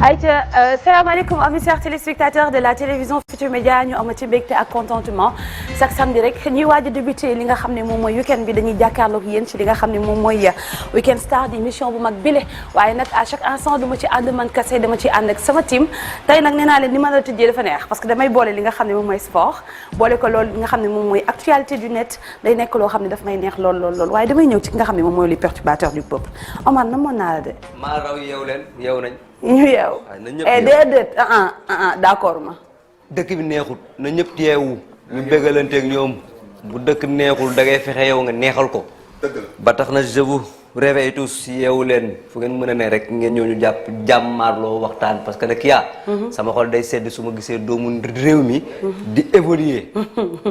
ayca salaamaaleykum amis chers téléspectateurs de la télévision Futurs Médias ñu amati mbégte ak contentement chaque samedi rek ñuy waaj a débuté li nga xam ne moom mooy week-end bi dañuy jàkkaarloog yéen ci li nga xam ne moom mooy Week-end Star di émission bu mag bile waaye nag à chaque instant dama ci ànd man kese dama ci ànd ak sama team tey nag nee naa leen ni ma la tëjee dafa neex parce que damay boole li nga xam ne moom mooy sport boole ko loolu li nga xam ne moom mooy actualité du net day nekk loo xam ne daf may neex lool waaye damay ñëw ci ki nga xam ne moom mooy les perturbateurs du peuple Omar na mën naa la de. maa raw yeew leen yeew nañ. ñu yeew déedéet d'accord ma dëkk bi neexul na ñëpp yeewu ñu bégalanteeg ñoom bu dëkk neexul da ngay fexe yow nga neexal ko ba tax na je vous réveille tous yeewu leen fu ngeen mën a ne rek ngeen ñëw ñu jàpp jàmmaarloo waxtaan parce que nag sama xol day sedd su ma gisee doomu réew mi di évoluer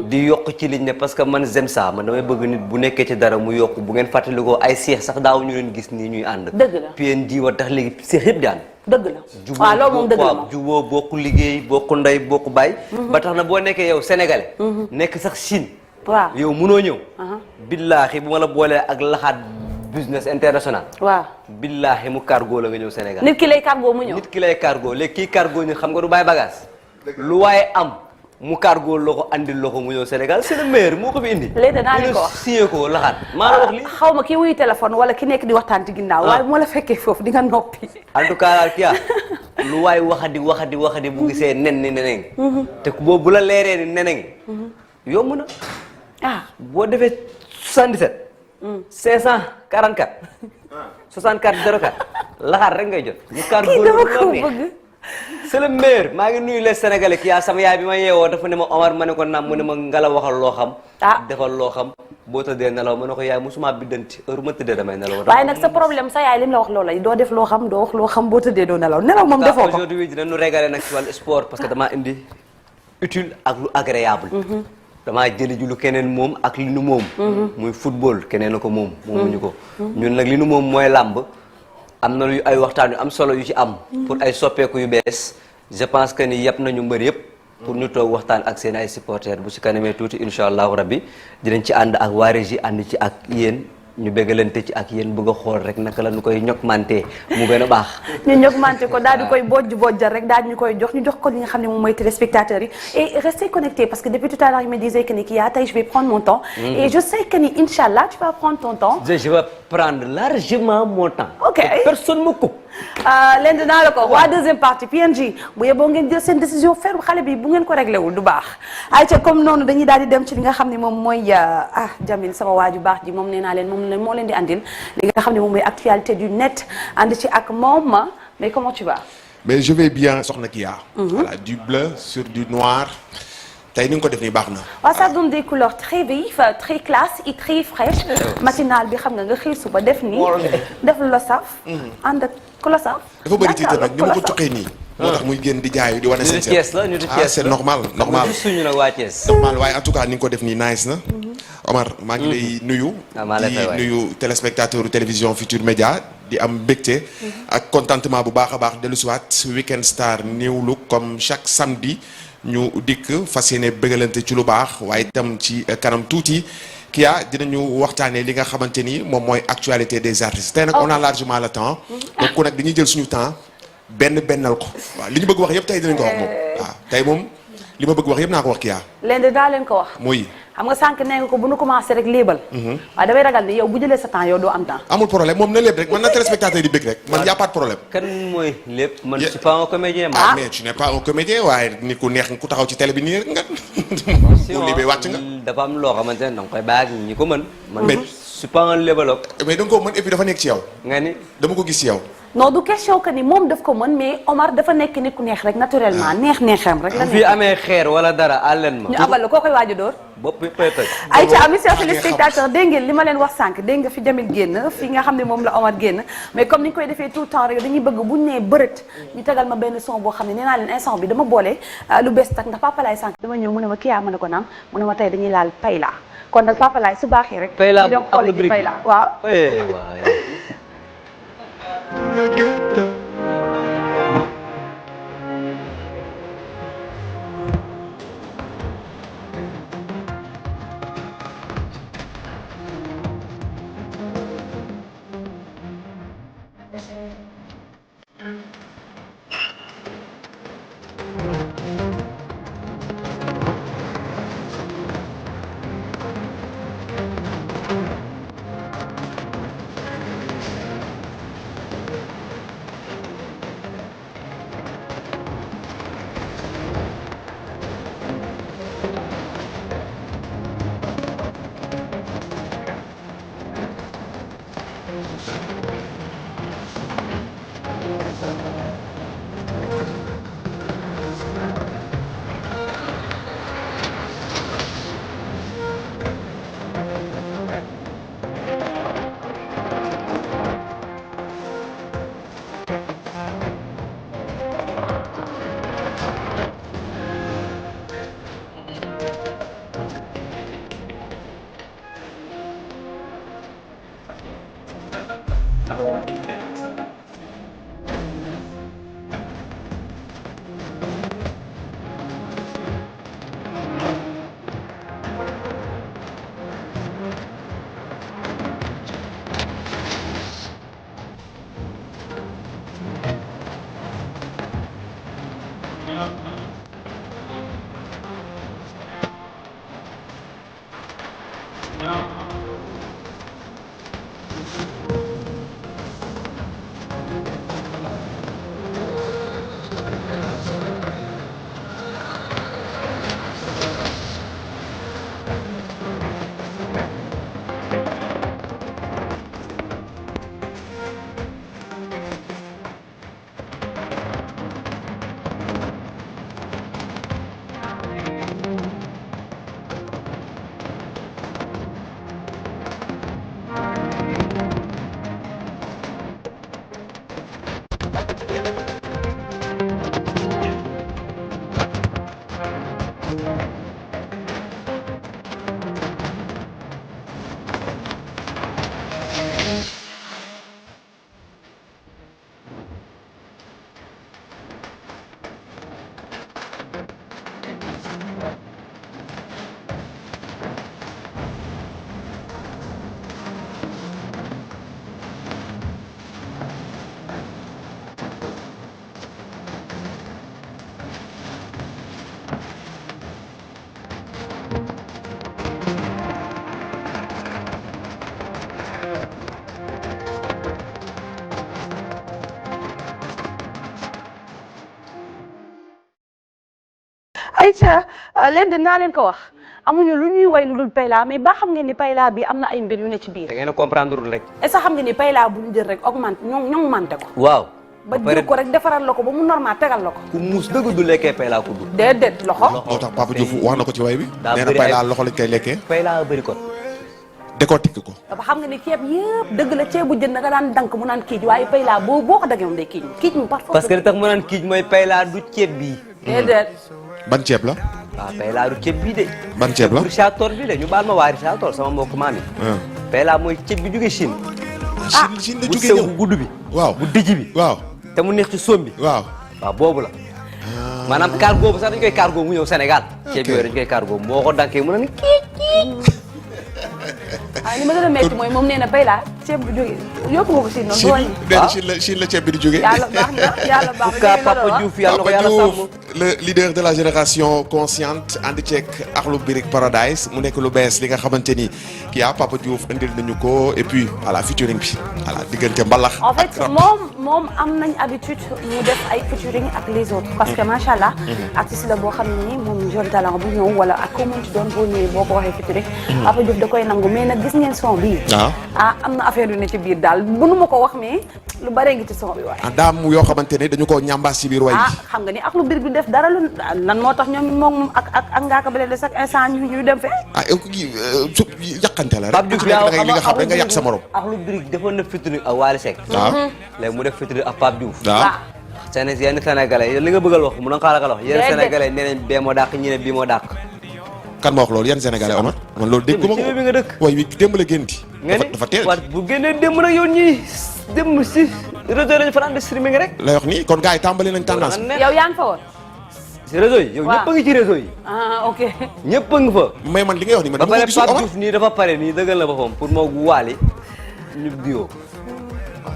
di yokk ci liñ ne parce que man j'aime ça man damay bëgg nit bu nekkee ci dara mu yokk bu ngeen fàttalikoo ay seex sax daaw ñu leen gis nii ñuy ànd dëgg la PNJ wa tax léegi seex yëpp di ànd dëgg la waaw loolu moom dëgg la moom juboo bokk liggéey bokk ndey bokk baay ba tax na boo nekkee yow sénégalais nekk sax Chine waaw yow mënoo ñëw billaahi bu ma la boolee ak laxaat business international waaw billaahi mu cargo la nga ñëw Sénégal nit ki lay cargo mu ñëw nit ki lay cargo léegi kii cargo ñu xam nga du bàyyi bagage lu waaye am mu cargo loxo andil loxo mu ñëw Sénégal c'est le meilleur moo ko fi indi léegi danaa leen ko wax signé ko laxaat maa la wax li xaw ma kii wuyu téléphone wala ki nekk di waxtaan ci ginnaaw waaye bu ma la fekkee foofu di nga noppi en tout cas daal lu waay waxadi bu gisee nen ni neneng te boobu bu la leeree ni neneng yomb na boo defee 77 544 64 04 laxaat rek ngay jot mu kaar góor dama ko bëgg c'est le meilleur maa ngi nuyu les sénégalais ki sama yaay bi ma yeewoo dafa ne ma Omar ma ne ko naam mu ne ma ngala waxal loo xam defal loo xam boo tëddee nelaw ma ne ko yaay musuma biddanti heure ma tëddee damay nelaw waaye nag sa problème sa yaay li mu la wax loola doo def loo xam doo wax loo xam boo tëddee doo nelaw moom defoo ko aujourd'hui dinañu régaler nag ci wàllu sport parce que damaa indi utile ak lu agréable damaa jëli ji lu keneen moom ak li nu moom muy football keneen a ko moom moomuñu ko ñun nag li nu moom mooy làmb am na lu ay waxtaan yu am solo yu ci am pour ay soppeeku yu bees je pense que ni yëpp nañu mbër yëpp pour ñu toog waxtaan ak seen ay supporters bu ci kanamee tuuti incha allahu rabbi dinañ ci ànd ak waa régie ànd ci ak yéen ñu bégalante ci ak yéen bëgg a xool rek naka la ñu koy ñokmante mu gën a baax ñu ñokmante ko daal di koy bojjal rek daal di ñu koy jox ko li nga xam ne moom mooy téléspectateurs yi et restez connectés parce que depuis tout à l'heure il me disait que ni kii tey je vais prendre mon temps et je sais que ni inchallah tu vas prendre ton temps je vais prendre largement mon temps ok personne me coupe leen dinaa la ko waa deuxième partie PNJ bu yeboo ngeen jël seen décision ferme xale bi bu ngeen ko réglé wul du baax ayca comme noonu dañuy daal di dem ci li nga xam ne moom mooy Jamil sama waa ju baax ji moom nee naa leen moom moo leen di andil li nga xam ne moom mooy actualité du net ànd ci ak moom mais comment tu vas? mais je vais bien soxna Kia. Voilà du bleu sur du noir. tey ni nga ko def nii baax na. waaw ça donne des couleurs très vives très classe et très fraîches. matinal bi xam nga xëy suba def nii. def lu la saf. ànd ak ku la saf. dafa bëri titre nag ni ma ko joxee nii. moo tax muy génn di jaayu di wane seen seen. ñu di Thiès la c'est normal. suñu nag waa Thiès. normal waaye en tout cas ni nga ko def nii nice na. Omar maa ngi lay nuyu. di nuyu téléspectateur télévision Futurs Médias di am mbégte. ak contentement bu baax a baax dellu si waat Week-end Star New Look comme chaque samedi. ñu dikk fas yéene bëggalante ci lu baax waaye itam ci kanam tuuti Kia dinañu waxtaanee li nga xamante ni moom mooy actualité des artistes tey nag on a largement le temps donc nag dañuy jël suñu temps bennal ko waaw li ñu bëgg wax yëpp tey dinañ ko wax moom waaw tey moom li ma bëgg wax yëpp naa ko wax Kia leen de daa leen ko wax muy xam nga sànq nee nga ko bu nu commencé rek léebal waaye damay ragal ni yow bu jëlee sa temps yow doo am temps amul problème moom na lépp rek man na téléspectateur yi bëgg rek man y a pas de problème kan mooy lépp man je suis pas un comédien mais tu n'es pas un comédien waaye nit ku neex ku taxaw ci télé bi nii rek nga bu libee wàcc nga dafa am loo xamante ne danga koy bàyyi ak ñi ko mën man je suis pas un lébalogue mais da nga ko mën et puis dafa nekk ci yow nga ni dama ko gis ci yow non du question que ni moom daf ko mën mais Omar dafa nekk nit ku neex rek naturellement neexam rek la fi amee xeer wala dara àllen ma ñu abal la koo koy waaj a dóor bopp bi pëy ay ca amis téléspectateurs dégg ngeen li ma leen wax sànq dégg nga fi Jamil génn fi nga xam ne moom la Omar génn mais comme ni ñu koy defee tout le temps rek dañuy bëgg buñ nee bërët ñu tegal ma benn son boo xam ne nee naa leen instant bi dama boole lu bees tak ndax Papa Laay sànq dama ñëw mu ne ma kii yaa ma ne ko naam mu ne ma tey dañuy laal Payla kon nag Papa Laay su baaxee rek Payla dem xool ji Payla waaw ayca leen de naa leen ko wax amuñu lu ñuy way lu dul payla mais ba xam ngeen ni payla bi am na ay mbir yu ne ci biir. da ngeen a comprendre rek. est-ce que xam ngeen ni payla bu ñu jël rek augmente ñoom mante ko. waaw. ba jël ko rek defaral la ko ba mu normal tegal la ko. ku muus dëgg du lekkee payla ku dul. déedéet loxo. moo tax Papa Diouf wax na ko ci way bi. daa nee na bëri payla loxo lañ koy lekkee. payla bëri ko. décortique ko. dafa xam nga ni ceeb yëpp dëgg la ceebu jën nga daan dank mu naan kiij waaye payla boo ko dagee moom day kiij mu par force. parce que li tax mu naan kiij mooy payla du ceeb bii. déedéet. ban ceeb la. waaw payla du ceeb bii de. ban ceeb la. Richard Toll bi de ñu baal ma waa Richard Toll sama mbokk maam yi. payla mooy ceeb bi jóge Chine. Chine la bu jógee sew ñëw bu gudd bi. waaw bu dijj bi. waaw te mu neex ci soom bi. waaw. waaw boobu la. maanaam cargo bu sax dañu koy cargo mu ñëw Sénégal. ceeb yooyu dañu koy cargo moo ko dankee mu ne ni kii. ah li ma gën a métti mooy moom nee na payla ceeb bu jógee yóbbu nga ko si noonu. Chine nee Chine la ceeb bi di jógee. yàlla baax na yàlla baax na Papa Diouf yàlla ko yàlla Papa Diouf sàmm. le leader de la génération consciente ànd ceeg Akhlou Brick Paradise mu nekk lu bees li nga xamante ni kii Papa Diouf indil nañu ko et puis voilà featuring bi voilà diggante mbalax. en fait moom am nañ habitude mu def ay featuring ak les autres parce que macha allah artiste la boo xam ne nii moom jeune talent bu ñëw wala ak ko mënti doon boo ñëwee boo ko waxee featuring Papa Diouf da koy nangu mais nag gis ngeen son bii am na affaire yu ne ci biir daal mënu ma ko wax mais lu bare ngi ci son bi waaye daam yoo xamante ne dañu ko ñambaas ci biir way bi xam nga ni Akhlou Brick du def dara lu lan moo tax ñoom moom ak Ngaaka Blindé chaque instant ñu dem fee yàqante la Pape Diouf rek li nga xam rek nga yàq sa morom Akhlou Brick defoon na featuring ak Wally Seck. waaw léegi mu def featuring ak Pape Diouf. waaw yenn Sénégalais li nga bëggal wax mu na nga xaaral wax yenn Sénégalais nee nañ bee moo dàq ñi ne bii moo dàq. kan ma wax loolu yan Sénégalais Omar man loolu dégg ma ko bi nga dëkk. way wi démb la génn di dafa teel waaw bu génnee démb nag yow ñii démb si réseau lañu faral di streaming rek. lay wax nii kon gars yi tàmbali nañ tendance yow yaa ngi fa woon si réseau yi yow ñëpp a ngi ci réseau yi. ok ñëpp a ngi fa. mais man li ngay wax nii man ba dama pare ko gisul Pape Omar Diouf nii dafa pare nii dëggal na boppam pour moo Wally ñu diwoo.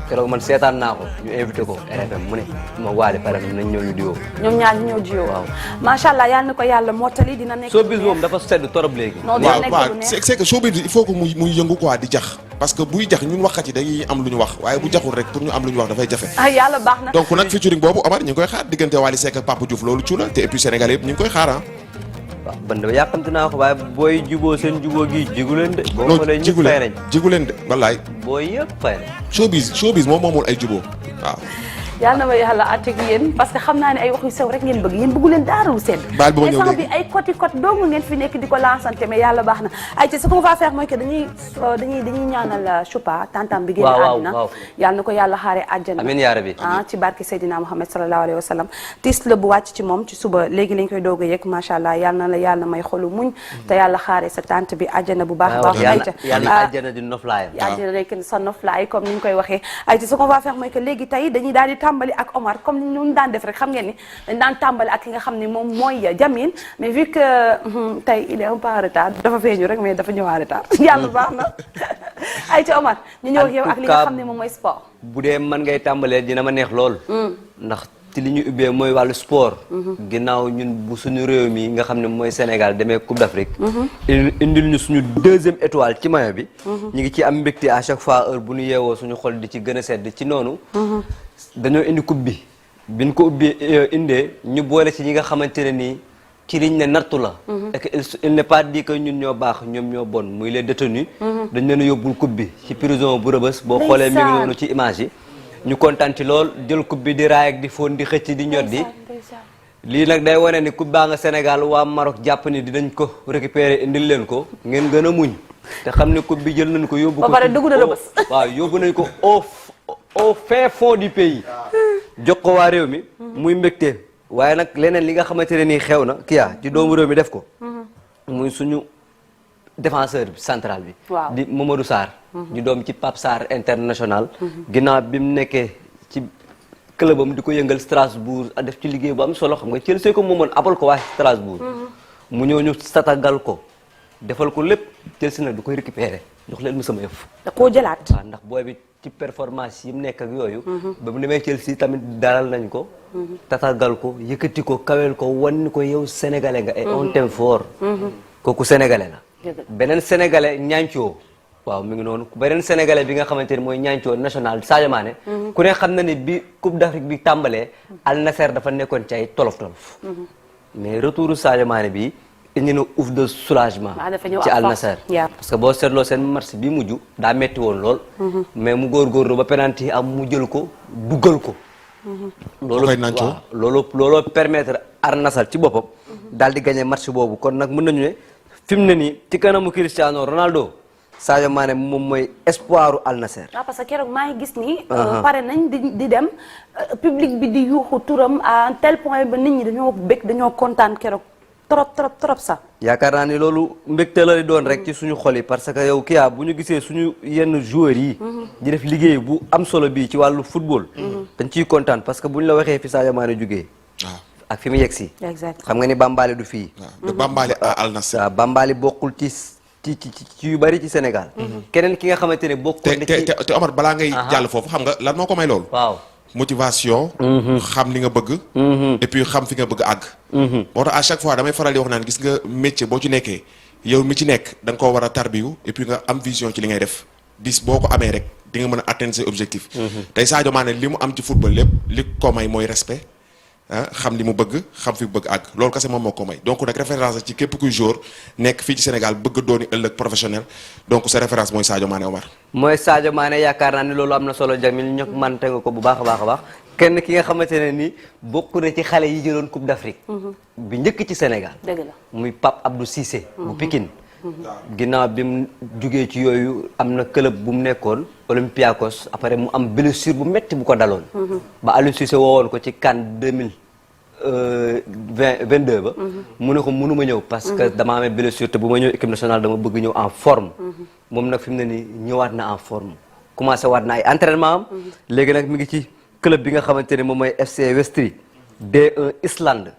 keroog man seetaan naa ko ñu invité ko RFM mu ne ma Wally pare nañ ñëw ñu diwoo. ñoom ñaar ñu ñëw jiwoo waaw macha allah yal na ko yàlla mottali dina nekk showbiz moom dafa sedd torop léegi. non dina waaw nekk waaw lu neex c'est que showbiz il faut que muy yëngu quoi di jax parce que buy jax ñun waxkat yi dañuy am lu ñu wax waaye bu jaxul rek pour ñu am lu ñu wax dafay jafe yàlla baax na donc nag featuring boobu Omar ñu ngi koy xaar diggante Wally Seck ak Papa Diouf loolu cuuna te et puis Sénégalais yëpp ñu ngi koy xaar waaw ban dama yàqamti naa ko waaye booy juboo seen juboo gi jigu leen de. boo xoolee ñëpp fay nañ jigu leen de wallaay booy yëpp fay nañ. showbiz moom moomul ay juboo waaw yàlla na ma yàlla àtte ak yéen parce que xam naa ne ay wax yu sew rek ngeen bëgg yéen bëggu leen dara lu sedd baal bi ma ñëw instant léegi bi ay côté dong ngeen fi nekk di ko lancante mais yàlla baax na ay ce qu'on va faire mooy que dañuy ñaanal Choupa tantam bi génn àddina yàlla na ko yàlla xaare àjjana amiin yaa rabbi ci barke Seydina Muhammad sallallahu alayhi wa sallam tiis la bu wàcc ci moom ci suba léegi lañ koy doog a yëg macha allah yàlla na la yàlla may xolu muñ te yàlla xaare sa tante bi àjjana bu baax a baax yàlla àjjana di noflaayam àjjana rek sa noflaay comme ni ñu koy waxee ay ce qu'on va faire mooy que léegi tey dañuy daal di tàmbali ak Omar comme ni ñu daan def rek xam ngeen ni dañ daan tàmbali ak ki nga xam ne moom mooy Jamil mais vu que tey il est un peu en retard dafa feeñu rek mais dafa ñëw en retard yàlla baax na ay ci Omar ñu ñëw ak yow ak li nga xam ne moom mooy sport bu dee man ngay tàmbalee dina ma neex lool ndax ci li ñu ubbee mooy wàllu sport. ginnaaw ñun bu suñu réew mi nga xam ne mooy Sénégal demee Coupe d'Afrique. indil ñu suñu 2e étoile ci maillot bi. ñu ngi ci am mbégte à chaque fois heure bu ñu yeewoo suñu xol di ci gën a sedd ci noonu. dañoo indi coupe bi. biñ ko ubbee indee ñu boole ci ñi nga xamante ne nii ci liñ ne nattu la. et que il n'est pas dit que ñun ñoo baax ñoom ñoo bon muy les détenus. dañ leen a yóbbul coupe bi ci prison bu Rebeuss boo xoolee mi ngi noonu ci image yi. ñu kontaan ci lool jël coupe bi di raay ak di fóon di xëcc di ñor di. lii nag day wane ni coupe baa nga Sénégal waa Maroc jàpp ni dinañ ko récupérer indil leen ko ngeen gën a muñ te xam ne coupe bi jël nañ ko yóbbu ko. ba pare dugg na Rebeuss. waaw yóbbu nañ ko au fin fond du pays. jox ko waa réew mi. muy mbégte waaye nag leneen li nga xamante ne nii xew na ci doomu réew mi def ko. muy suñu défenseur bi central bi. waaw di Mamadou Sarr. di doom ci Pape Sarr international. ginnaaw bi mu nekkee ci clubam di ko yëngal Strasbourg a def ci liggéey bu am solo xam nga Chelsea ko moomoon abal ko waa Strasbourg. mu ñëw ñu satagal ko defal ko lépp Chelsea nag du koy récupérer jox leen mu sama yëf. da koo jëlaat. waaw ndax booy bi ci performance yi mu nekk ak yooyu. ba mu demee Chelsea tamit dalal nañ ko. tatagal ko yëkkati ko kawel ko wan ko yow sénégalais nga. et on t'aime fort. kooku sénégalais la. beneen sénégalais ñaancoo. waaw mi ngi noonu beneen sénégalais bi nga xamante ni mooy ñaancoo national Sadio Mané. ku ne xam na ni bi Coupe d'Afrique bi tàmbalee. Al Nassr dafa nekkoon ci ay tolof-tolof. mais retouru Sadio Mané bi indi na ouf de soulagement. ci Al Nassr. parce que boo seetloo seen match bi mujj daa metti woon lool. mais mu góorgóorlu ba penalty am mu jël ko duggal ko. looloo permettre Al Nassr ci boppam. daal di gagné match boobu kon nag mën nañu ne fi mu ne nii ci kanamu Cristiano Ronaldo Sadio Mané moom mooy espoiru Al Nassr. waaw parce que keroog maa ngi gis ni. pare nañ di dem public bi di yuuxu turam à un tel point ba nit ñi dañoo bëgg dañoo kontaan keroog trop sax. yaakaar naa ni loolu mbégte la doon rek ci suñu xol yi parce que yow bu ñu gisee suñu yenn joueurs yi. di def liggéey bu am solo bii ci wàllu football. dañ ciy kontaan parce que bu ñu la waxee fi Sadio Mané jugee. ak fi mu yegg si. exactement xam nga ni Bambali du fii. de Bambali à Al Nassr. waaw Bambali bokkul ci yu bari ci Sénégal. keneen ki nga xamante ne bokkul na ci te Omar balaa ngay jàll foofu xam nga lan moo ko may loolu. waaw motivation. xam li nga bëgg. et puis xam fi nga bëgg àgg. moo tax à chaque fois damay faral di wax naan gis nga métier boo ci nekkee yow mi ci nekk da nga koo war a tarbiyu et puis nga am vision ci li ngay def dis boo ko amee rek di nga mën a atteindre ses objectifs. tey Sadio Mané li mu am ci football lépp li ko may mooy respect. xam li mu bëgg xam fi bëgg àgg loolu kese moom moo ko may donc nag référence ci képp kuy joueur nekk fii ci Sénégal bëgg dooni ëllëg professionnel donc sa référence mooy Sadio Mané Omar. mooy Sadio Mané yaakaar naa ne loolu am na solo Jamil ñok man teg nga ko bu baax a baax kenn ki nga xamante ne ni bokk na ci xale yi jëloon Coupe d'Afrique. bi njëkk ci Sénégal. dëgg la muy Pape Abdou Cissé. bu Pikine. ginnaaw bi mu jugee ci yooyu am na club bu mu nekkoon Olympiakos après mu am blessure bu metti bu ko daloon. ba Aliou Cissé woowoon ko ci CAN 2022 ba. mu ne ko mënuma ñëw parce que dama amee blessure te bu ma ñëw équipe nationale dama bëgg ñëw en forme. moom nag fi mu ne nii ñëwaat na en forme commencé waat na ay entraînement am. léegi nag mi ngi ci club bi nga xamante ne moom mooy FC Westry D1 Islande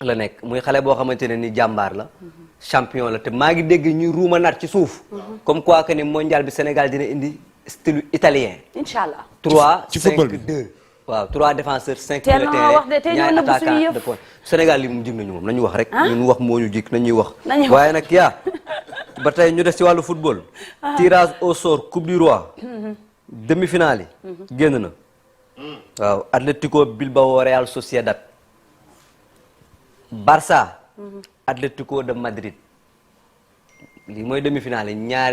la nekk muy xale boo xamante ne ni jàmbaar la. champion la te maa ngi dégg ñuy ruuma naat ci suuf. comme quoi que ni mondial bi Sénégal dina indi style italien. incha allah 3 ci football bi 5 2. waaw 3 défenseurs 5 teel na wax de tey ñoo nëbb suñu yëf de point Sénégal li mu jig nañu moom nañu wax rek. ñun wax moo ñu jig nañuy wax. nañuy wax waaye nag ba tey ñu des ci wàllu football. tirage au sort coupe du roi. demi-finale yi. génn na. waaw Atlético Bilbao Real Sociedad. Barça. Atlético de Madrid lii mooy demi-finale yi ñaar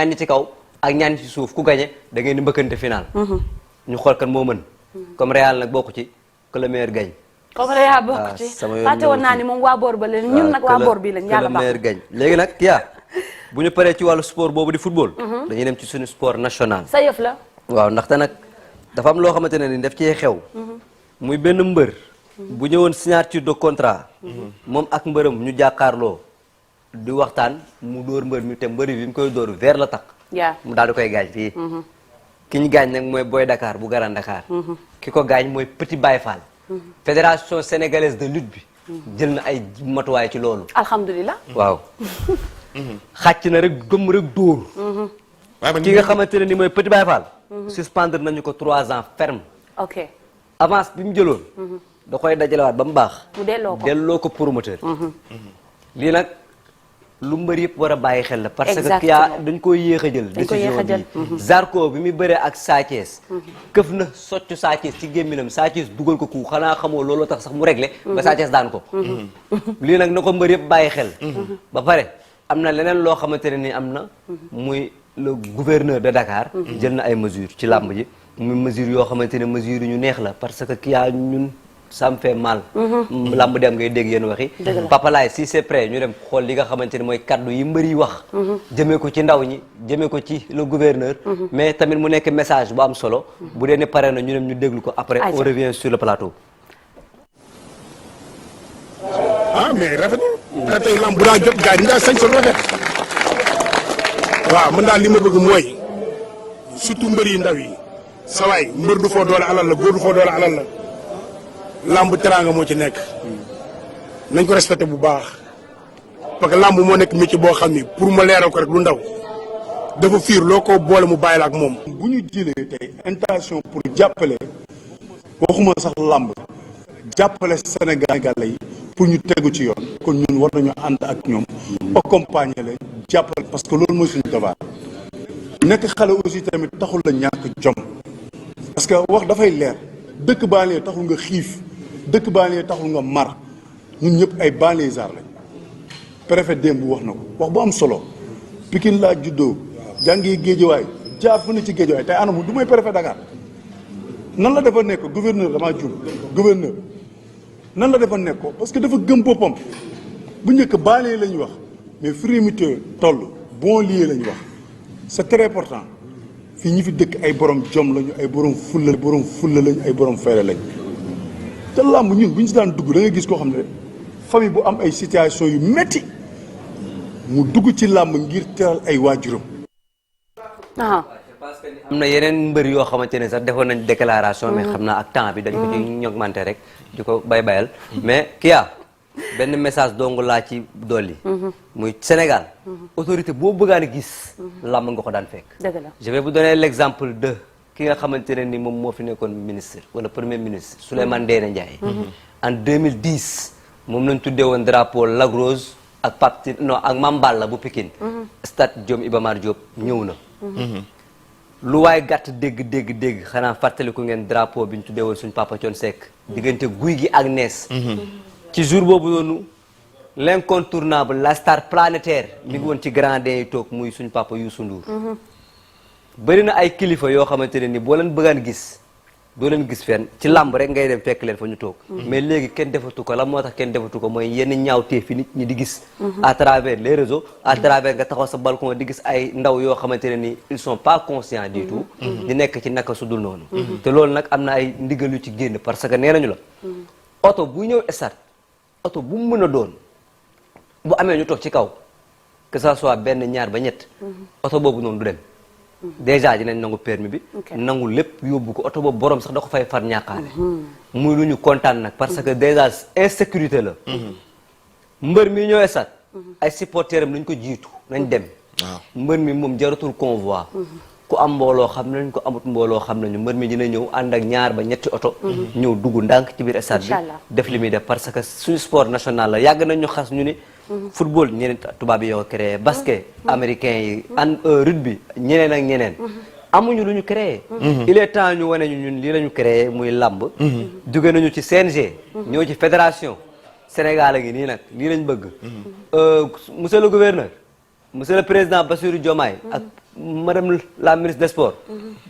ñi ci kaw ak ñaar ñi ci suuf ku gañe da ngeen di mbëkkante final. ñu xool kan moo mën. comme Real nag bokku ci que le meilleur gagne. comme Real bokku ci fàtte woon naa ni moom waa boor ba leen ñun nag waa boor bi lañ yàlla baax que le meilleur gagne léegi nag bu ñu paree ci wàllu sport boobu di football. dañuy dem ci suñu sport national. sa yëf la. waaw ndaxte nag dafa am loo xamante ne ni daf cee xew. muy benn mbër. bu ñëwoon signature de contrat. moom ak mbërëm ñu jàkkaarloo di waxtaan mu dóor mbër mi te mbëri bi mu koy dóor vers la takk. mu daal di koy gaañ fii. ki ñu gaañ nag mooy Boy Dakar bu Grand Dakar. ki ko gaañ mooy Petit Baye Fall. fédération sénégalaise de lutte bi. jël na ay matuwaay ci loolu. alhamdulilah. waaw. xàcc na rek gëm rek dóor. ki nga xamante ne ni mooy Petit Baye Fall. suspendre nañu ko 3 ans ferme. ok avance bi mu jëloon. da koy dajalewaat ba mu baax. mu delloo ko promoteur. lii nag lu mbër yëpp war a bàyyi xel la. parce que exactement dañ koy yéex a jël. décision bi Zarko bi muy bëree ak Sa Thiès. këf na soccu Sa Thiès ci gémminam Sa Thiès dugal ko ku xanaa xamoo looloo tax sax mu réglé. ba Sa Thiès daan ko. lii nag na ko mbër yëpp bàyyi xel. ba pare am na leneen loo xamante ne ni am na. muy le gouverneur de Dakar. jël na ay mesures ci làmb ji. muy mesures yoo xamante ne mesures yu ñu neex la parce que kii ñun. ça me fait mal. lamb dem ngay dégg yéen waxi. Papa Laye si c'est prêt ñu dem xool li nga xamante ni mooy kaddu yi mbër yi wax. jëmee ko ci ndaw ñi jëmee ko ci le gouverneur. mais tamit mu nekk message bu am solo. bu dee ne pare na ñu dem ñu déglu ko après on revient sur le plateau. mais rafetul. te tey lamb bu daa jot gars yi daal sañ sa rafet. waaw man daal li ma bëgg mooy surtout mbër yi ndaw yi. sa waay mbër du foo doole alal la góor du foo doole alal la. lamb teraanga moo ci nekk nañ ko respecté bu baax parce que lamb moo nekk métier boo xam ni pour ma leeral ko rek lu ndaw dafa fiir loo ko boole mu bàyyi la ak moom. bu ñu jëlee tey intention pour jàppale waxuma sax lamb jàppale Sénégalais yi pour ñu tegu ci yoon kon ñun war nañu ànd ak ñoom accompagner leen jàppale parce que loolu mooy suñu devoir nekk xale aussi tamit taxul la ñàkk jom parce que wax dafay leer dëkk banlieue taxul nga xiif. dëkk banlieue taxul nga mar ñun ñëpp ay banlieusards lañ préfet démb wax na ko wax bu am solo Pikine laa juddoo jàngi Géejawaay jaar fu ne ci Géejawaay tey anamu du may préfet Dakar nan la dafa nekk gouverneur damaa juum gouverneur nan la dafa nekk ko parce que dafa gëm boppam bu njëkk banlieue la ñu wax mais frimité toll bon lieu la ñu wax c'est très important fii ñi fi dëkk ay borom jom lañu ay borom fulla lañu ay borom fayda lañu te làmb ñun bu ñu si daan dugg da ngay gis koo xam ne famille bu am ay situation yu metti mu dugg ci làmb ngir teral ay waajuram. am na yeneen mbër yoo xamante ne sax defoon nañ déclaration. mais xam naa ak temps bi dañ ko ci ñogmante rek di ko bayal mais Kya benn message dong laa ci dolli. muy Sénégal. autorité boo bëggaan a gis. làmb nga ko daan fekk. dëgg la je vais vous donner l'exemple de. ki nga xamante ne ni moom moo fi nekkoon ministre wala premier ministre Souleymane Ndéné Ndiaye. en 2010 moom lañ tuddee woon drapeau Lac Rose ak Pape non ak Mame Balla bu Pikine. stade Iba Mar Diop ñëw na. lu waay gàtt dégg xanaa fàttaliku ngeen drapeau bi ñu tuddee woon suñu papa Thione Seck. diggante guy gi ak nees. ci jour boobu noonu l'incontournable la star planétaire. mi ngi woon ci grand yi toog muy suñu papa Youssou Ndour. bëri na ay kilifa yoo xamante ne ni boo leen bëggaan gis doo leen gis fenn ci làmb rek ngay dem fekk leen fa ñu toog. mais léegi kenn defatu ko la moo tax kenn defatu ko mooy yenn ñaawtee fi nit ñi di gis. à travers les réseaux à travers nga taxaw sa balcon di gis ay ndaw yoo xamante ne ni ils sont pas conscients du tout. di nekk ci naka su dul noonu. te loolu nag am na ay ndigal yu ci génn parce que nee nañu la. oto bu ñëw stade oto bu mu mën a doon bu amee ñu toog ci kaw que ça soit benn ñaar ba ñett. oto boobu noonu du dem. déjà dinañ nangu permis bi. nangu lépp yóbbu ko oto boobu borom sax da ko fay far ñàkkaale. muy lu ñu kontaan nag parce que déjà insécurité la. mbër mi ñëwee sat ay supporters am nañ ko jiitu nañ dem. mbër mi moom jaratul convoi. ku am mbooloo xam nañ ko amut mbooloo xam nañu mbër mi dina ñëw ànd ak ñaar ba ñetti oto. ñëw dugg ndànk ci biir stade bi def li muy def parce que suñu sport national la yàgg nañ ñu xas ñu ni. football ñeneen tubaab yi yoo créé basket américain yi rugby ñeneen ak ñeneen amuñu lu ñu créé il est temps ñu wane ñu ñun lii la ñu créé muy làmb jóge nañu ci CNG ñëw ci fédération Sénégal a ngi nii nag lii lañ bëgg monsieur le gouverneur monsieur le président Bassirou Diomaye ak madame la ministre des sports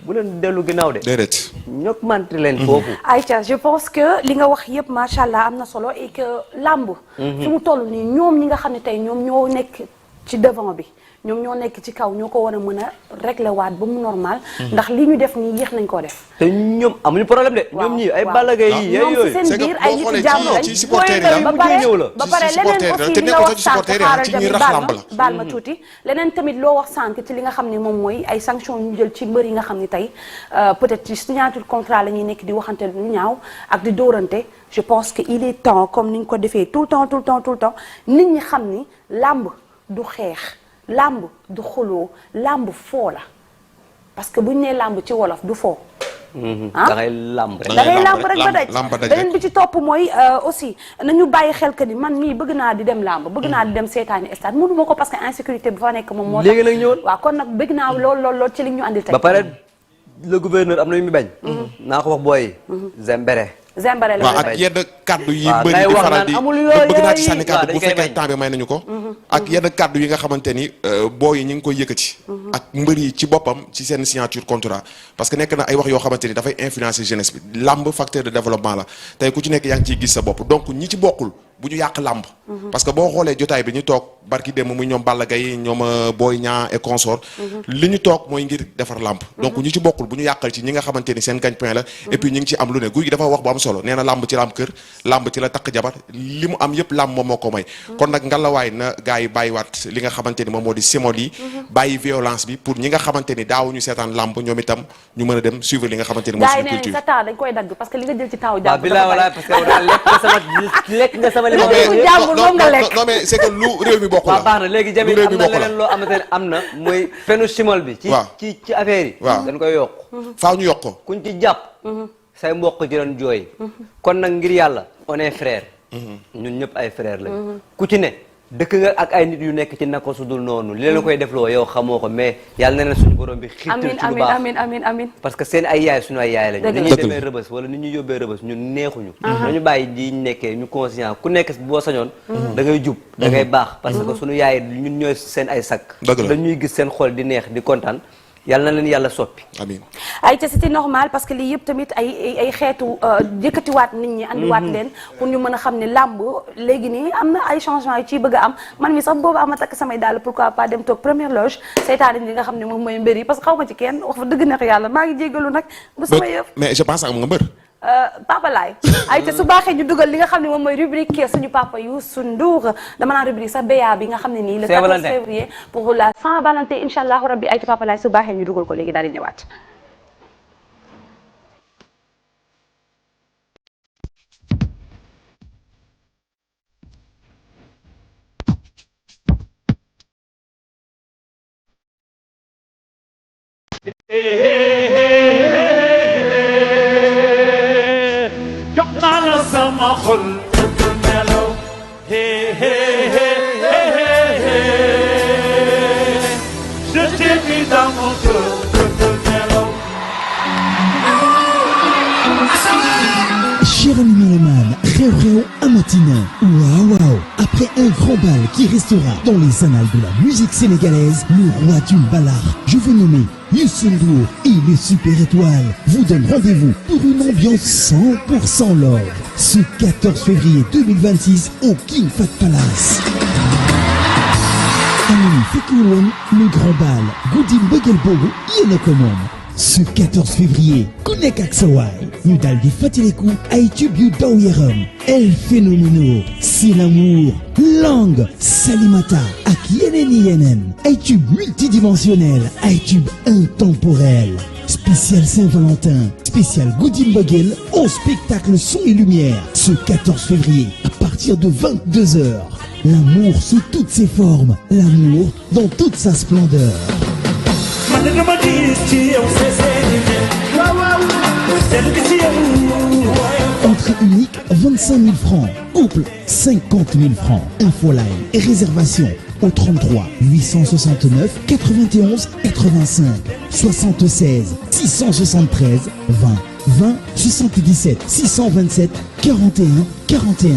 bu leen dellu ginnaaw de déedéet ñok manti leen foofu Aïcha je pense que li nga wax yëpp macha allah am na solo et que làmb fi mu toll nii ñoom ñi nga xam ne tey ñoom ñoo nekk ci devant bi ñoom ñoo nekk ci kaw ñoo ko war a mën a régler waat ba mu normal ndax li ñu def nii yéex nañ koo def te ñoom amuñu problème de ñoom ñii ay Balla Gaye yi ñoom ci seen biir ay nit jàmm lañ ci supporter yi ba pare leneen aussi li nga wax sànq xaaral tamit baal ma tuuti leneen tamit loo wax sànq ci li nga xam ne moom mooy ay sanctions ñu jël ci mbër yi nga xam ne tey peut-être ci signature contrat la ñuy nekk di waxante lu ñaaw ak di dóorante je pense que il est temps comme ni nga ko defee tout le temps nit ñi xam ni làmb du xeex làmb du xuloo làmb foo la parce que bu ñu nee làmb ci wolof du foo da ngay lamb rek. da ngay lamb rek ba daj beneen bi ci topp mooy aussi nañu bàyyi xel que ni man mii bëgg naa di dem lamb bëgg naa di dem seetaani stade mënu ma ko parce que insécurité bi fa nekk moom moo tax. léegi nag ñëwal waaw kon nag bëgg naa lool ci li ñu andil tey. ba pare le gouverneur am na yu mu bañ. naa ko wax booy. Zembere la waaw ak yenn kaddu yi bëri di faral di bëgg naa ci sànni kaddu bu fekkee temps bi may nañu ko ak yenn kaddu yi nga xamante ni booy yi ñu ngi koy yëkkati ak mbër yi ci boppam ci seen signature contrat parce que nekk na ay wax yoo xamante ni dafay influencer jeunesse bi làmb facteur de développement la tey ku ci nekk yaa ngi ciy gis sa bopp donc ñi ci bokkul bu ñu yàq làmb parce que boo xoolee jotaay bi ñu toog barki démb muy ñoom Balla Gaye ñoom Boy Niang et consort li ñu toog mooy ngir defar làmb donc ñi ci bokkul bu ñu yàqal ci ñi nga xamante ni seen gagne-pain la et puis ñi ngi ci am lu ne guy gi dafa wax bu am solo nee na làmb ci la am kër làmb ci la takk jabar li mu am yëpp làmb moom moo ko may kon nag ngalawaay na gars yi bàyyiwaat li nga xamante ni moom moo di symbole yi bàyyi violence bi pour ñi nga xamante ni daawuñu seetaan làmb ñoom itam ñu mën a dem suivre li nga xamante ni mooy suñu culture sa temps dañ koy dagg parce que li nga jël ci temps non mais c'est que lu réew mi bokk la waaw baax na léegi Jamil am na leneen loo xamante ne am na mooy fenu simol bi ci affaire yi waaw dañ koy yokk faaw ñu yokk ko kuñ ci jàpp say mbokk ci doon jooy kon nag ngir yàlla on est frère ñun ñëpp ay frère lañ ku ci ne dëkk nga ak ay nit yu nekk ci nako su dul noonu li leen koy defloo yow xamoo ko mais yàlla na leen suñu borom bi xiirtal ci lu baax amiin parce que seen ay yaay suñu ay yaay lañu ni ñuy demee rëbës wala ni ñuy yóbbee rëbës ñun neexuñu nañu bàyyi di nekkee ñu conscient ku nekk boo sañoon da ngay jub da ngay baax parce que suñu yaay ñun ñooy seen ay sakk dañuy gis seen xol di neex di kontaan yàlla na leen yàlla soppi amiin ay te c'était normal parce que lii yëpp tamit ay xeetu yëkkatiwaat nit ñi andiwaat leen pour ñu mën a xam ne làmb léegi nii am na ay changement yu ciy bëgg a am man mi sax boobu ama takk samay daal pourquoi pas dem toog première loge seytaane li nga xam ne moom mooy mbir yi parce que xaw ma ci kenn wax fa dëgg neex yàlla maa ngi jéggalu nag bu sama yëf mais je pense am nga mbër Papa Laye ay te su baaxee ñu dugal li nga xam ne moom mooy rubrique suñu papa Youssou Ndour dama naan rubrique sax béya bi nga xam ne nii le 14 février pour la Saint-Valentin incha allah rabbi ay te Papa Laye su baaxee ñu dugal ko léegi daal di ñëwaat sama xol melaw je t'ai mis dans mon cœur melaw. Cher ami mélomane, xew-xew amatina. Waouh. Après un grand bal qui restera dans les annales de la musique sénégalaise, le roi du ballard, je veux nommer Youssou Ndour et les Super Étoiles vous donnent rendez-vous pour une ambiance 100% love ce 14 février 2026 au King Fahd Palace. Amin fekkiwul le grand bal guddi mbëggeel boobu yéen a ko moom. Ce 14 février ku nekk ak sa waay ñu daal di fàttaliku ay tube yu daw yaram El Phénoméno, C'est l'amour, Langue, Salimata ak yeneen ay tube multidimensionnel ay tube intemporel spécial Saint-Valentin spécial guddi mbëggeel au spectacle son et lumière ce 14 février à partir de 22h. L'amour sous toutes ses formes, l'amour dans toute sa splendeur. Entrée unique 25 000 francs, couple 50 000 francs. Infoline et réservation au 33 869 91 85 76 673 20 20 77 627 41 41.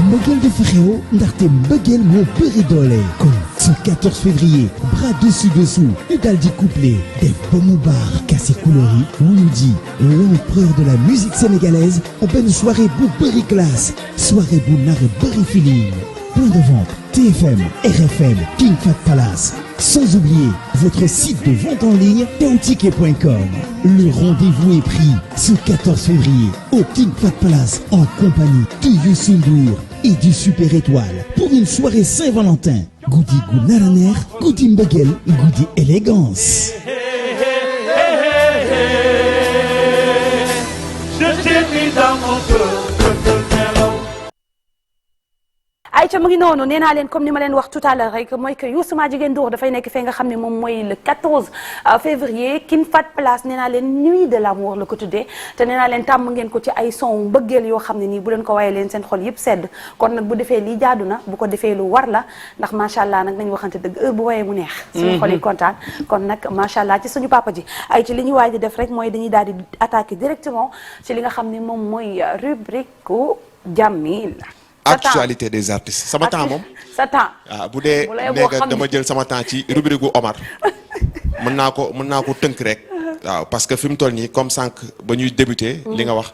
mbëggeel dafa xew ndaxte mbëggeel moo bëri doole kon ce 14 février bras dessus dessous ñu daal di couplé def ba mu baax kase couleur yi wuñu ji l'empereur de la musique sénégalaise en benn soirée bu bëri classe soirée bu nar a bëri feeling point de vente TFM RFM King Fahd Palace sans oublier votre site de vente en ligne teoticket.com. Le rendez-vous est pris ce 14 février au King Fahd Palace en compagnie de Youssou Ndour et du Super Étoile pour une soirée Saint-Valentin. Guddi gu nar a neex, guddi mbëggeel, guddi élégance. ay ayca mu ngi noonu nee naa leen comme ni ma leen wax tout à l'heure rek mooy que Youssou Madjiguène Ndour dafay nekk fee nga xam ne moom mooy le 14 février King Fat Place nee naa leen nuit de l'amour la ko tuddee te nee naa leen tàmm ngeen ko ci ay son mbëggeel yoo xam ne nii bu leen ko waye leen seen xol yëpp sedd kon nag bu defee lii jaadu na bu ko defee lu war la ndax macha allah nag nañu waxante dëgg heure bu wayee mu neex suñu xol yi kontaan kon nag macha allah ci suñu papa ji ay ci li ñu waaj di def rek mooy dañuy daal di attaquer directement ci li nga xam ne moom mooy rubrique ku Jamil actualité des artistes sama temps moom sa temps bu dee léegi dama jël sama temps ci rubrique gu Omar mën naa ko tënk rek waaw parce que fi mu toll nii comme sànq ba ñuy débuter li nga wax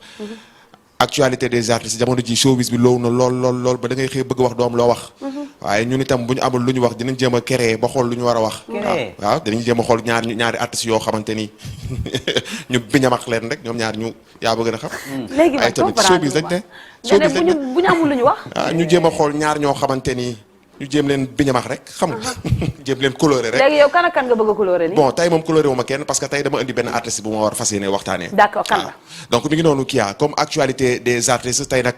actualité des artistes jamono ji showbiz bi loow na lool ba da ngay xëy bëgg wax doom loo wax waaye ñun itam bu ñu amul lu ñu wax dinañ jéem a créer ba xool lu ñu war a wax waaw dinañ jéem a xool ñaari artistes yoo xamante ni ñu biñamax leen rek ñoom ñaar ñu yaa bëgg a xam léegi ay tamit showbiz lañ ne showbiz lañ ne bu ñu amul lu ñu wax ñu jéem a xool ñaar ñoo xamante ni ñu jéem leen biñamax rek xam nga jéem leen coloré rek léegi yow kan ak kan nga bëgg a coloré ni bon tey moom coloré wu ma kenn parce que tey dama indi benn artiste bu ma war a fas yéene waxtaanee d'accord kan la donc mi ngi noonu kii comme actualité des artistes tey nag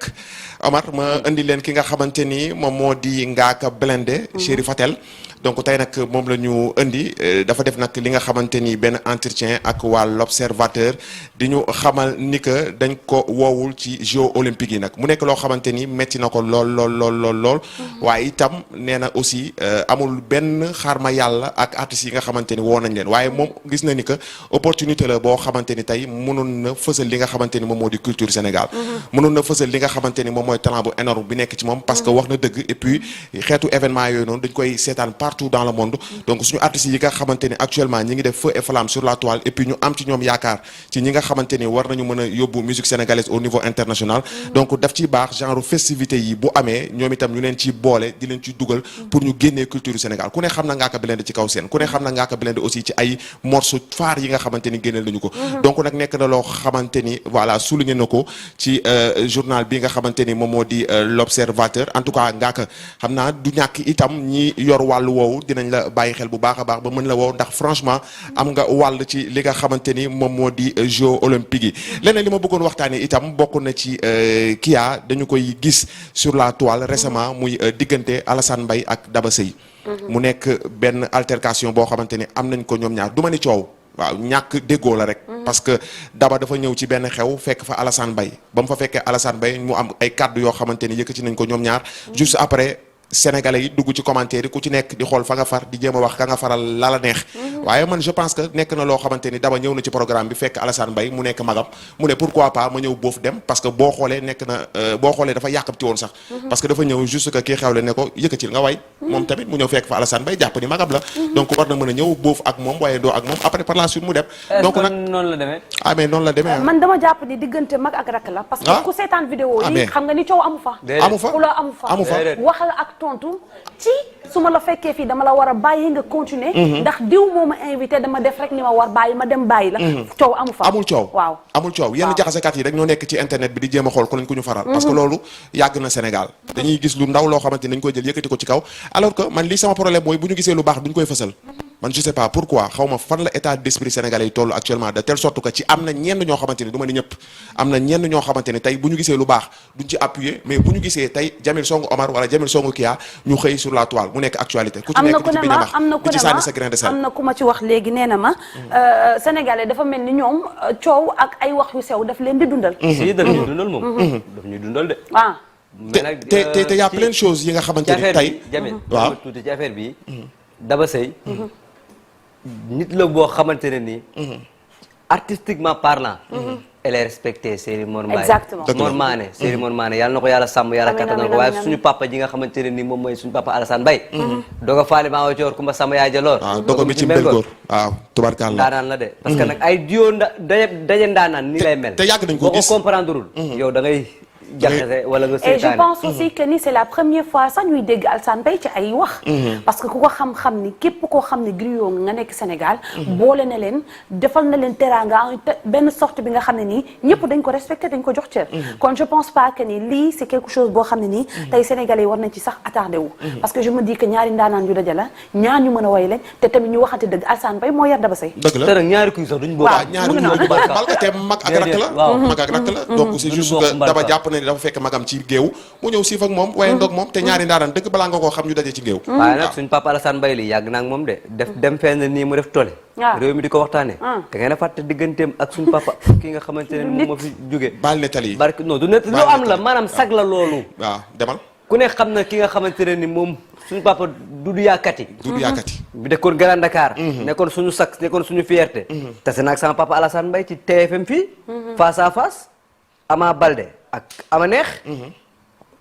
Omar ma indi leen ki nga xamante ni moom moo di Ngaaka Blindé Chéri Fatel donc tey nag moom la ñu indi dafa def nag li nga xamante ni benn entretien ak waa l'Observateur di ñu xamal ni que dañ ko woowul ci Jeux olympiques yi nag mu nekk loo xamante ni metti na ko lool waaye itam nee na aussi amul benn xarma yàlla ak artistes yi nga xamante ni woo nañ leen waaye moom gis na ni que opportunité la boo xamante ni tey mënoon na fësal li nga xamante ni moom moo di culture Sénégal mënoon na fësal li nga xamante ni moom mooy talent bu énorme bi nekk ci moom parce que wax na dëgg et puis xeetu événement yooyu noonu dañ koy seetaan partout dans le monde donc suñu artistes yi nga xamante ni actuellement ñi ngi def feu et flamme sur la toile et puis ñu am ci ñoom yaakaar ci ñi nga xamante ni war nañu mën a yóbbu musique sénégalaise au niveau international donc daf ciy baax genre festivité yi bu amee ñoom itam ñu leen ci boole di leen ci dugal pour ñu génnee culture Sénégal ku ne xam na Ngaaka Blindé ci kaw seen ku ne xam na Ngaaka Blindé aussi ci ay morceaux phares yi nga xamante ni génneel nañu ko donc nag nekk na loo xamante ni voilà souligné na ko ci journal bi nga xamante ni moom moo di l'Observateur en tout cas Ngaaka xam naa du ñàkk itam ñi yor wàllu woowu dinañ la bàyyi xel bu baax a baax ba mën la woo ndax franchement am nga wàll ci li nga xamante ni moom moo di Jeux olympiques yi leneen li ma bëggoon waxtaanee itam bokk na ci Kia dañu koy gis sur la toile récemment muy diggante Alassane Mbaye ak Daba Seye mu nekk benn altercation boo xamante ni am nañ ko ñoom ñaar du ma ni coow waaw ñàkk déggoo la rek parce que Daba dafa ñëw ci benn xew fekk fa Alassane Mbaye ba mu fa fekkee Alassane Mbaye mu am ay kàddu yoo xamante ni yëkkati nañ ko ñoom ñaar juste après Sénégalais yi dugg ci commentaire yi ku ci nekk di xool fa nga far di jéem a wax ka nga faral la la neex waaye man je pense que nekk na loo xamante ni Daba ñëw na ci programme bi fekk Alassane Mbaye mu nekk magam mu ne pourquoi pas ma ñëw boofu dem parce que boo xoolee nekk na boo xoolee dafa yàqamti woon sax parce que dafa ñëw juste que kii xewle ne ko yëkkatil nga way moom tamit mu ñëw fekk fa Alassane Mbaye jàpp ni magam la donc war na mën a ñëw boofu ak moom waaye doo ak moom après par la suite mu dem donc nag noonu la demee mais noonu la demee man dama jàpp ni diggante mag ak rakk la parce que ku seetaan vidéo yi xam nga ni coow amu fa xuloo amu fa waxal ak tontu ci su ma la fekkee fii dama la war a bàyyi nga continuer ndax diw moo ma invité dama def rek ni ma war bàyyi ma dem bàyyi la coow amu fa amul coow waaw amul coow yenn jaxasekat yi rek ñoo nekk ci internet bi di jéem a xool ko lañ ko ñu faral parce que loolu yàgg na Sénégal dañuy gis lu ndaw loo xamante ni dañ koy jël yëkkati ko ci kaw alors que man lii sama problème mooy bu ñu gisee lu baax duñ koy fësal man je sais pas pourquoi xaw ma fan la état d'esprit sénégalais yi toll actuellement de telle sorte que ci am na ñenn ñoo xamante ni du ma ni ñëpp am na ñenn ñoo xamante ni tey bu ñu gisee lu baax duñ ci appuyer mais bu ñu gisee tey Jamil songu Omar wala Jamil songu Kia ñu xëy sur la toile mu nekk actualité ku ci nekk di ci bind wax di ci sànni sa grain de sel am na ku ma ci wax léegi nee na ma sénégalais dafa mel ni ñoom coow ak ay wax yu sew daf leen di dundal si daf ñuy dundal moom daf ñuy dundal de te y a plein de choses yi nga xamante ni tey Jamil waaw tuuti ci affaire bi Daba Seye nit la boo xamante ne nii artistiquement parlant elle est respectée Séri Mor Mbaye exactement Mor Mané Séri Mor Mané yàlla na ko yàlla sàmm yàlla kattanal ko waaye suñu papa ji nga xamante ne nii moom mooy suñu papa Alassane Mbaye doga faali maa wa coor kumba sama yaay jaloor dogo mi ci mbelgoor waaw tubarkalla ndaanaan la de parce que nag ay duo daje ndaanaan nii lay mel te yàgg nañ ko gis boo ko comprendreul yow da ngay jaxase wala nga seetaane et je pense aussi que ni c'est la première fois sax ñuy dégg Alassane Mbaye ci ay wax parce que ku ko xam-xam ni képp koo xam ne griot nga nekk Sénégal boole na leen defal na leen teranga benn sorte bi nga xam ne nii ñëpp dañ ko respecté dañ ko jox cër kon je pense pas que ni lii c'est quelque chose boo xam ne nii tey Sénégalais yi war nañ ci sax attardé wu parce que je me dis que ñaari ndaanaan yu daje la ñaar ñu mën a woy lañ te tamit ñu waxante dëgg Alassane Mbaye moo yar Daba Seye dëgg la te nag ñaari kuy sax duñ bokk ñaari kuy balka te mag ak rakk la mag ak rakk la donc c'est juste que Daba jàpp ne dafa fekk magam ci géew mu ñëw siif ak moom waaye ndoog moom te ñaari ndaaraan dëgg balaa nga koo xam ñu daje ci géew waaye nag suñ papa Alassane Mbaye li yàgg naa ak moom de dem fenn nii mu def tole réew mi di ko waxtaane da ngeen a fàtte digganteem ak suñ papa ki nga xamante ne moom moo fi jóge baal nettali yi barke non du net lu am la maanaam sag la loolu waaw demal ku ne xam na ki nga xamante ne ni moom suñu papa Doudou Yakati bi dëkkoon Grand Dakar nekkoon suñu sac nekkoon suñu fierté tase naag sama papa Alassane Mbaye ci TFM fii face à face Ama Baldé ak Ama Neex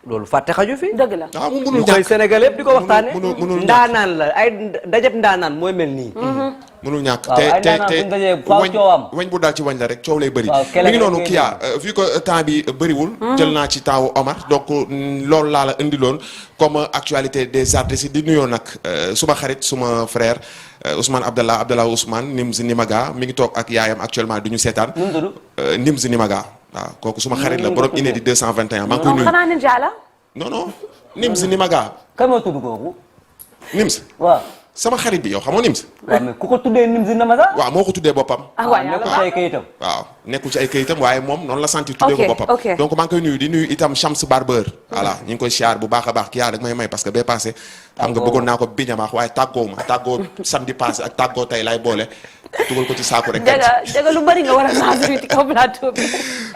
loolu fàtte xaju fi dëgg la waaw mu mënul koy ñàkk Sénégal yëpp di ko waxtaane mënul ndaanaan la ay dajab ndaanaan mooy mel nii mënul ñàkk waaw te ay ndaanaan buñ dajee faaw coow am weñ bu daal ci wañ la rek coow lay bëri waaw mi ngi noonu kii vu que temps bi bëriwul jël naa ci temps wu Omar donc loolu laa la indiloon comme actualité des artistes di nuyoo nag suma xarit suma frère Ousmane Abdallah Ousmane Nimz Nimaga mi ngi toog ak yaayam actuellement du ñu seetaan Nimz Nimaga waaw kooku suma xarit la borom inédit 221 maa ngi koy nuyu xanaa ninja la non Nimz Nimaga kan moo tudd kooku Nimz waaw sama xarit bi yow xamoo Nimz waaw mais ku ko tuddee Nimz Nimaga waaw moo ko tuddee boppam nekkul ci ay kayitam waaw nekkul ci ay kayitam waaye moom noonu la sentir tuddee ko boppam donc maa ngi koy nuyu di nuyu itam Shams Barber voilà ñu ngi koy siyaar bu baax a baax ki yaa rek may parce que bee passé xam nga bëggoon naa ko biñamaax waaye tàggoo samedi passé ak tàggoo tey laay boole dugal ko ci saako rek jaga lu bari nga war a changer ci kaw plateau bi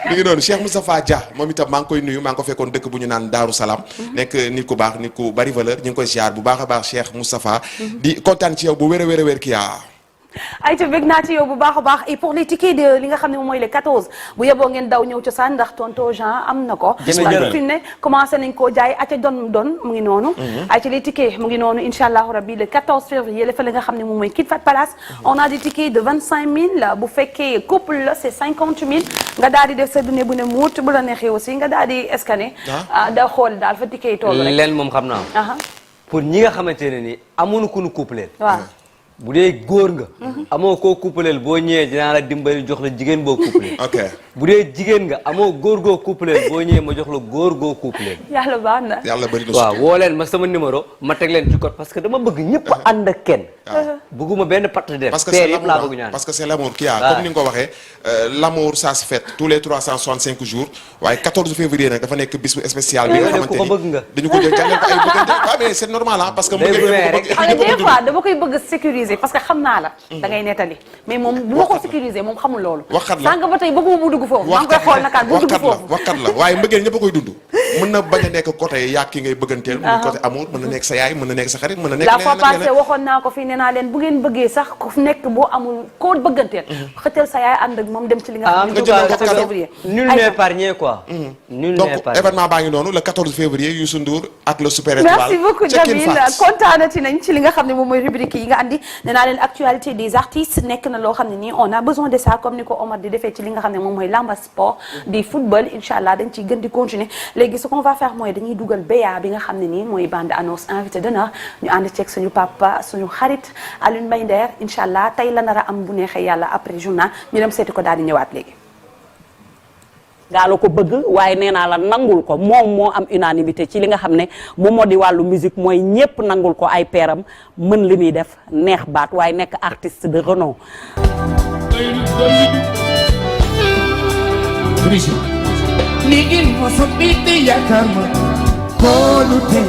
mi ngi noonu Cheikh Moustapha Dia moom itam maa ngi koy nuyu maa ngi ko fekkoon dëkk bu ñu naan Daaru Salaam nekk nit ku baax nit ku bari valeur ñu ngi koy siyaar bu baax a baax Cheikh Moustapha di kontaan ci yow bu wér a wér kii ayca bëgg naa ci yow bu baax a baax et pour les tickets de li nga xam ne moom mooy le 14 bu yeboo ngeen daw ñëw cosaan ndax tonto Jean am na ko fi mu ne commencé nañ koo jaay aca don mu ngi noonu ayca les tickets mu ngi noonu incha allahu rabbi le 14 février la fa li nga xam ne moom mooy Kit Fat Palace on a des tickets de 25 000 bu fekkee couple la c'est 50 000 nga daal di def sa dune bu ne muut bu la neexee aussi nga daal di scanner da xool daal fa tickets yi toll rek leen moom xam naa pour ñi nga xamante ne ni amuñu ku ñu couple waaw bu dee góor nga amoo koo coupleel boo ñëwee dinaa la dimbali jox la jigéen boo coupleel ok bu dee jigéen nga amoo góor goo coupleel boo ñëwee ma jox la góor goo coupleel yàlla baax na yàlla bëri na waaw woo leen ma sama numéro ma teg leen ci code parce que dama bëgg ñëpp ànd ak kenn bëgguma benn parti def parce que père yëpp laa bëgg ñaan parce que c'est l'amour qui a comme ni nga ko waxee l'amour ça se fête tous les 365 jours waaye 14 février nag dafa nekk bis bu spécial bi nga xamante ni bëgg nga dañu ko jël jàngale ko ay bëggante waaw mais c'est normal parce que des fois dama koy bëgg sécuriser parce que xam naa la da ngay nettali mais moom bu ma ko sécuriser moom xamul loolu waxkat la sànq ba tey bëgguma bu dugg foofu maa ngi koy xool nakaat bu dugg foofu waxkat la waaye mbëggeel ñëpp a koy dund mën na bañ a nekk côté yaa ki ngay bëgganteel muy côté amour mën na nekk sa yaay mën na nekk sa xarit mën na nekk la fois passée waxoon naa ko fii nee naa leen bu ngeen bëggee sax ku nekk boo amul koo bëgganteel xëccal sa yaay ànd ak moom dem ci li nga xam ne février nul n'est épargné quoi nul n'est épargné donc événement baa ngi noonu le 14 février Youssou Ndour ak le Super Étoile merci beaucoup Jamil kontaanati nañ ci li nga xam ne moom mooy rubrique yi nga andi nee naa leen actualité des artistes nekk na loo xam ne nii on a besoin de ça comme ni ko Omar di defee ci li nga xam ne moom mooy lamba sport di football incha allah dañ ciy gën di continuer léegi ce qu'on va faire mooy dañuy dugal BA bi nga xam ne nii mooy bande annonce invité d'honneur ñu ànd ceeg suñu papa suñu xarit Alioune Mbaye Nder incha allah tey la nar a am bu neexee yàlla après journal ñu dem seeti ko daal di ñëwaat léegi. gaalo ko bëgg waaye nee naa la nangul ko moom moo am unanimité ci li nga xam ne moom moo di wàllu musique mooy ñépp nangul ko ay peeram mën li muy def neex baat waaye nekk artiste de renom. ni ngeen moso bi di yaakaar ma kóolute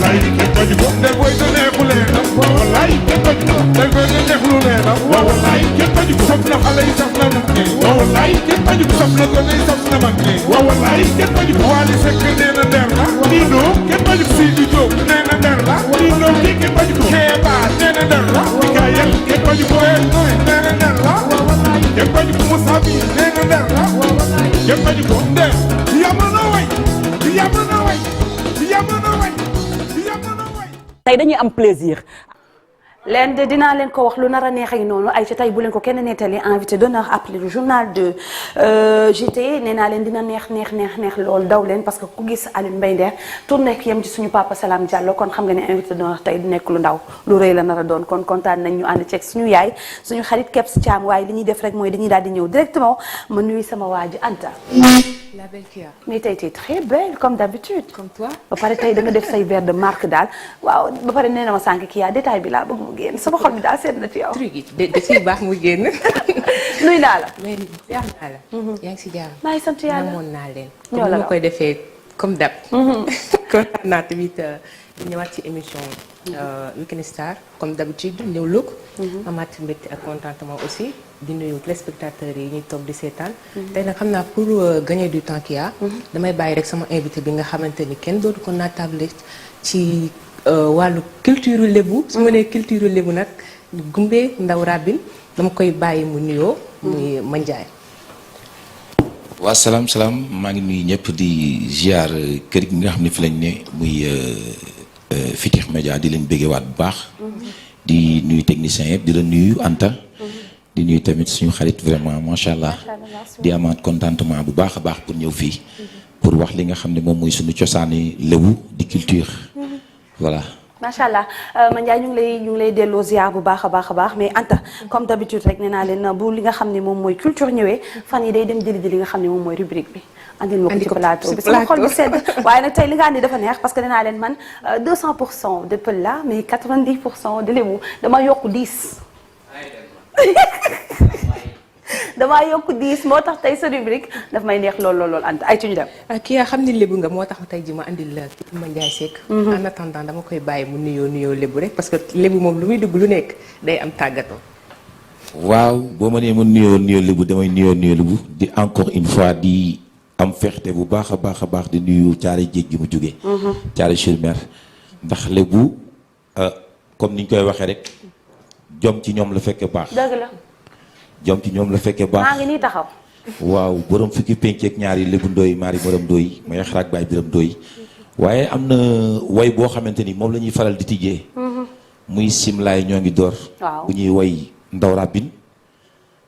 wallaay kenn bañu ko ndel boy da neexu leenam waaw wallaay kenn bañu ko ndel boy da neexu leenam waaw wallaay kenn bañu ko saf na xale yi saf na mag ñi waaw wallaay kenn bañu ko saf na gone yi saf na mag ñi waaw wallaay kenn bañu ko Wally Seck nee na der la Dino kenn bañu ko Sidi Diop nee na der la Dino ki kenn bañu ko Kéba nee na der la Mikaël kenn bañu ko Noé nee na der la kenn bañu ko Moussa Bi nee na der la kenn bañu ko Nder yamana way yamana way yamana way yamana way tey dañuy am plaisir. leen de dinaa leen ko wax lu nar a neex ak noonu ay ci tey bu leen ko kenn nettali invité d'honneur appelé le journal de JT nee naa leen dina neex loolu daw leen parce que ku gis Alioune Mbaye Nder tourné ak yem ci suñu papa Salam Diallo kon xam nga ne invité d'honneur tey du nekk lu ndaw lu rëy la nar a doon kon kontaan nañ ñu ànd ceeg suñu yaay suñu xarit Kebs Thiam waaye li ñuy def rek mooy dañuy daal di ñëw directement ma nuyu sama waa ji Anta. La belle Kia. mais tey t'es très belle comme d'habitude. Comme toi. ba pare tey da nga def say verre de marque daal waaw ba pare nee na ma sànq Kia détail bi laa bëgg mu génn sama xol bi daal seet na ci yow. truc yi da ciy baax muy génn. nuyu naa la. mais jaar naa la. yaa ngi si jàmm. maa ngi sant yàlla namoon naa leen. ñoo la comme ni ma koy defee comme d'hab. kontaan naa tamit di ñëwaat ci émission Weekend Star comme d'habitude ñëw lug. amaat mbégte ak contentement aussi di nuyu téléspectateurs yi ñuy toog di seetaan. tey nag xam naa pour gagner du temps Kia. damay bàyyi rek sama invité bi nga xamante ni kenn dootu ko naatable ci wàllu culture lébu. su ma nee culture lébu nag Gumbe Ndaw Rabine dama koy bàyyi mu nuyoo. muy Mandiaye. waa salaam maa ngi nuyu ñëpp di ziar kër gi nga xam ne fi lañ ne muy Futurs Médias di leen béggewaat bu baax. di nuyu techniciens yëpp di la nuyu Anta. di nuyu tamit suñu xarit vraiment macha allah. di amaat contentement bu baax a baax pour ñëw fii. pour wax li nga xam ne moom mooy suñu cosaani lébu di culture. voilà. macha allah Mandiaye ñu ngi lay delloo ziar bu baax a baax mais Anta comme d'habitude rek nee naa leen bu li nga xam ne moom mooy culture ñëwee fan yi day dem jëli li nga xam ne moom mooy rubrique bi. andil ma ko ci plateau bi sama xol bi sedd waaye nag tey li nga andi dafa neex parce que nee naa leen man 200% de pël la mais 90% de lébu dama yokk 10. damaa yokk 10 moo tax tey sa rubrique daf may neex lool Anta ay ci ñu dem. kii yaa xam ni lébu nga moo tax tey ji ma andil la Mandiaye Seck. en attendant dama koy bàyyi mu nuyoo lébu rek parce que lébu moom lu muy dugg lu nekk day am tàggatoo. waaw boo ma nee ma nuyoo lébu damay nuyoo lébu di encore une fois di am fierté bu baax a baax di nuyu caare jéeg gi mu jóge caare sur mer ndax lébu comme niñ koy waxee rek jom ci ñoom la fekke baax. dëgg la. jom ci ñoom la fekkee baax maa ngi nii taxaw. waaw borom fukki penc ak ñaari lébu ndooy maari borom ndooy may xaraak baay biram ndooy waaye am na way boo xamante ni moom la ñuy faral di tijjee. muy simlaay ñoo ngi door. waaw bu ñuy way Ndaw Rabine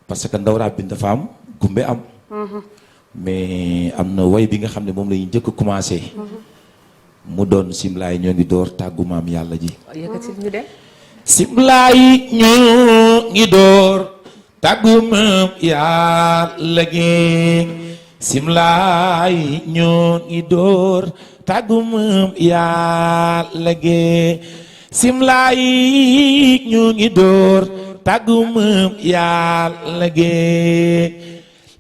parce que Ndaw Rabine dafa am Gumbe am. mais am na way bi nga xam ne moom la ñuy njëkk a commencé. mu doon simlaay ñoo ngi door tàggu maam yàlla ji. yëkkati ñu dem. simlaay ñoo ngi door. tàggumam yàlla gi simlaay ñoo ngi door tàggumam yàlla gi simlaay ñoo ngi door tàggumam yàlla gi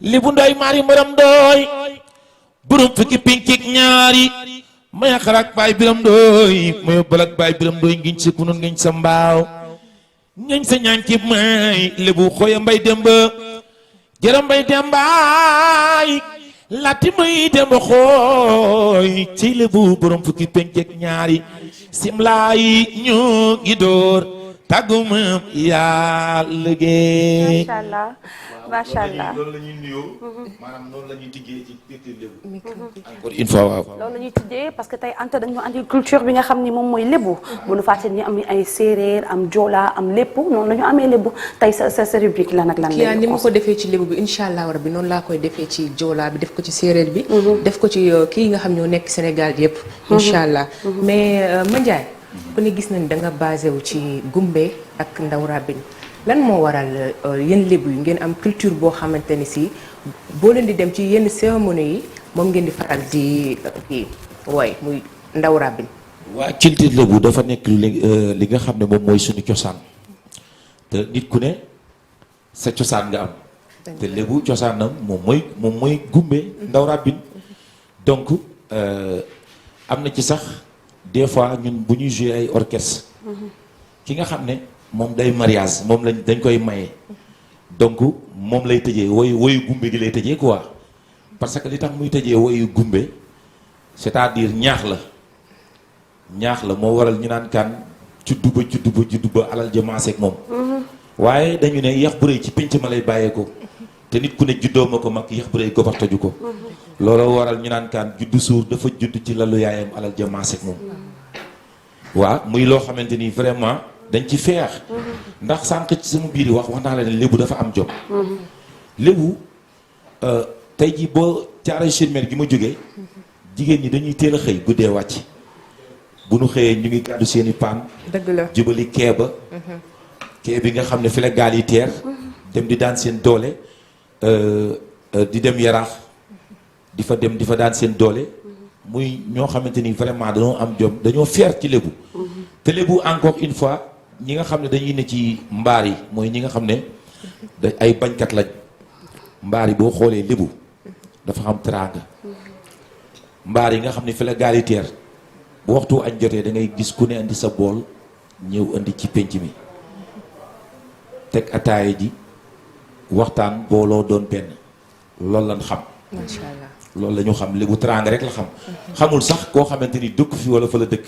Lébu Ndooy maari maram ndooy burum fukki pinkik ñaari maya xarak baay biram ndooy maya balak baay biram ndooy ngiñ sa kunun ngiñ sa mbaaw ñañ sa ñaan ci may lébu xooya mbay demba jërëm mbay dembaay lati may demba xooy ci lébu borom fukki penceek ñaari simlaay ñu ngi door tàgguma yàlla géey macha allah loolu la ñuy nuyoo maanaam noonu la ñuy tijjee ci biir lébu encore une fois waaw loolu la ñuy tijjee parce que tey Anta dañu andi culture bi nga xam ni moom mooy lébu bu nu fàtte ni am ay séeréer am joola am lépp noonu la ñu amee lébu tey sa rubrique lan ak lan kii ni ma ko defee ci lébu bi incha allah rabbi noonu laa koy defee ci joola bi def ko ci séeréer bi def ko ci kii nga xam ñoo nekk Sénégal yëpp incha allah mais Mandiaye ku ne gis nañ da nga basé wu ci Gumbe ak Ndaw Rabine lan moo waral yéen lébu yi ngeen am culture boo xamante ni si boo leen di dem ci yenn cérémonie yi moom ngeen di faral di kii wooy muy Ndaw Rabine. waa culture lébu dafa nekk li nga xam ne moom mooy suñu cosaan te nit ku ne sa cosaan nga am te lébu cosaanam moom mooy Gumbe Ndaw Rabine donc am na ci sax des fois ñun bu ñuy jouer ay orchestre ki nga xam ne moom day mariage moom dañ koy maye donc moom lay tëjee woyu gumbe gi lay tëjee quoi parce que li tax muy tëjee woyu gumbe c'est-à-dire ñaax la moo waral ñu naan kan juddu ba alal ja maaseeg moom waaye dañu ne yax bu rëy ci pénc ma lay bàyyee ko te nit ku ne juddoo ma ko mag yax bu rëy gobar taju ko looloo waral ñu naan kan juddu suur dafa judd ci lalu yaayam alal ja maaseeg moom waaw muy loo xamante ni vraiment dañ ci feex ndax sànq ci sama biir wax naa la ne lébu dafa am jom lébu tey ji boo caare chirmel gi ma jógee jigéen ñi dañuy teel a xëy guddee wàcc bu nu xëyee ñu ngi gàddu seeni paan dëgg la jubali keeba kee bi nga xam ne fi la gaal yi teer dem di daan seen doole di dem yaraax di fa daan seen doole muy ñoo xamante ni vraiment dañoo am jom dañoo fier ci lébu te lébu encore une fois ñi nga xam ne dañuy ne ci mbaar yi mooy ñi nga xam ne da ay bañkat lañ mbaar yi boo xoolee lébu dafa xam teraanga mbaar yi nga xam ne fi la gaal yi teer bu waxtu añ jotee da ngay gis ku ne indi sa bool ñëw indi ci pénc mi teg ataaya ji waxtaan booloo doon benn loolu lañ xam macha allah loolu la ñu xam lébu teraanga rek la xam xamul sax koo xamante ni dëkk fi wala fa la dëkk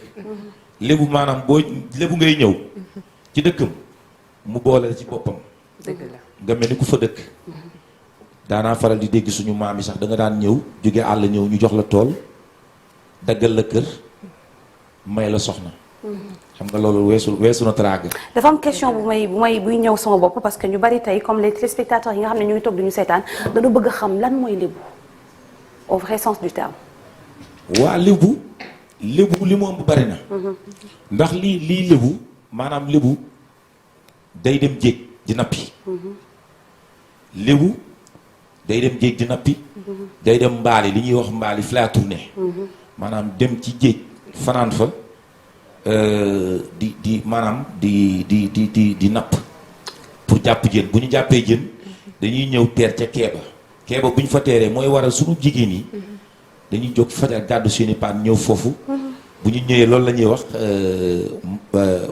lébu maanaam boo lébu ngay ñëw ci dëkkam mu boole la ci boppam dëgg la nga mel ni ku fa dëkk daanaa faral di dégg suñu maam yi sax da nga daan ñëw jóge àll ñëw ñu jox la tool daggal la kër may la soxna xam nga loolu weesu na teraanga. dafa am question buy ñëw sama bopp parce que ñu bari tey comme les téléspectateurs yi nga xam ne ñu ngi toog duñu seetaan dañu bëgg a xam lan mooy lébu au vrai sens du terme. waa lébu li mu ëmb bari na. ndax lii lébu maanaam lébu day dem jéeg di nappi. lébu day dem jéeg di nappi. day dem mbaali li ñuy wax mbaali fi laa tourné. maanaam dem ci géej fanaan fa. di napp pour jàpp jën bu ñu jàppee jën dañuy ñëw teer ca keeba bu ñu fa teeree mooy waral suñu jigéen yi dañuy jóg fajar gàddu seeni paan ñëw foofu bu ñu ñëwee loolu la ñuy wax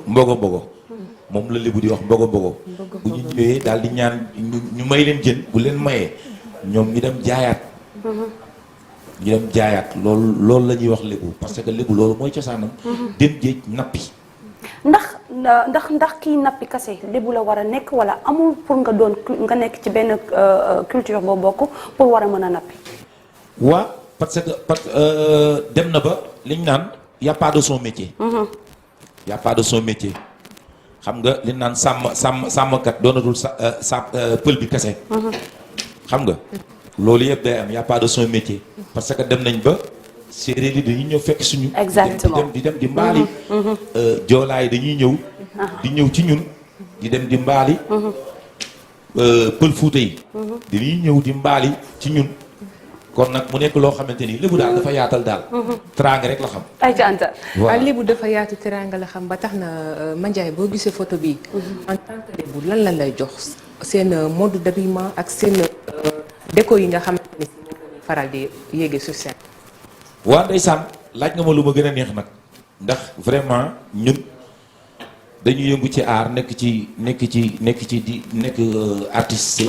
mbogo moom la lébu di wax mbogo bu ñu ñëwee daal di ñaan ñu may leen jën bu leen mayee ñoom ñu dem jaayaat loolu la ñuy wax lébu parce que lébu loolu mooy cosaanam dem géej nappi ndax kii nappi kase lébu la war a nekk wala amul pour nga nekk ci benn culture boo bokk pour war a mën a nappi waa parce que dem na ba liñ naan y a pas de son métier y a pas de son métier xam nga liñ naan sàmmkat doonatul pël bi kase xam nga loolu yëpp day am y a pas de son métier parce que dem nañ ba séeréer yi dañuy ñëw fekk suñu exactement di dem di mbaali joolaa yi dañuy ñëw di ñëw ci ñun di dem di mbaali pël fuuta yi dañuy ñëw di mbaali ci ñun kon nag mu nekk loo xamante ni lébu daal dafa yaatal daal teraanga rek la xam ay canta waaw lébu dafa yaatu teraanga la xam ba tax na Mandiaye boo gisee photo bi en tant que lébu lan lay jox seen mode d'habillement ak seen déco yi nga xamante ni si moom lañuy faral di yéege sur scène. waa ndeysaan laaj nga ma lu ma gën a neex nag ndax vraiment ñun dañu yëngu ci art nekk artiste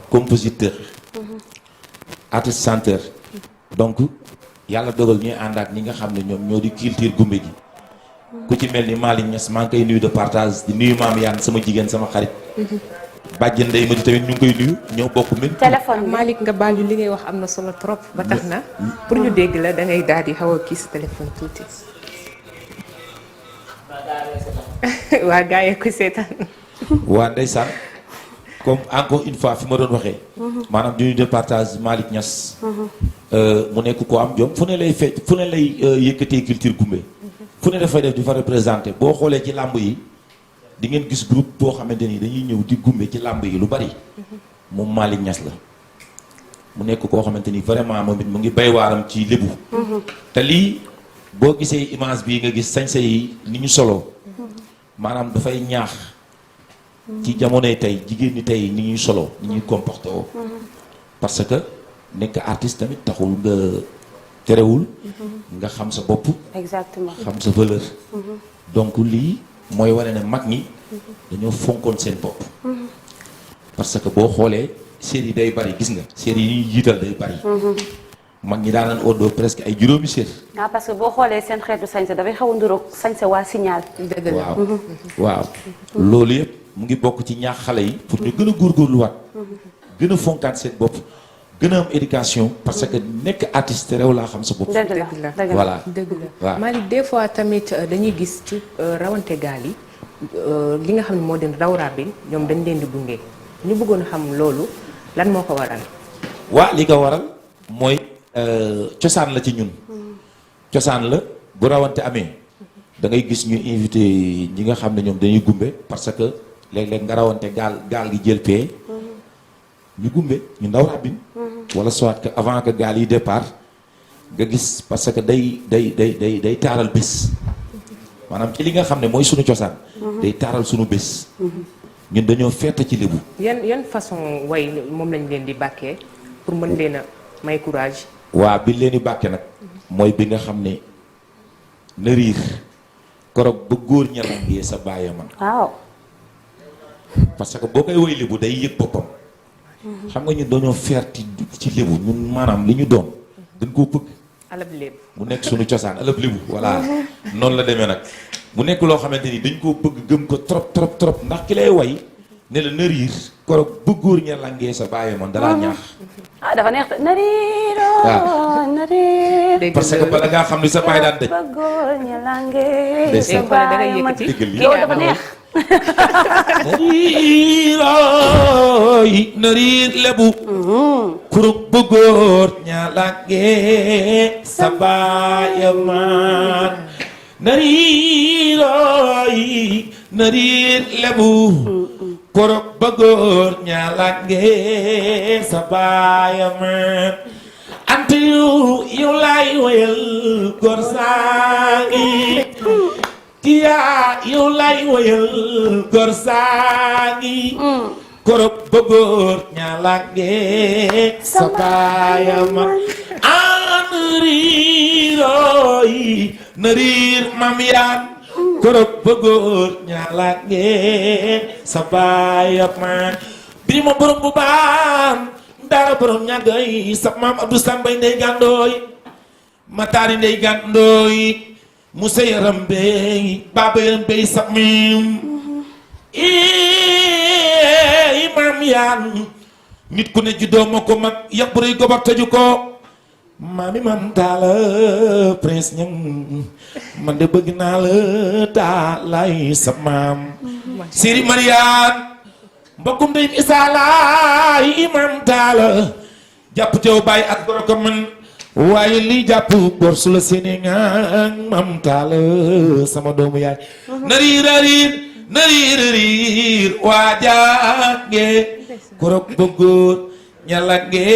compositeur artiste chanteur donc yàlla dogal ñuy ànd ak ñi nga xam ne ñoom ñoo di culture gumbe ji ku ci mel ni Malick Niass maa ngi koy nuyu de partage di nuyu maam yaan sama jigéen sama xarit bàjjen ndey ma di tamit ñu ngi koy nuyu ñoo bokk même téléphone Malick nga baal ñu li ngay wax am na solo trop ba tax na pour ñu dégg la da ngay daal di xaw a kii sa téléphone tuuti waa gaa yi ko seetaan waa ndeysaan comme encore une fois fi ma doon waxee maanaam du ñu de partage Malick Niass mu nekk ko am jom fu ne lay fecc fu ne lay yëkkatee culture gumbe fu ne dafay def di fa représenté boo xoolee ci làmb yi di ngeen gis groupe boo xamante ni dañuy ñëw di gumbe ci làmb yi lu bari moom Malick Niass la mu nekk koo xamante ni vraiment moom it mu ngi bay waaram ci lébu te lii boo gisee image bii nga gis sañse yi ni ñu soloo maanaam dafay ñaax ci jamonoy tey jigéen ñi tey ni ñuy solo ni ñuy comporté woo parce que nekk artiste tamit taxul nga terewul nga xam sa bopp. exactement xam sa valeur. donc lii mooy wane ne mag ñi dañoo fonkoon seen bopp. parce que boo xoolee série day bari gis nga. série yi ñuy jiital day bari. mag ñi daan oddoo presque ay juróomi série. parce que boo xoolee seen xeetu sañse dafay xaw a nduroog sañse waa signal. waaw waaw. loolu yëpp mu ngi bokk ci ñaax xale yi pour ñu gën a góorgóorluwaat. gën a fonkaat seen bopp. gën a am éducation parce que nekk artiste réew laa xam sa bopp. dëgg la voilà dëgg la waaw Malick des fois tamit dañuy gis ci rawante gaal yi li nga xam ne moo di raw rabin ñoom dañ leen di gunge ñu bëggoon xam loolu lan moo ko waral. waa li ko waral mooy cosaan la ci ñun. cosaan la bu rawante amee da ngay gis ñu invité ñi nga xam ne ñoom dañuy gumbe parce que léeg-léeg nga rawante gaal gi jël pee ñu gumbe ñu ndaw rabin wala soit que avant que gaal yi départ nga gis parce que day taaral bés maanaam ci li nga xam ne mooy sunu cosaan day taaral sunu bés ñun dañoo feeta ci lébu yan façon way moom lañ leen di bàkkee pour mën leen a may courage. waa bi leen di bàkke nag mooy bi nga xam ne na riir korog ba góor ñalangee sa bàyyi man waaw parce que boo koy woy lébu day yëg boppam xam nga ñun dañoo feerti ci lébu ñun maanaam li ñu doon dañ koo bëgg alab lébu mu nekk suñu cosaan alab lébu voilà noonu la demee nag mu nekk loo xamante ni dañ koo bëgg gëm ko trop ndax ki lay way ne la nëriir korog ba góor ña langee sa bàyyi man dalaa ñaax dafa neex nariiro nariir parce que bala ngaa xam ni sa bàyyi daan daj ba góor ña langee sa da ngay bàyyi man yëkkati yow dafa neex nariirooy nariir lebu kurug bu góor ña langee sa bàyyi man nariirooy nariir lebu korok ba góor ña langee sa bàyyi man ante yow laay woyal góor saangi tiyaa yow laay woyal góor saangi korok ba góor ña langee sa bàyyi man nariirooy nariir mam yaan korok ba góor ñaala ngeen sa baay man biri ma borom bu baan dara borom ñagay sa maam Abdou Sambay ndey gàndooy mataari ndey gàndooy musa yaram bey baaba yaram bey sa miim maam yaan nit ku ne juddoo ma ko mag yàpp rëy gobar tëju ko maami man taala prince ñang man de bëgg naa la taalay sa maam Siri Mariane mbokkum ndeyim isaalaay imam taala jàpp teew bàyyi ak goro ko man waaye lii jàpp gor su la seeni ngang mam taala sama doomu yaay na riir waajange korok bëggoon ñalange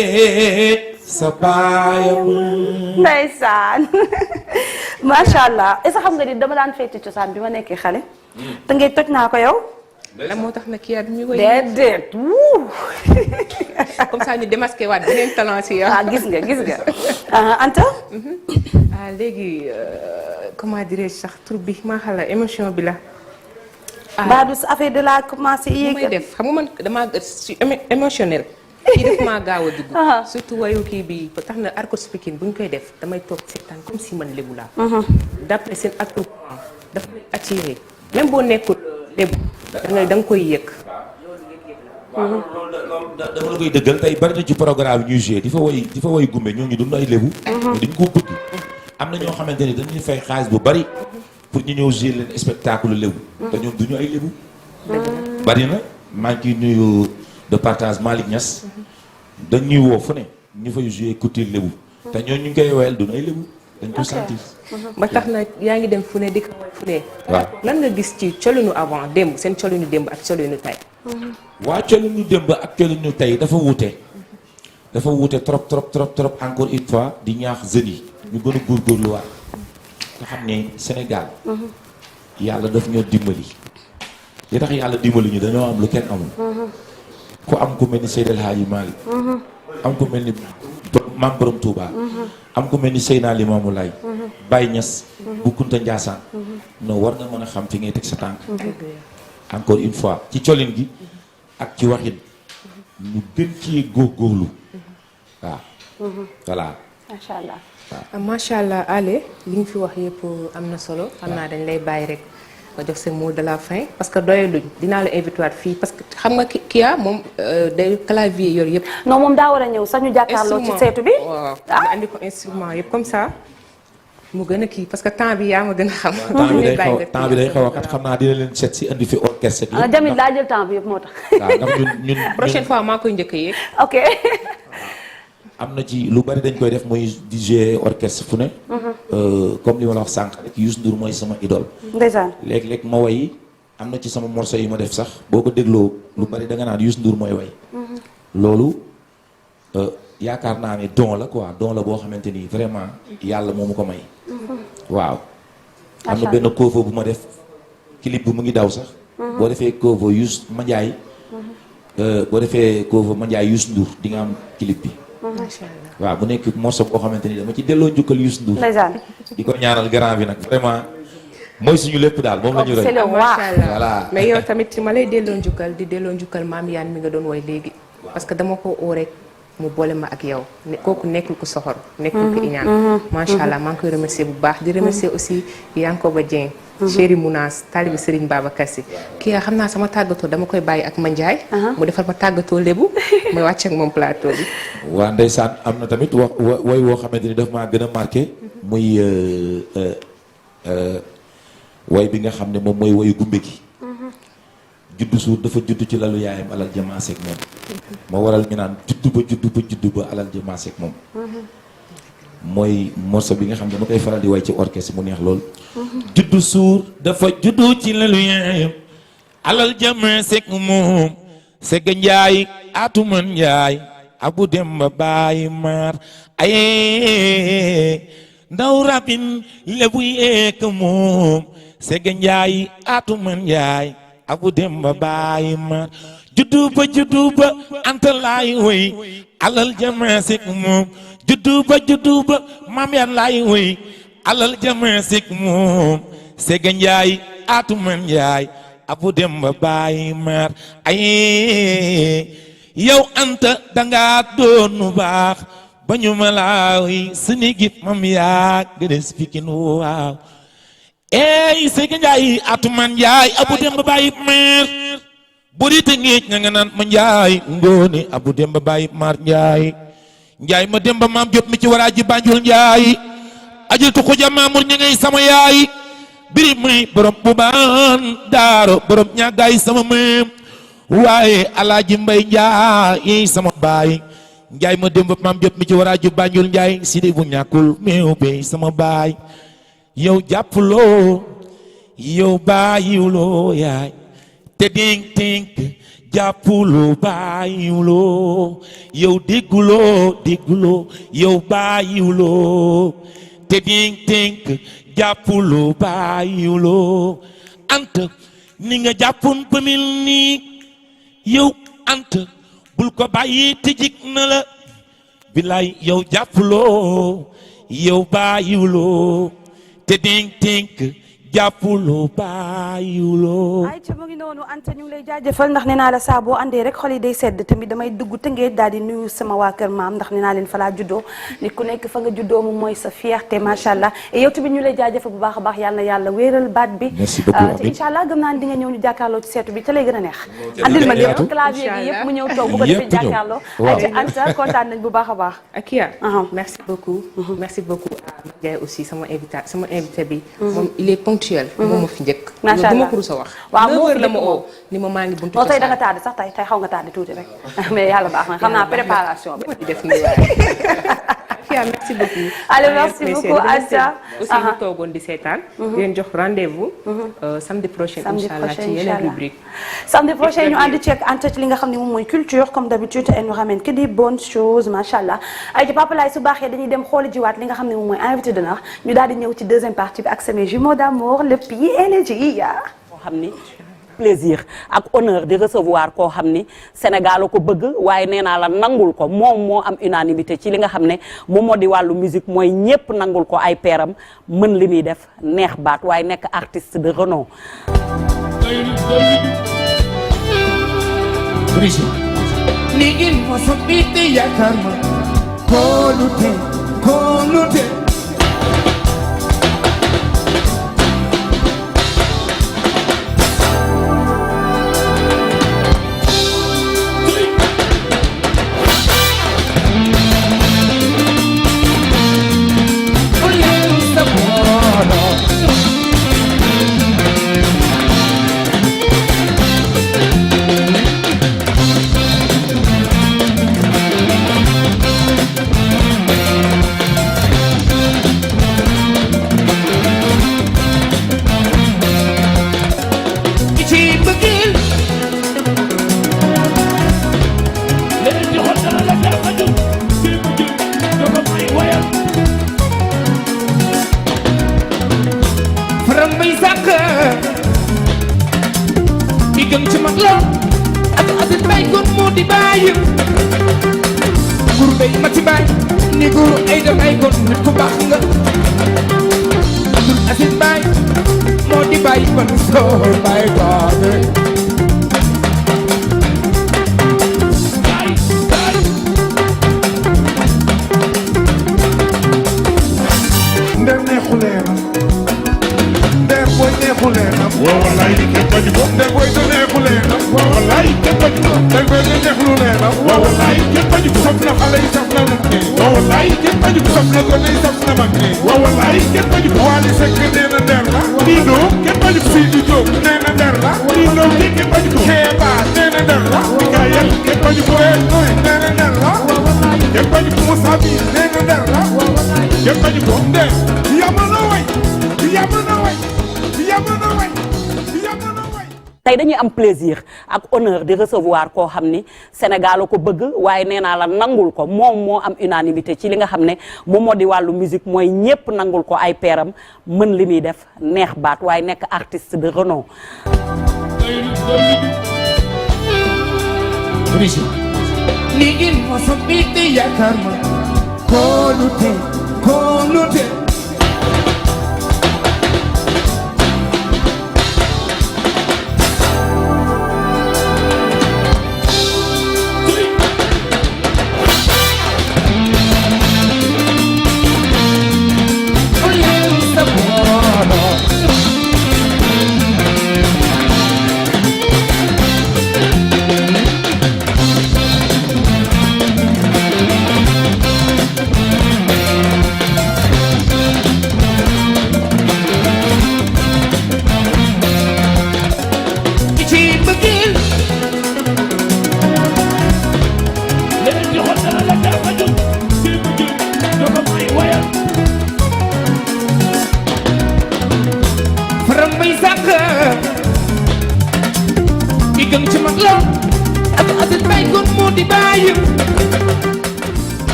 sa baayam ndeysaan macha allah est-ce que xam nga ni dama daan feeti cosaan bi ma nekkee xale te ngay toj naa ko yow lan moo tax nag kii at mi koy déedéet comme ça ñu démasqué waat beneen talent si yow. gis nga Anta léegi comment dirais-je sax tur bi maa xala émotion bi la baa du sa affaire de la commencé yéeg may def xam nga man damaa si émotionnel kii def maa gaaw a dugg surtout wayu kii bi ba tax na arco speaking bu ñu koy def damay toog seetaan comme si man lébu laa d'après seen attroupement dafa lay attiré même boo nekkul lébu da nga koy yëg waaw loolu dama la koy dëggal tey bari na ci programme ñuy joué di fa woy gumbe ñooñu dund ay lébu mais dañ koo bëgg am na ñoo xamante ni dañuy fay xaalis bu bari pour ñu ñëw joué leen spectacle lébu te ñoom duñu ay lébu bari na maa ngi ciy nuyu de partage Malick Niass dañuy woo fu ne ñu fay joué couture lébu te ñooñu ñu ngi koy woyal duñu ay lébu dañ ko sentir ba tax na yaa ngi dem fu ne di ko woy fu ne waaw lan nga gis ci colinu avant démb seen colinu démb ak colinu tay waa colinu démb ak colinu tey dafa wuute trop encore une fois di ñaax jeunes yi ñu gën a góorgóorluwaat nga xam ne Sénégal yàlla daf ñoo dimbali li tax yàlla dimbali ñu dañoo am lu kenn amul ku am ku mel ni Seydil Hadji Malick am ku mel ni borom maam borom Touba. am ku mel ni Seydina Limamou Laye. Baye Niass. bu Kunta Ndiassane. non war nga mën a xam fi ngay teg sa tànk. encore une fois ci colin gi ak ci waxin ñu gën ci góorgóorlu waaw. voilà. macha allah. macha allah Ale li nga fi wax yëpp am na solo xam naa dañ lay bàyyi rek nga jox seen mot de la fin parce que doyaluñ dinaa la invité waat fii parce que xam nga Kia moom day clavier yor yëpp. non moom daa war a ñëw sax ñu jàkkaarloo ci seetu bi. waaw nga andi ko instrument yëpp comme ça mu gën a kii parce que temps bi yaa ma gën a xam. temps bi day xaw a kat xam naa dina leen seet si andi fi orchestre bi. Jamil daa jël temps bi yëpp moo tax. waaw ndax ñun prochaine fois maa koy njëkk a yéeg. ok. am na ci lu bari dañ koy def muy di jouer orchestre fu ne. comme li ma la wax sànq rek Youssou Ndour mooy sama idole. ndeysaan. léeg-léeg ma way am na ci sama morceau yi ma def sax boo ko dégloo lu bari da nga naan Youssou Ndour mooy way. loolu yaakaar naa ne don la quoi don la boo xamante ni vraiment yàlla moo mu ko may. waaw. am na benn cover bu ma def clip bu mu ngi daw sax. boo defee cover Youssou Mandiaye. boo defee cover Mandiaye Youssou Ndour di nga am clip bi. macha allah waaw bu nekk morceau boo xamante ni dama ci delloo njukkal Youssou Ndour. ndeysaan. di ko ñaanal grand bi nag vraiment mooy suñu lépp daal moom la ñu roy. macha allah voilà. mais yow tamit ma lay delloo njukkal di delloo njukkal maam Yane mi nga doon woy léegi. parce que dama ko oo rek mu boole ma ak yow kooku nekkul ko soxor. nekkul ko iñaan. macha allah maa ngi koy remercier bu baax di remercier aussi Yankoba Dieng. Chéri Mounas taalibi Serigne Babacar Sy kii xam naa sama tàggatoo dama koy bàyyi ak Mandiaye. mu defal ma tàggatoo lébu may wàcc ak moom plateau bi. waa ndeysaan am na tamit way woo xamante ni daf maa gën a marqué muy way bi nga xam ne moom mooy wayu gumbe gi. juddu suur dafa juddu ci lalu yaayam alal jamaaseeg moom. moo waral ñu naan juddu ba alal jamaaseeg moom. mooy morceau bi nga xam ne dama koy faral di way ci orchestre mu neex lool. juddu suur dafa juddu ci lalu yaayam alal jamaaseeg moom. Sega Njaay Atuman Njaay Abu Demba Baay Maar aye ndaw rabin lebu yeek moom Sega Njaay Atuman Njaay Abu Demba Baay Maar juddu ba anta laay woy alal jamaasik moom juddu ba maam yan laay woy alal jamaasik moom Sega Njaay Atuman Njaay Abu Demba Baay Maar aye yow anta danga doonu baax ba ñu ma laawi suni git mam yaa gëdes pikin waaw ey Sega Njaay Atuman Njaay Abu Demba Baay Maar buri te ngeej nga naan ma Njaay ngoone Abu Demba Baay Maar Njaay ma Demba maam jot mi ci waraaji Banjul Njaay ajul tu xuja maamur ña ngay sama yaay biri may borom bu baan daaro borom ñaagaay sama maam waaye alaaji Mbay Njaay sama baay Njaay ma Demba maam jot mi ci waraaju Banjul Njaay si de bu ñàkkul meew be sama baay yow jàppuloo yow bàyyiwuloo yaay te dénk jàppuloo bàyyiwuloo yow dégguloo yow bàyyiwuloo te dénk jàppuloo bàyyiwuloo anta ni nga jàppoon ba mel nii yow anta bul ko bàyyi te jig na la bilaay yow jàppuloo yow bàyyiwuloo te dénk jàppuloo bàyyiwuloo. ay ca mu ngi noonu Anta ñu ngi lay jaajëfal ndax nee naa la saa boo andee rek xol yi day sedd tamit damay dugg Tëngéej daal di nuyu sama waa kër maam ndax nee naa leen fa laa juddoo nit ku nekk fa nga juddoo moom mooy sa fierté macha allah et yow tamit ñu lay jaajëfal bu baax a baax yàlla na yàlla wéeral baat bi. merci beaucoup te incha allah gëm naa ne di nga ñëw ñu jàkkaarloo ci seetu bi te lay gën a neex. andil ma lépp clavier gi yëpp mu ñëw toog bu ko defee jàkkaarloo. waaw ay Anta kontaan nañ bu baax a baax. Akia merci beaucoup. merci beaucoup à Mandiaye aussi sama invité bi. moom il est ponctuel. moom ma fi njëkk. macha allah bu ma ko rusa wax. waaw moo la ma oo ni ma maa ngi buntu. tey da nga tardé sax tey xaw nga tardé tuuti rek mais yàlla baax na xam naa préparation bi. di def nii waaye. Akia merci beaucoup. allez merci beaucoup Anta. aussi ñu toogoon di seetaan. di leen jox rendez-vous. samedi prochain incha allah ci yeneen rubrique. samedi prochain ñu ànd ceeg Anta ci li nga xam ne moom mooy culture comme d'habitude elle nous ramène que des bonnes choses macha allah. ay ci Papa Laye su baaxee dañuy dem xooli jiwaat li nga xam ne moom mooy invité d'honneur ñu daal di ñëw ci deuxième partie bi ak sama jumeau d'amour le Pi et le Ji. boo xam ni plaisir ak honneur di recevoir koo xam ni Sénégal ko bëgg waaye nee naa la nangul ko moom moo am unanimité ci li nga xam ne moom moo di wàllu musique mooy ñépp nangul ko ay peeram mën li muy def neex baat waaye nekk artiste de renom. Nigin moso biti ya karma kolute tey dañuy am plaisir ak honneur di recevoir koo xam ni Sénégal ko bëgg waaye nee naa la nangul ko moom moo am unanimité ci li nga xam ne moom moo di wàllu musique mooy ñépp nangul ko ay peeram mën li muy def neex baat waaye nekk artiste de renom. Nigin moso biti ya karma kolute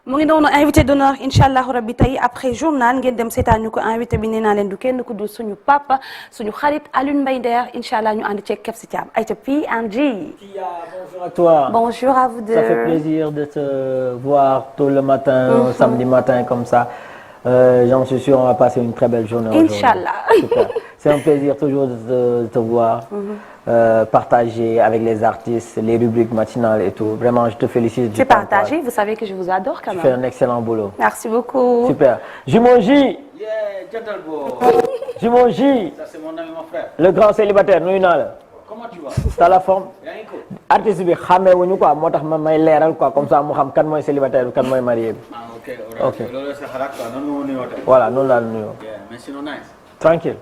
mu ngi noonu invité d'honneur incha allah rabbi tey après journal ngeen dem seetaan ñu ko invité bi nee naa leen du kenn ku dul suñu papa suñu xarit Alioune Mbaye Nder incha allah ñu ànd ceeg Kebs Thiam ayca P&G. Bonjour à toi. Bonjour à vous deux. Ça fait plaisir de te voir tôt le matin, samedi matin comme ça. J'en suis sûr on va passer une très belle journée aujourd'hui. Inch'Allah. Super. C'est un plaisir toujours de te voir. Partager avec les artistes, les rubriques matinales et tout. Vraiment, je te félicite. C'est partagé. Vous savez que je vous adore quand même. Tu fais un excellent boulot. Merci beaucoup. Super. Jumeau J. Jumeau J. Ça c'est mon ami, mon frère. Le grand célibataire, nuyu naa la. Comment tu vas? T'as la forme. Artiste bi xamee wuñu quoi moo tax ma may leeral quoi comme ça mu xam kan mooy célibataire bi kan mooy marié bi. Ah ok. Ok. Loolu sa xalaat quoi noonu nga nuyoo tey. Voilà noonu laa la nuyoo. Mais sinon nice. Tranquille.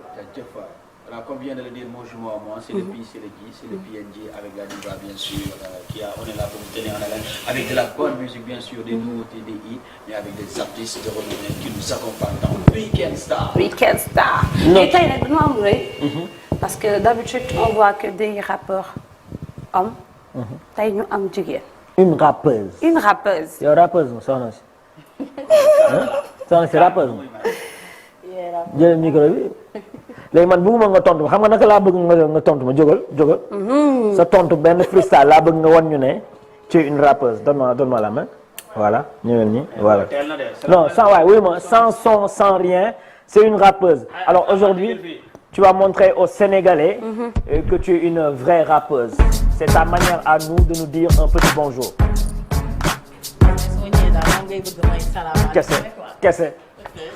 Alors, comme vient de le dire mon jumeau à moi, c'est le P, c'est le J, c'est le P&G avec la diva bien sûr, on est là pour vous tenir en haleine, avec de la bonne musique bien sûr, des nouveautés, des hits, mais avec des artistes de renommée qui nous accompagnent dans Weekend Star. Weekend Star. Et tey nag dañu am rëy. Parce que d'habitude on voit que des rappeurs hommes. Tey ñu am jigéen. Une rappeuse. Une rappeuse. yow rappeuse mu soxna si. soxna si rappeuse mu. jël micro bi. léegi man bëgguma nga tontu xam nga naka laa bëgg nga tontu ma jógal. sa tontu benn freestyle laa bëgg nga wan ñu ne tu es une rappeuse donne-moi la main voilà ñëwal nii voilà. non sans waay oui ma sans son sans rien c'est une rappeuse alors aujourd'hui tu vas montrer aux Sénégalais que tu es une vraie rappeuse c'est ta manière à nous de nous dire un petit bonjour.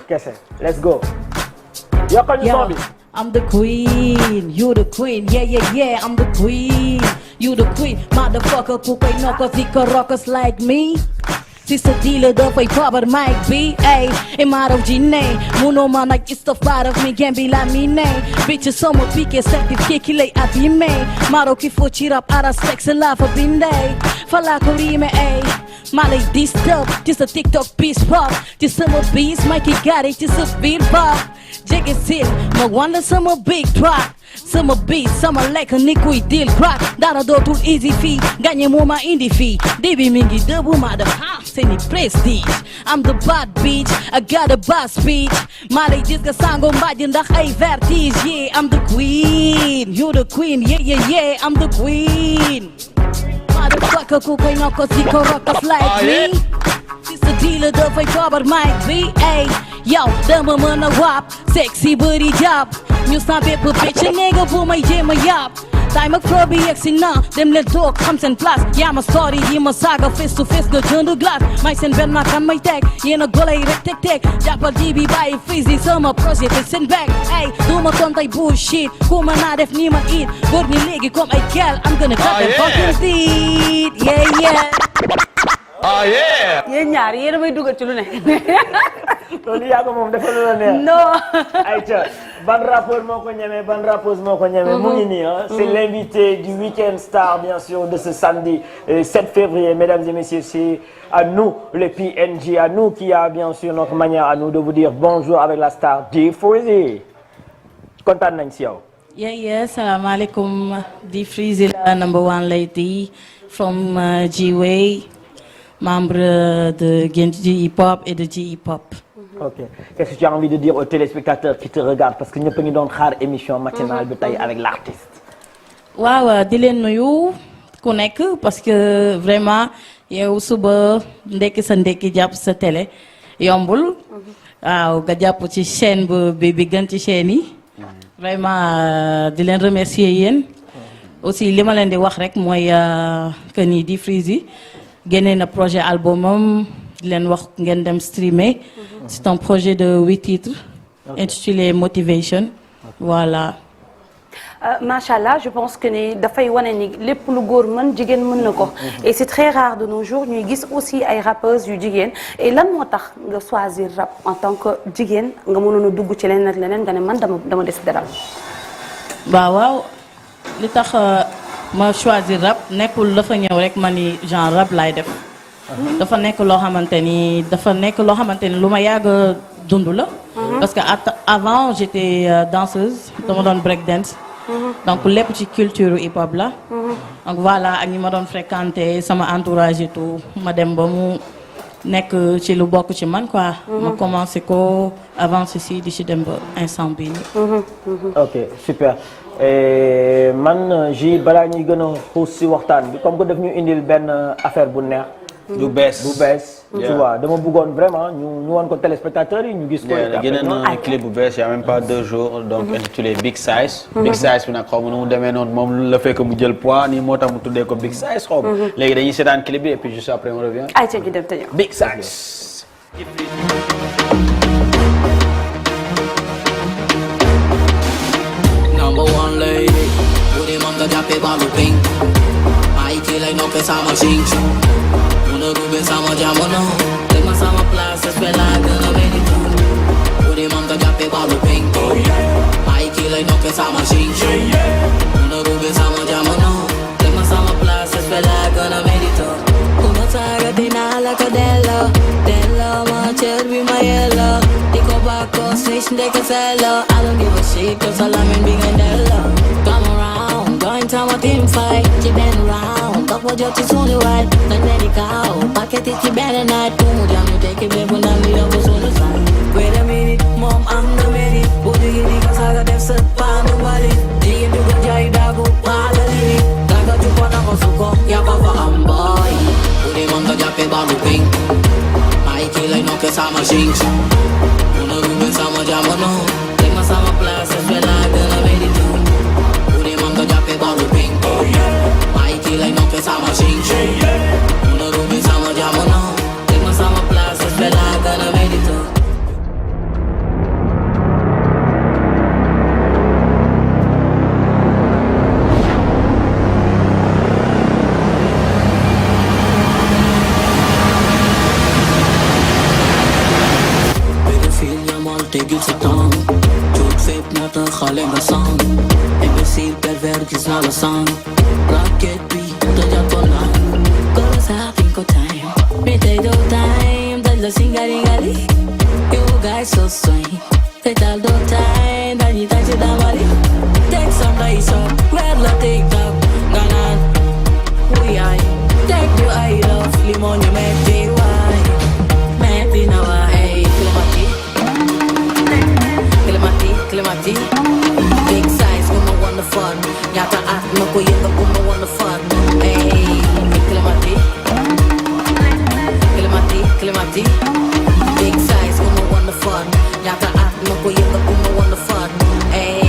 kese let's go. yokkal ñu son bi. I'm the queen, you the queen, yeah, I'm the queen, you the queen, motherfucker, ku koy nokos di ko rockers like me. Si sa dealer dafay power mic bi, ay, imaraw jinne, muno man like it's the part of me, gembi la mine, bitch sama pique certifié ki lay abîmé, maro ki fo ci rap ara sex la fa bindey, fala ko rime, ay. Malay disturb, just a TikTok piece pop, just some beats, Mikey got it, just a beat pop. Jiggy sit, ma wanda sama big drop, sama beat, sama like a nikuy deal crack. Dara do tout easy fee, gagné moma indie fee. Debi mingi debu ma de ha, c'est ni prestige. I'm the bad bitch, I got a bad speech. Malay disca sango mbadi ndax ay vertige, yeah, I'm the queen, you the queen, yeah, I'm the queen. Motherfucker, ku koy nokos di ko rockers like me. It's the dealer dafay power mic bi, ay. Yo, dama mën a wap, sexy body job. Ñu sans bépp bitch nigga bu may jéem a yàpp. Time ak flow bi yegsi na, dem leen toog xam seen place. Yaa ma story yi ma saaga face to face nga jënd glace. May seen benn kan may teg, yéen a golay rek teg. Jàppal ji bi bàyyi freeze sama projet te seen back. Ay, du ma tontay bullshit, ku ma naa def ni ma it. Góor ñi léegi comme ay kel, I'm gonna cut them fucking teeth, yeah. ah yeah. yéen ñaar yéen a may dugal ci lu ne. loolu yaa ko moom dafa lu la neex. non. ayca ban rappeur moo ko ñeme ban rappeuse moo ko ñeme. mu ngi nii ah. c'est l'invité du Week-end Star bien sûr de ce samedi 7 février mesdames et messieurs c'est à nous les PNJ à nous qui a bien sûr notre manière à nous de vous dire bonjour avec la star D-Freezy kontaan nañ si yow. yeah salaamaaleykum D-Freezy la number one lady from G-Way. Membre de G-Hip Hop et de G-Hip Hop. Ok. Qu'est-ce que tu as envie de dire aux téléspectateurs qui te regardent parce que ñëpp a ngi doon xaar émission matinale bi tey avec l'artiste. waaw di leen nuyu ku nekk parce que vraiment yow suba ndekki sa ndekki jàpp sa télé yombul. waaw nga jàpp ci chaîne bi gën ci chaîne yi. vraiment di leen remercier yéen. aussi li ma leen di wax rek mooy que ni D-Freezy génne na projet albumam di leen wax ngeen dem streamer. C'est un projet de 8 titres intitulé Motivation. Voilà. Machallah, je pense que ni dafay wane ni lépp lu góor mën jigéen mën na ko. Et c'est très rare de nos jours ñuy gis aussi ay rappeuses yu jigéen et lan moo tax nga choisir rap en tant que jigéen nga mënoon a dugg ci leneen ak leneen nga ne man dama des dara. waaw li tax ma choisir rap nekkul dafa ñëw rek ma ni genre rap laay def. dafa nekk loo xamante ni lu ma yàgg a dund la. parce que avant j'étais danseuse dama doon break dance. donc lépp ci culture hip hop la. donc voilà ak ñi ma doon fréquenter sama entourage et tout ma dem ba mu nekk ci lu bokk ci man quoi. ma commencé ko avancer si di ci dem ba instant bii. ok super man ji balaa ñuy gën a xuus si waxtaan bi comme que daf ñu indil benn affaire bu neex. bu bees tu vois dama bëggoon vraiment ñu wan ko téléspectateurs yi ñu gis ko. génne na clip bu bees y a même pas 2 jours donc intitulé Big Size. Big Size bi nag xaw ma nu mu demee noonu moom la fekk mu jël poids nii moo tax mu tuddee ko Big Size xaw ma. léegi dañuy seetaan clip bi et puis juste après on revient. ayca ñu dem te ñëw. Big Size. Number one lady, 우리 맘과 잡혀 바로 빙. 마이티 like no que sama ching. Una rube sama jamono, tema sama plaza spelada na benito. 우리 맘과 잡혀 바로 빙. 마이티 like no que sama ching. Una rube sama jamono, tema sama plaza spelada na benito. Una saga di nala cadella, della ma cervi maiella. Dico bacco, snitch de casella. I don't give a shit 'cause all I'm in big and della. Come around, going time a team fight. She been around, talk what you're too soon to ride. Like let it go, packet it, she better not. Boom, jam you take it, baby, when I'm the other on the side. Wait a minute, mom, I'm the minute. What do you think? 'Cause I got that set. chinks. Una rubin sama jamono. Take my summer class, espera que la veritu. Ure manga jape balu ping. Mikey like no que sama chinks. Una rubin sama jamono. Take my summer class, espera que la veritu. Tegel sa tong Joke fake na te galing na song Imbecile pervers is not a song Rocket beat te jato na Cause I think of time Me take no time Dali la singali-gali You guys so swing Take all the time Dali tachi damali Take some dice up Red la TikTok Ganan We I Take you I love Limon you make me why Make me now I Clemati, big size, kuma wanna fun. Yata at mako yata kuma wanna fun. Hey, Clemati, big size, kuma wanna fun. Yata at mako yata kuma wanna fun. Hey,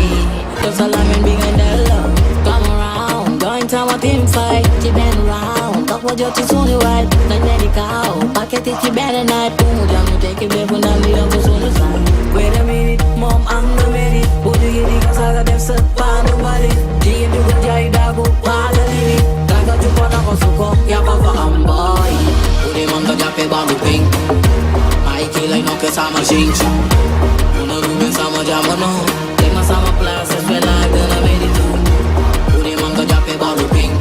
cause all I'm in big and love. Come around, join time a team fight. She been round, talk what you're too soon to ride. Like Nelly cow, packet it, she better not. Jam take it, baby, now me up on the side. Wait a minute, mom, I'm not ready. Who do you think I got them set by nobody? Jim, you can jai dago, pala lili. Daga chupata ko suko, yakava amboy. Ure manga jape balu ping. Mikey like no que sama chinks. Una rubin sama jamono. Take my summer class, espera que la veritu. Ure manga jape balu ping.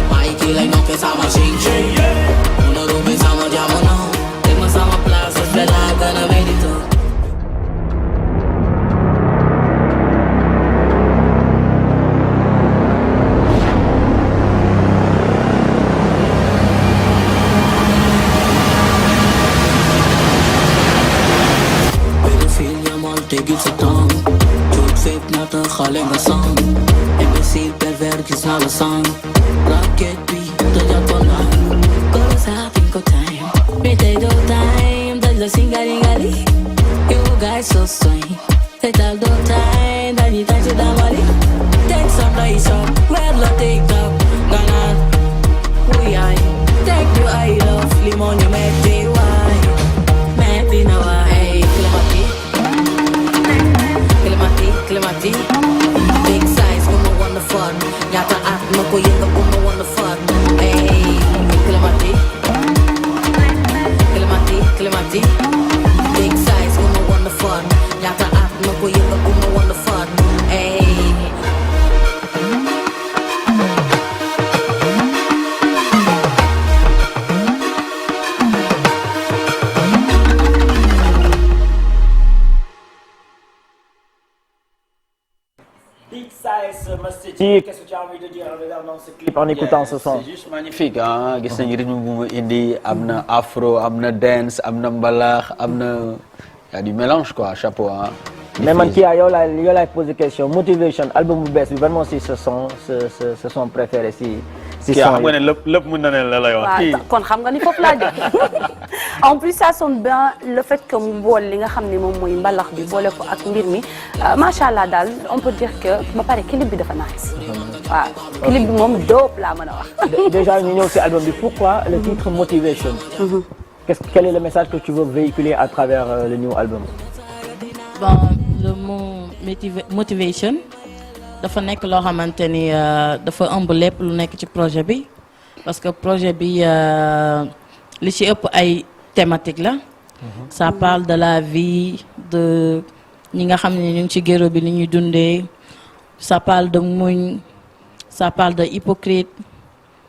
Mikey like no que sama chinks. Una rubin sama jamono. Take my summer class, espera que la veritu. Tegel sa tong Joke fake na te galing na song Imbecile pervers is not a song Rocket beat te jato na Cause I think of time Me take no time Dali la singali-gali You guys so swing Take all the time Dali tachi damali Take some dice up Red la TikTok Ganan We I Take you I love Limon you make me why Make me now I Clemati, big size, kuma wanna fun. Yata at mako yata kuma wanna fun. Hey, Clemati, big size, kuma wanna fun. Yata at mako yata kuma wanna fun. Hey. Qu'est-ce que tu as envie de dire en regardant ce clip, en écoutant ce son? C'est juste magnifique ah gis nañu rythme bu mu indi am na afro am na dance am na mbalax am na y a du mélange quoi chapeau ah. mais man kii yow laay poser question Motivation album bu bees bi ban moo si ce son préféré si son xam nga ne lépp mën na ne la lay wax. waaw kon xam nga ni foofu laa jëm en plus ça sonne bien le fait que mu boole li nga xam ne moom mooy mbalax bi boole ko ak mbir mi macha allah daal on peut dire que ba pare clip bi dafa nice. waaw clip bi moom dope laa mën a wax. déjà ñu ñëw si album bi pourquoi le titre Motivation. Quel est le message que tu veux véhiculer à travers le new album? Bon, le mot motivation dafa nekk loo xamante ni dafa ëmb lépp lu nekk ci projet bi parce que projet bi li ci ëpp ay thématique la. ça parle de la vie de ñi nga xam ne ñu ngi ci géro bi ni ñuy dundee ça parle de muñ ça parle de hypocrite.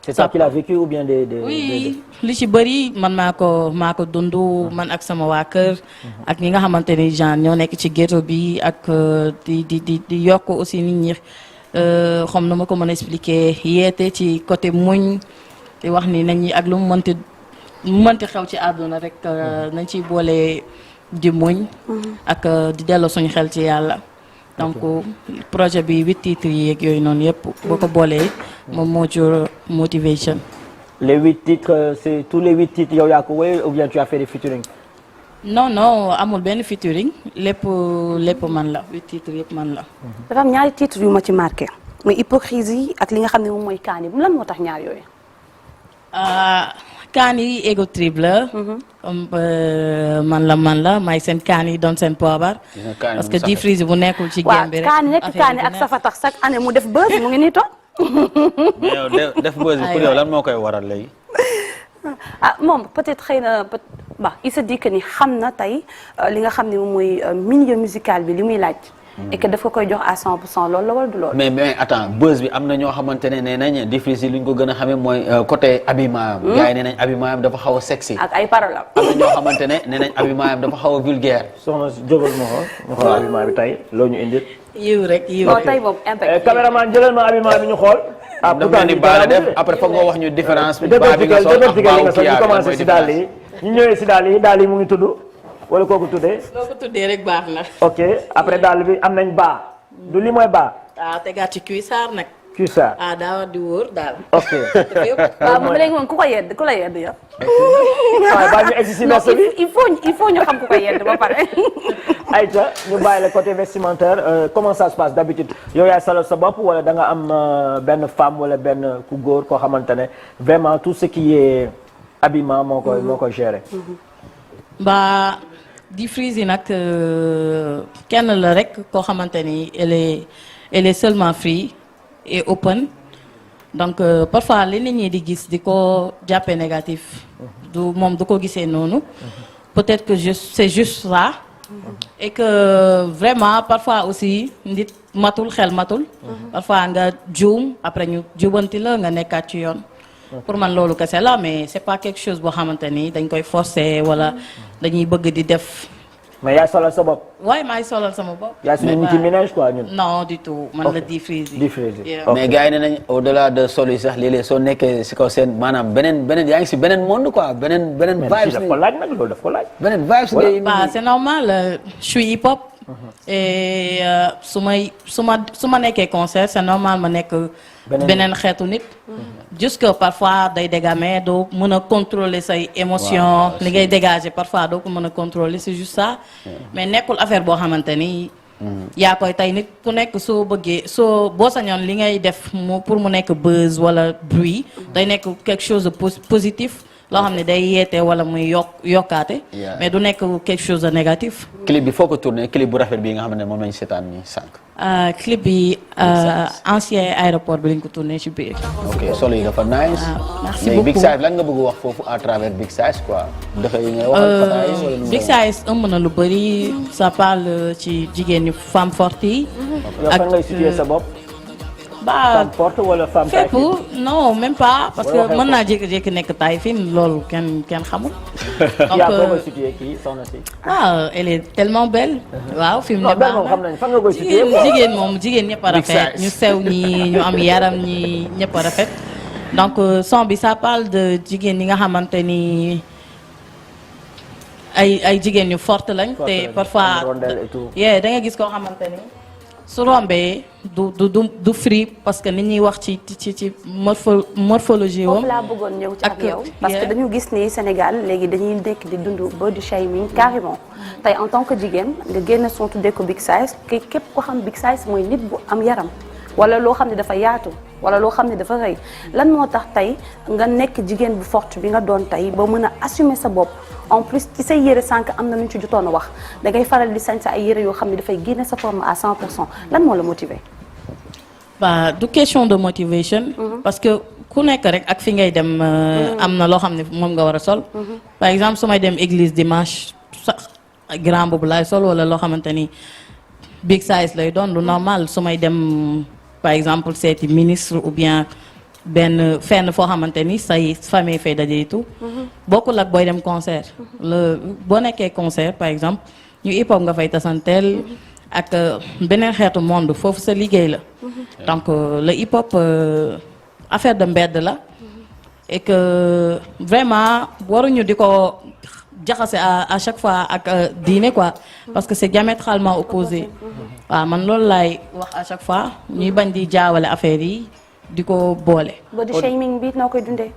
C'est ça qu'il a vécu ou bien oui li ci bëri man maa ko dund man ak sama waa kër ak ñi nga xamante ni genre ñoo nekk ci ghetto bi ak di yokk aussi nit ñi xam na ma ko mën a expliquer yeete ci côté muñ di wax ni nañ ñi ak lu mu mënti xew ci àdduna rek nañ ciy boole di muñ ak di delloo suñu xel ci yàlla. donc projet bi 8 titres yi ak yooyu noonu yëpp boo ko boolee moom moo jur Motivation. Les 8 titres, c'est tous les 8 titres yow yaa ko woy ou bien tu as fait des featuring? non amul benn featuring lépp man la 8 titres yëpp man la. dafa am ñaari titres yu ma ci marqué muy hypocrisie ak li nga xam ne moom mooy kaani lan moo tax ñaar yooyu. kaani ego trip la. man la may seen kaani doon seen poobar. parce que di Freezy bu nekkul ci game bi rek. kaani nekk kaani ak safa tax chaque année mu def buzz mu ngi nii toog. mais yow def buzz pour yow lan moo koy waral léegi. moom peut-être xëy na il se dit que ni xam na tey li nga xam ne moom mooy milieu musical bi li muy laaj. et que dafa koy jox à 100% loolu la wala du loolu. mais attends buzz bi am na ñoo xamante ne nee nañ di Freezy li ñu ko gën a xamee mooy côté habillement am. gars yi nee nañ habillement am dafa xaw a sexy. ak ay paroles am. am na ñoo xamante ne nee nañ habillement am dafa xaw a vulgaire. soxna si jógal ma xool ñu xool habillement bi tey loo ñu indil. yiw rek yiw rek tey boobu impact. caméraman jëlal ma habillement bi ñu xool. pourtant ni baala def après foog nga wax ñu différence bi. baa bi nga sol ak baawu kii ñu commencé si daal yi ñu ñëwee si daal yi mu ngi tudd wala kooku tuddee. loo ko tuddee rek baax na. ok après daal bi am nañ baa. du li mooy baa. tegaat ci cuissard nag. cuissard daa war di wóor daal. ok. waaw moom léegi moom ku la yedd yow. waaw baa ñu egsi si nos bi il faut ñu xam ku ko yedd ba pare. Aïcha ñu bàyyi la côté vestimentaire comment ça se passe d'habitude yow yaay salal sa bopp wala da nga am benn femme wala benn ku góor koo xamante ne vraiment tout ce qui est habillement moo koy gérer. di Freezy nag kenn la rek koo xamante ni elle est seulement free et open donc parfois li nit ñi di gis di ko jàppee négatif moom du ko gisee noonu peut-être que c'est juste ça et que vraiment parfois aussi nit xel matul parfois nga juum après ñu jubanti la nga nekkaat ci yoon pour man loolu kese la mais c'est pas quelque chose boo xamante ni dañ koy forcer wala dañuy bëgg di def. mais yaay solal sa bopp. waaye maay solal sama bopp. yaa suñu nit ci ménage quoi ñun. non du tout man la di Freezy. mais gars yi nee nañ au delà de sol yi sax léeg-léeg soo nekkee si kaw seen maanaam beneen yaa ngi si beneen monde quoi beneen vibes. mais daf ko laaj nag loolu daf ko laaj. beneen vibes ngay c'est normal je suis hip hop. et su ma nekkee concert c'est normal ma nekk. beneen xeetu nit. juste que parfois day dégamer doo mën a contrôler say émotion li ngay dégager parfois doo ko mën a contrôler c'est juste ça. mais nekkul affaire boo xamante ni. yaa koy tey nit ku nekk soo bëggee boo sañoon li ngay def pour mu nekk buzz wala bruit day nekk quelque chose de positif. loo xam ne day yeete wala muy yokkaate. mais du nekk quelque chose de négatif. clip bi foo ko tourné clip bu rafet bi nga xam ne moom lañu seetaan nii sànq. clip bi ancien aéroport bi lañ ko tourné ci biir. ok solo yi dafa nice. merci mais beaucoup Big Size lan nga bëgg wax foofu à travers Big Size quoi. dafa yi ngay wax Big Size ëmb na lu bëri ça parle ci jigéen ñi femme forte yi. ak fan ngay situer sa bopp. femme forte wala femme fépp non même pas parce que mën naa jékki-jékki nekk taille fine loolu kenn xamul. donc yaa ngi koy situé kii soxna si. elle est tellement belle. waaw fi mu ne baax na xam nañ fan nga koy situé jigéen ñëpp a rafet ñu sew ñi ñu am yaram ñi ñëpp a rafet. donc son bi ça parle de jigéen ñi nga xamante ni ay jigéen ñu forte lañ. te parfois da nga gis koo xamante ni. su rombee du free parce que nit ñuy wax ci morphologie wam. foofu laa bëggoon ñëw ci ak yow parce que dañu gis ni Sénégal léegi dañuy nekk di dund body shaming carrément tey en tant que jigéen nga génn son tuddee ko Big Size képp ko xam Big Size mooy nit bu am yaram wala loo xam ne dafa yaatu wala loo xam ne dafa rëy lan moo tax tey nga nekk jigéen bu forte bi nga doon tey ba mën a assumer sa bopp en plus ci say yére sànq am na lu ñu ci jotoon a wax da ngay faral di sañ sa ay yére yoo xam ne dafay génne sa forme à 100% lan moo la motiver. du question de motivation. parce que ku nekk rek ak fi ngay dem. am na loo xam ne moom nga war a sol. par exemple su may dem église dimanche sax grand boobu laay sol wala loo xamante ni Big Size lay doon lu normal su may dem par exemple seeti ministre ou bien. benn fenn foo xamante ni say famille fay daje et tout. bokkul ak booy dem concert. boo nekkee concert par exemple ñu hip hop nga fay tasanteel ak beneen xeetu monde foofu sa liggéey la. donc le hip hop affaire de mbedd la. et que vraiment waruñu di ko jaxase à chaque fois ak diine quoi parce que c'est diamétralement opposé. waaw man loolu laay wax à chaque fois ñuy bañ di jaawale affaire yi. di ko boole. body shaming bi noo koy dundee.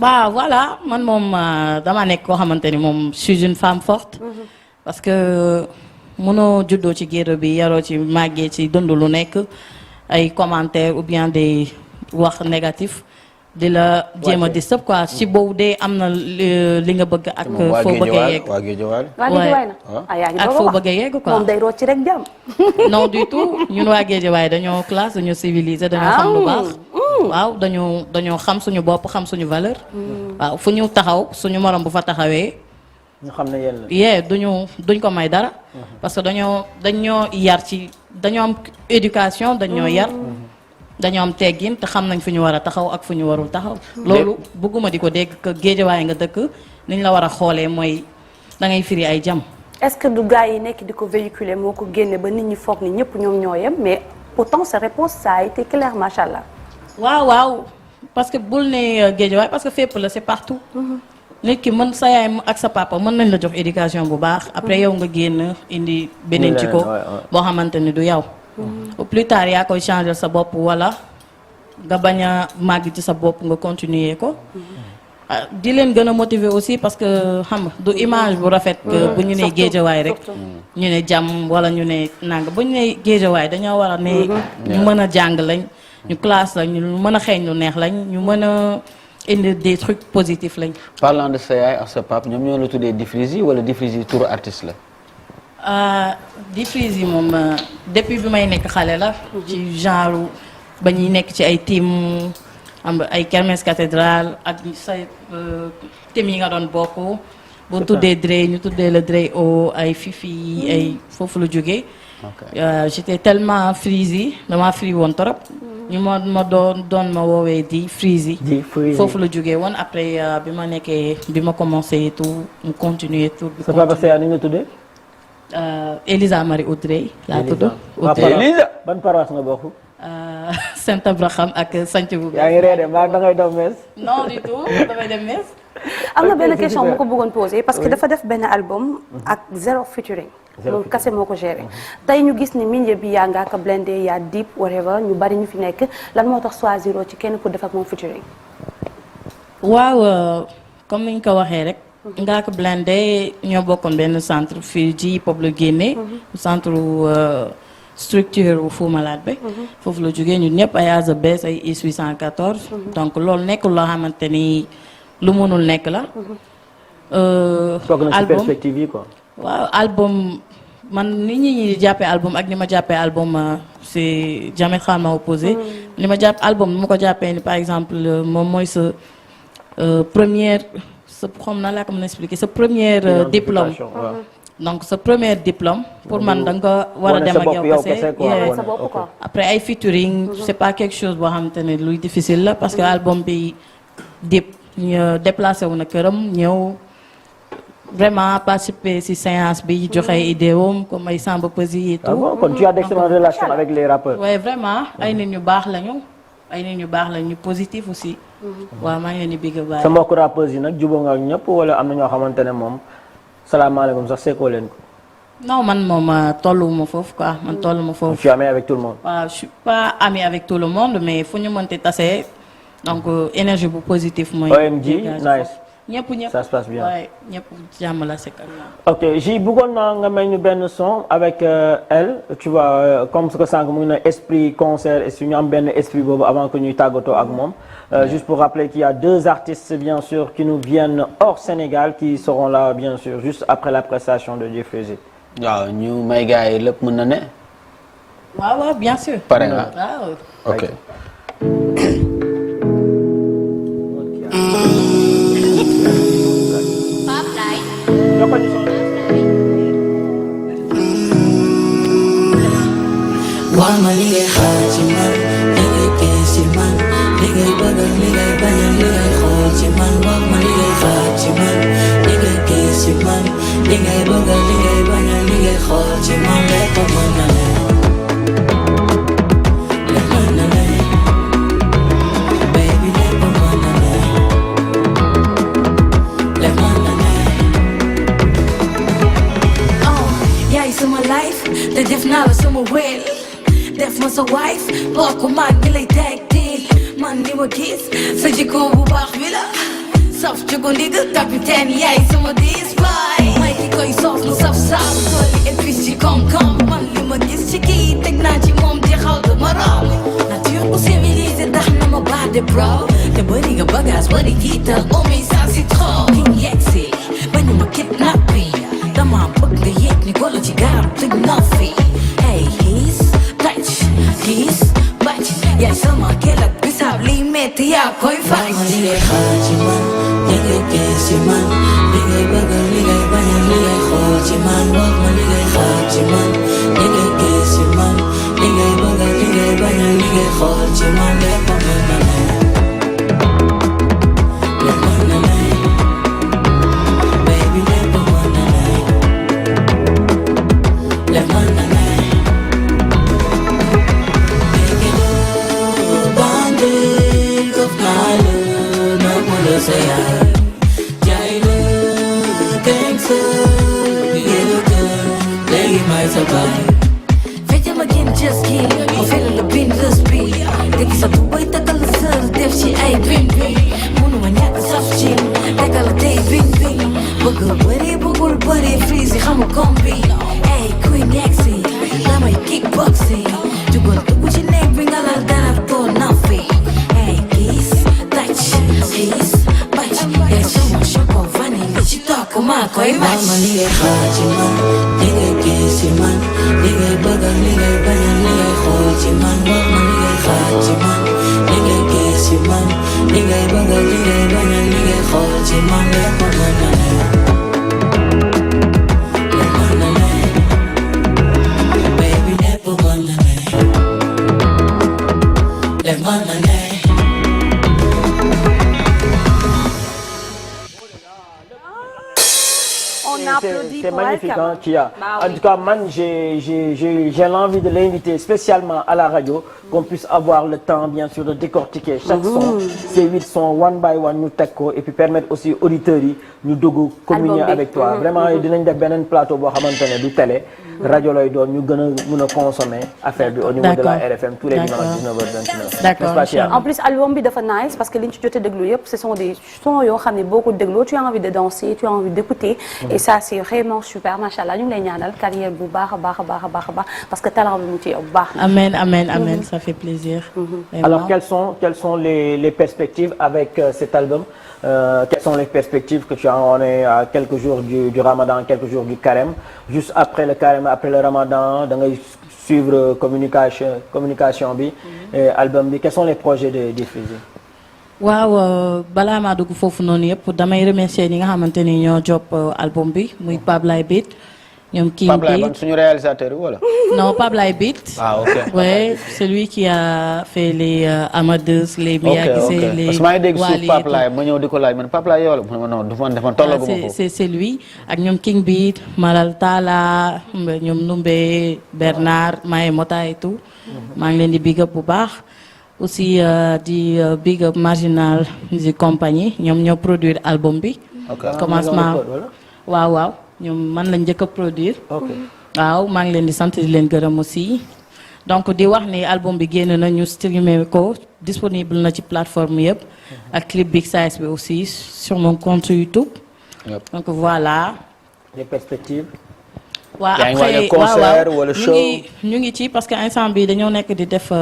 bah voilà man moom dama nekk koo xamante ni moom je suis une femme forte. parce que mënoo juddoo ci géro bi yaroo ci màggee ci dund lu nekk ay commentaires ou bien des wax négatif di la jéem a disturb quoi ci boobu de am na li nga bëgg ak foo bëgg a yegg waa Géejawaay na yaa ngi ak foo bëgg a yegg quoi moom day root ci rek jàmm. non du tout ñun waa Géejawaay dañoo classe dañoo civilisé dañoo xam lu baax waaw dañoo xam suñu bopp xam suñu valeur waaw fu ñu taxaw suñu morom bu fa taxawee ñu xam ne yéen la yee duñ ko may dara parce que dañoo yar ci dañoo am éducation dañoo yar dañoo am teggin te xam nañ fu ñu war a taxaw ak fu ñu warul taxaw loolu bëgguma di ko dégg que Géejawaay nga dëkk niñ la war a xoolee mooy da ngay firi ay jam. est-ce que du gars yi nekk di ko véhiculer moo ko génne ba nit ñi foog ni ñëpp ñoom ñoo yem mais pourtant sa réponse ça a été clair macha allah. waaw parce que bul ne Géejawaay parce que fépp la c'est partout. nit ki mën sa yaay ak sa papa mën nañ la jox éducation bu baax. après yow nga génn indi beneen ci ko boo xamante ni du yow. au plus tard yaa koy changer sa bopp wala nga bañ a màgg ci sa bopp nga continuer ko. di leen gën a motiver aussi parce que xam nga du image bu rafet. bu ñu nee Géejawaay rek. ñu ne jàmm wala ñu ne nang bu ñu nee Géejawaay dañoo war a ne. ñu mën a jàng lañ. ñu classe lañ ñu mën a xeeñ lu neex lañ ñu mën a indi des trucs positifs lañ. parlant de sa yaay ak sa pap ñoom ñoo la tuddee Difrizi wala Difrizi turu artiste la. Difrizi moom depuis bi may nekk xale la. ci genre ba ñuy nekk ci ay team am ay kermesse cathédrale ak say team yi nga doon bokk. boo tuddee Dre ñu tuddee la Dre o ay Fifi ay foofu la jógee. j'étais tellement Frizi dama free woon trop. ñu ma doon ma woowee di Frizi. foofu la jógee woon après bi ma commencé tout mu continuer tout. sa papa Seya ni nga tuddee. Elisa Marie Audrey laa tudd. Elisa ban paroisse nga bokk. Saint Abraham ak Sanc bu. yaa ngi reede maa dangay dem mees. non du tout damay dem mees. am na benn question mu ko bëggoon poser parce que dafa def benn album ak zéro featuring. moom kase moo ko géré. tey ñu gis ni milieu bi yaa Ngaaka Blindé yaa Dip whatever ñu bari ñu fi nekk lan moo tax choisir ci kenn pour def ak moom featuring. waaw comme ni ñu ko waxee rek. Ngaaka Blindé ñoo bokkoon benn centre fii ji hip hop la génnee. centre structure bu Fou Malade bi. foofu la jógee ñun ñëpp ay Aza Bes ay IS 814. donc loolu nekkul loo xamante ni lu mënul nekk la. foog na ci perspective yi quoi. waaw album man ni ñi jàppee album ak ni ma jàppee album c'est diamétralement opposé. ni ma jàpp album ni ma ko jàppee ni par exemple moom mooy sa première sa xam na laa ko mën a expliquer sa première diplôme. donc sa première diplôme pour man da nga war a dem ak yow kese après ay featuring c'est pas quelque chose boo xamante ne luy difficile la parce que album bi Dip ñu déplacé wu na këram ñëw vraiment participer ci séance bi joxe ay idéom comme ay Samba Peuzzi et tout. ah bon kon tu as d'excellentes relations avec les rappeurs. ouais vraiment ay nit ñu baax lañu ay nit ñu baax lañu positif aussi. waaw maa ngi leen di bëgg a bàyyi. sa mbokku rappeurs yi nag jubóo nga ak ñëpp wala am na ñoo xamante ne moom salaamaaleykum sax seekoo leen ko. non man moom tolluwuma foofu quoi man tolluwuma foofu. je suis ami avec tout le monde. waaw je suis pas ami avec tout le monde mais fu ñu mënti tase donc énergie bu positif mooy. OMG nice. ñëpp ça se passe bien waaye ñëpp jàmm la sekk. ok ji bëggoon naa nga may ñu benn son avec elle tu vois comme ce que sànq mu ngi ne esprit concert et si ñu am benn esprit boobu avant que ñuy tàggatoo ak moom. Juste pour rappeler qu'il y a deux artistes bien sûr qui nous viennent hors Sénégal qui seront là bien sûr juste après la prestation de Difrizi. waaw ñu may gars yi lépp mën na ne. waaw bien sûr. pare nga waaw. ok. wax ma li ngay xaar ci man li ngay gis ci man li ngay bëgg li ngay bañ li ngay xool ci man wax ma li ngay xaar ci man li ngay gis ci man li ngay bëgg li ngay bañ li ngay xool ci man lépp mën na ne lépp mën na ne baby lépp mën na ne lépp mën na ne oh yaay sama life te def naa la sama wéel def ma sa wife bokk man ñi lay teg diil man ni ma gis sa jikko bu baax bi la saf jógo ndigg capitaine yaay sama dis boy may ki koy soof mu saf saaf soli et puis ci koom-koom man li ma gis ci kii teg naa ci moom di xaw du ma romb nature bu civilisé tax na ma baade bro te bëri nga bagage bëri tiital oh mais ça c'est trop ki yegsi bañu ma kidnappé dama bëgg nga yegg ni golo ci garab tëj na fi hey he's touch he's bàcc yaay sama kel ak bisaab liy metti yaa koy faj li ngay xaar ci man li ngay gis ci man li ngay bëgg li ngay bañ li ngay xool ci man wax ma li ngay xaar ci man li ngay gis ci man li ngay bëgg li ngay bañ li ngay xool ci man lépp mën na ne lépp mën na ne baby lépp mën na ne lépp mën na ne Fecca ma gën just kii ma fela la bind lës bi te gisa du bay takkal la sër def ci ay bin bin munu ma ñàkk saf ci takkal la tey bin bin bëgg bëri bëggul bëri freeze xamu kombi ay queen yegsi damay kickboxing jugal dugg ci néeg bi nga lal garab too nafi ay kiss touch kiss bàcc yaay sama choco vanille ci tokk maa koy bàcc ma li ngay xaar ci man li ngay gis ci man li ngay bëgg li ngay bañ li ngay xool ci man wax ma li ngay xaar ci man li ngay gis ci man li ngay bëgg li ngay bañ li ngay xool ci man lépp mën na ne lépp mën na ne baby lépp mën na ne lépp mën na ne C'est magnifique, hein, Kia. En tout cas, man, j'ai l'envie de l'inviter spécialement à la radio, qu'on puisse avoir le temps, bien sûr, de décortiquer chaque son, ces 8 sons, one by one, nous teko, et puis permettre aussi aux auditeurs, nous de communier avec toi. Vraiment, il y a un plateau, du télé, radio, nous allons consommer affaire au niveau de la RFM tous les dimanches 19h29. D'accord. En plus, l'album est nice parce que les choses ce sont des sons qui ont beaucoup de glow, tu as envie de danser, tu as envie d'écouter, et ça, c'est vraiment super, machallah. Nous avons carrière parce que talent de métier. Amen, amen, amen, ça fait plaisir. Alors, quelles sont les perspectives avec cet album? Quelles sont les perspectives que tu as? On est à quelques jours du Ramadan, quelques jours du Carême. Juste après le Carême, après le Ramadan, dans suivre communication bi, album bi. Quels sont les projets de diffuser? waaw balaa maa dugg foofu noonu yëpp damay remercier ñi nga xamante ni ñoo job album bi muy Pablay Beat ñoom King Beat. Pablay man suñu réalisateur wala. Non, Pablay Beat. Ah ok. Ouais, c'est lui qui a fait les Amadeus, les Miyagi, les. Parce que maa ngi dégg suuf Pablay ma ñëw di ko laaj man Pablay yow la non du ma tolloo ma foofu. C'est lui ak ñoom King Beat, Malal Talla, ñoom Numbe, Bernard, Maé Mota et tout. maa ngi leen di big up bu baax. Aussi di big up Marginal Music Company ñoom ñoo produire album bi. Commencement waaw ñoom man lañ njëkk a produire. waaw maa ngi leen di sant di leen gërëm aussi. donc di wax ni album bi génn na ñu streamer ko disponible na ci plateforme yëpp. ak clip Big Size bi aussi sur mon compte YouTube. donc voilà. Les perspectives. waaw après ñu ngi ci parce que instant bi dañoo nekk di def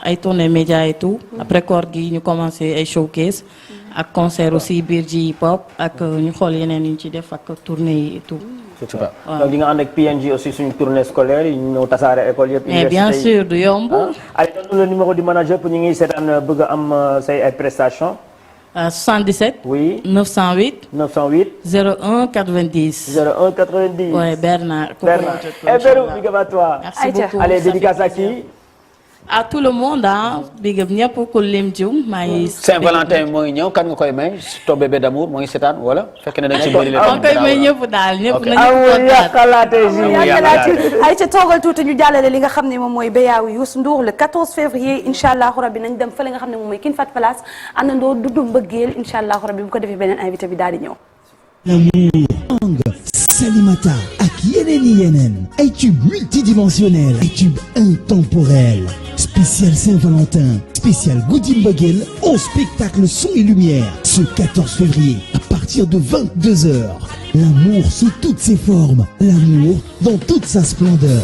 ay tournées média et tout. après koor gi ñu commencé ay showcase. ak concert aussi biir ji hip hop ak ñu xool yeneen yu ñu ci def ak tournée yi et tout. Super. Donc di nga ànd ak PNG aussi suñu tournée scolaire yi ñu ñëw tasaare école yëpp. mais bien sûr du yomb. allez donne le numéro du manager pour ñu ngi seetaan bëgg a am say ay prestations. 77. oui 908. 01 90. 01 90. ouais Bernard. Bernard et Berou big up à toi. merci beaucoup allez dédicace à qui? à tout le monde ah big up ñëpp ku lim jum maa ngi. Saint-Valentin mooy ñëw kan nga koy may to bébé d'amour mooy seetaan wala fekk na da nga ci bëri maa koy may ñëpp daal ñëpp nañu ay ca toogal tuuti ñu jàllale li nga xam ne moom mooy béyaawu Youssou Ndour le 14 février incha allahu rabbi nañ dem fële nga xam ne moom mooy King Fat Palace àndandoo dudd mbëggeel incha allahu rabbi bu ko defee beneen invité bi daal di ñëw. L'amour, Salimata ak yeneen ay tube multidimensionnel, ay tube intemporel. Spécial Saint-Valentin, spécial Goody Mbeuguel au spectacle Son et Lumière ce 14 février à partir de 22h. L'amour sous toutes ses formes, l'amour dans toute sa splendeur.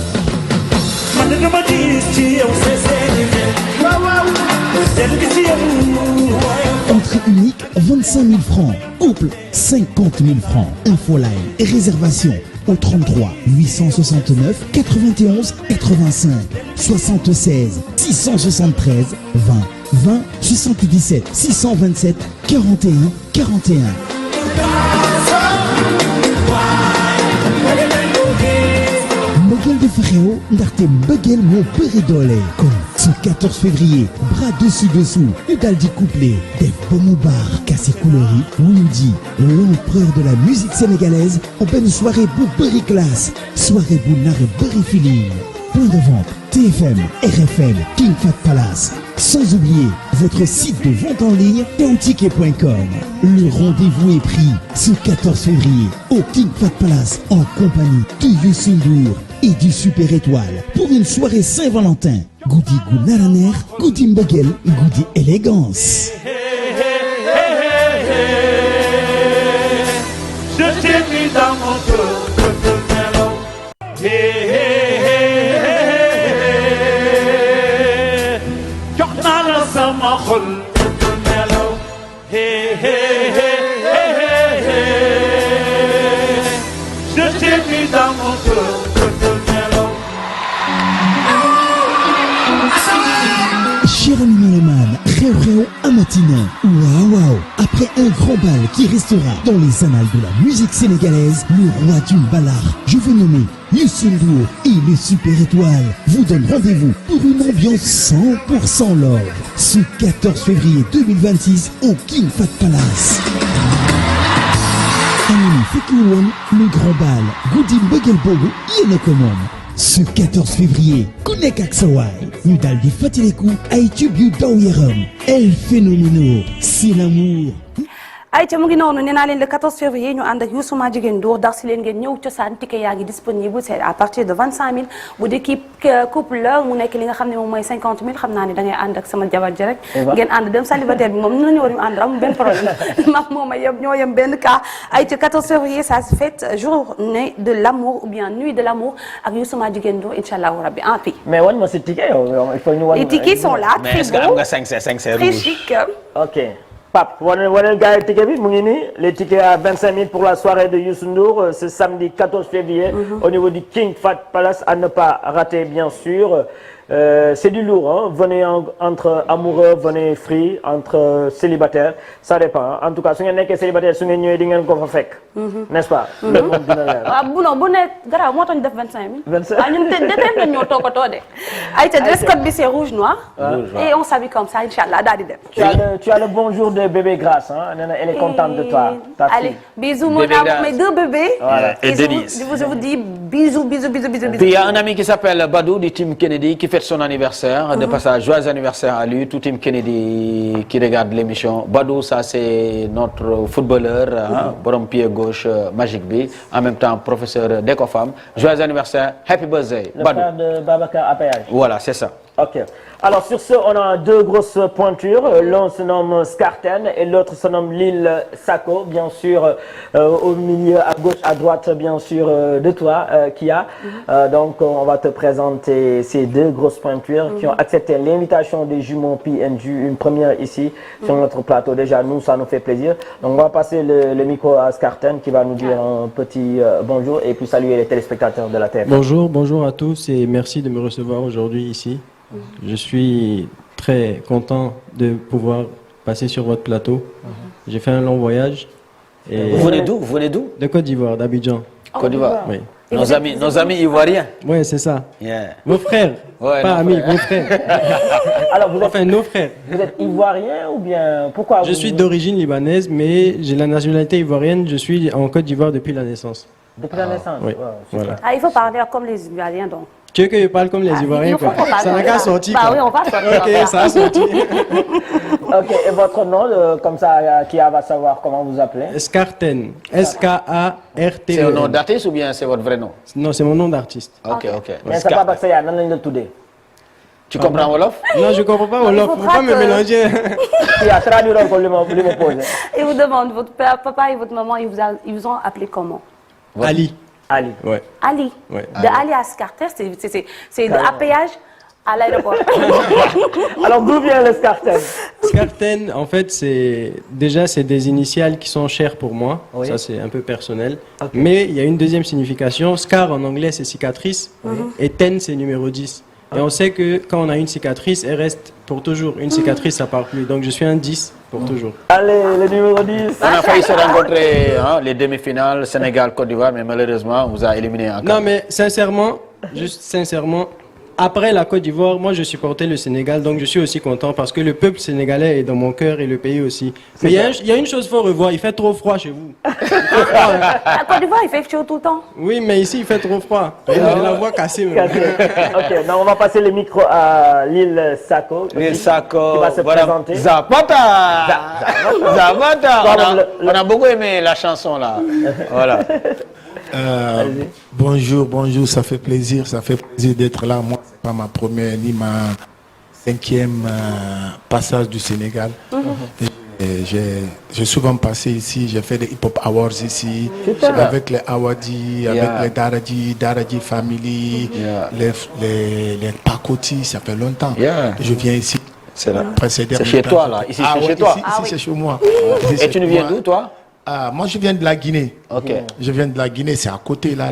Entrée unique 25 000 francs, couple 50 000 francs. Infoline et réservation au 33 869 91 85 76 673 20 20 77 627 41 41. Mbeuguel dafa xew ndaxte mbeuguel moo bëri doole kon ce 14 février bras dessus dessous ñu daal di couplé def ba mu baax kase couleur yi wuñu ji l'empereur de la musique sénégalaise en benn soirée bu bëri classe soirée bu nar a bëri feeling. Point de vente TFM, RFM, King Fat Palace. Sans oublier votre site de vente en ligne teoticket.com. Le rendez-vous est pris ce 14 février au King Fat Palace en compagnie de Youssou N'Dour et du Super Étoile pour une soirée Saint-Valentin. Goody Gounaraner, Goody Mbeuguel, Goody Élégance. Je t'ai mis dans mon cœur, jox naa la sama xol nelaw je t'ai mis dans mon cœur nelaw. Cher ami mélomane, Réo Amatina. Waouh! Après un grand bal qui restera dans les annales de la musique sénégalaise, le roi du ballard, je veux nommer Youssou N'Dour et les Super Étoiles vous donnent rendez-vous pour une ambiance 100% love ce 14 février 2026 au King Fat Palace. Anony Fekouloum, le grand bal, Goody Mbeuguel Bogo, yéen a ko moom. Ce 14 février ku nekk ak sa waay ñu daal di fàttaliku ay tube yu daw yaram El Phénoméno, c'est l'amour. ayca mu ngi noonu nee naa leen le 14 février ñu ànd ak Youssou Madjiguène Ndour dar si leen ngeen ñëw cosaan ticket yaa ngi disponible c'est à partir de 25 000 bu dee kii couple la mu nekk li nga xam ne moom mooy 50 000 xam naa ne da ngay ànd ak sama jabar ji rek ngeen ànd dem célibataire bi moom ñu ñëw ñu ànd amul benn problème maag moom a yem ñoo yem benn cas ayca 14 février ça se fête journée de l'amour ou bien nuit de l'amour ak Youssou Madjiguène Ndour inchallah rabbi en prix. mais wan ma si ticket yow il faut ñu wan. les tickets sont là mais est-ce que am nga 5C très rouge chic. ok. Pape, waneel gars yi ticket bi mu ngi nii les tickets à 25 000 pour la soirée de Youssou N'Dour ce samedi 14 février au niveau du King Fat Palace à ne pas rater bien sûr. C'est du lourd hein. Venez entre amoureux, venez free, entre célibataires, ça dépend hein. En tout cas su ngeen nekkee célibataire su ngeen ñëwee di ngeen ko fa fekk. N'est-ce pas. lépp moom dina leer. waaw bu non bu ne garaaw moo tax ñu def 25 000. 25 waaw ñun déedéet nañu ñoo toppatoo de. ayca dress code bi c'est rouge noir. Et on s'habille comme ça inchallah daal di dem. Tu as le bonjour de bébé Grâce hein. Nee na elle est contente de toi. Allez bisous mon amour mes deux bébés. Voilà. Et Denise. Je vous dis bisous. Puis il y a un ami qui s'appelle Badou du team Kennedy qui fête son anniversaire. De passage, joyeux anniversaire à lui, tout team Kennedy qui regarde l'émission. Badou, ça c'est notre footballeur, hein, borom pied gauche magique bi, en même temps professeur d'Ecofam. Joyeux anniversaire, happy birthday, le Badou. frère de Babacar Apayage. Voilà, c'est ça. Ok. Alors sur ce, on a deux grosses pointures. L'un se nomme Skarten et l'autre se nomme Lil Sako, bien sûr, au milieu, à gauche, à droite, bien sûr, de toi, Kia. Donc, on va te présenter ces deux grosses pointures qui ont accepté l'invitation des jumeaux PNG, une première ici sur notre plateau. Déjà, nous, ça nous fait plaisir. Donc, on va passer le micro à Skarten qui va nous dire un petit bonjour et puis saluer les téléspectateurs de la TF. Bonjour à tous et merci de me recevoir aujourd'hui ici. Je suis très content de pouvoir passer sur votre plateau. J'ai fait un long voyage. Et Vous venez d'où? De Côte d'Ivoire, d'Abidjan. Côte d'Ivoire. Oui. Nos amis ivoiriens. Oui, c'est ça. Yeah. Vos frères, Ouais, pas amis, vos frères. Alors, vous êtes, Enfin, nos frères. vous êtes ivoirien ou bien pourquoi Je suis d'origine libanaise, mais j'ai la nationalité ivoirienne. Je suis en Côte d'Ivoire depuis la naissance. Depuis la naissance. Oui, Wow, voilà. Ah, il faut parler comme les Ivoiriens donc. Tu veux que je parle comme les Ivoiriens, quoi. Ça n'a qu'à sortir. Bah quoi. oui, on va sortir. Ok, ça a sorti. Ok, et votre nom, comme ça, Kia va savoir comment vous appelez. Skarten. S-K-A-R-T-E. C'est un nom d'artiste ou bien c'est votre vrai nom? Non, c'est mon nom d'artiste. Ok. Mais c'est pas parce que nan lañ la tuddee. Tu comprends Wolof? Non, je comprends pas Wolof. Faut pas me mélanger. Il vous demande, votre papa et votre maman, ils vous ont appelé comment? Ali. Ali. Ouais. Ali. Ouais. De Ali à Scarter, c'est à péage à l'aéroport. Alors d'où vient le Scarten? Scarten, en fait, c'est des initiales qui sont chères pour moi. Oui. Ça, c'est un peu personnel. Okay. Mais il y a une deuxième signification. Scar en anglais, c'est cicatrice. Et Ten, c'est numéro 10. Et on sait que quand on a une cicatrice, elle reste pour toujours. Une cicatrice, ça part plus. Donc je suis un 10 pour toujours. Allez, le numéro 10. On a failli se rencontrer, hein, les demi-finales, Sénégal-Côte d'Ivoire, mais malheureusement, on vous a éliminé encore. Non, mais sincèrement, juste sincèrement, après la Côte d'Ivoire, moi je supportais le Sénégal, donc je suis aussi content parce que le peuple sénégalais est dans mon cœur et le pays aussi. Mais il y a une chose qu'il faut revoir, il fait trop froid chez vous. La Côte d'Ivoire, il fait chaud tout le temps. Oui, mais ici il fait trop froid. J'ai la voix cassée. Ok, donc on va passer le micro à Lil Sako. Lil Sako, qui va se présenter. Zapata. On a beaucoup aimé la chanson là. Voilà. Bonjour, ça fait plaisir d'être là. Moi, c'est pas ma première ni ma 5e passage du Sénégal. J'ai souvent passé ici, j'ai fait des hip-hop awards ici, avec les Awadi, avec les Daradi Family, les Pakoti, ça fait longtemps. Je viens ici. C'est chez toi là, ici c'est chez toi. Ici c'est chez moi. Et tu viens d'où toi? Moi je viens de la Guinée. Ok. Je viens de la Guinée, c'est à côté là.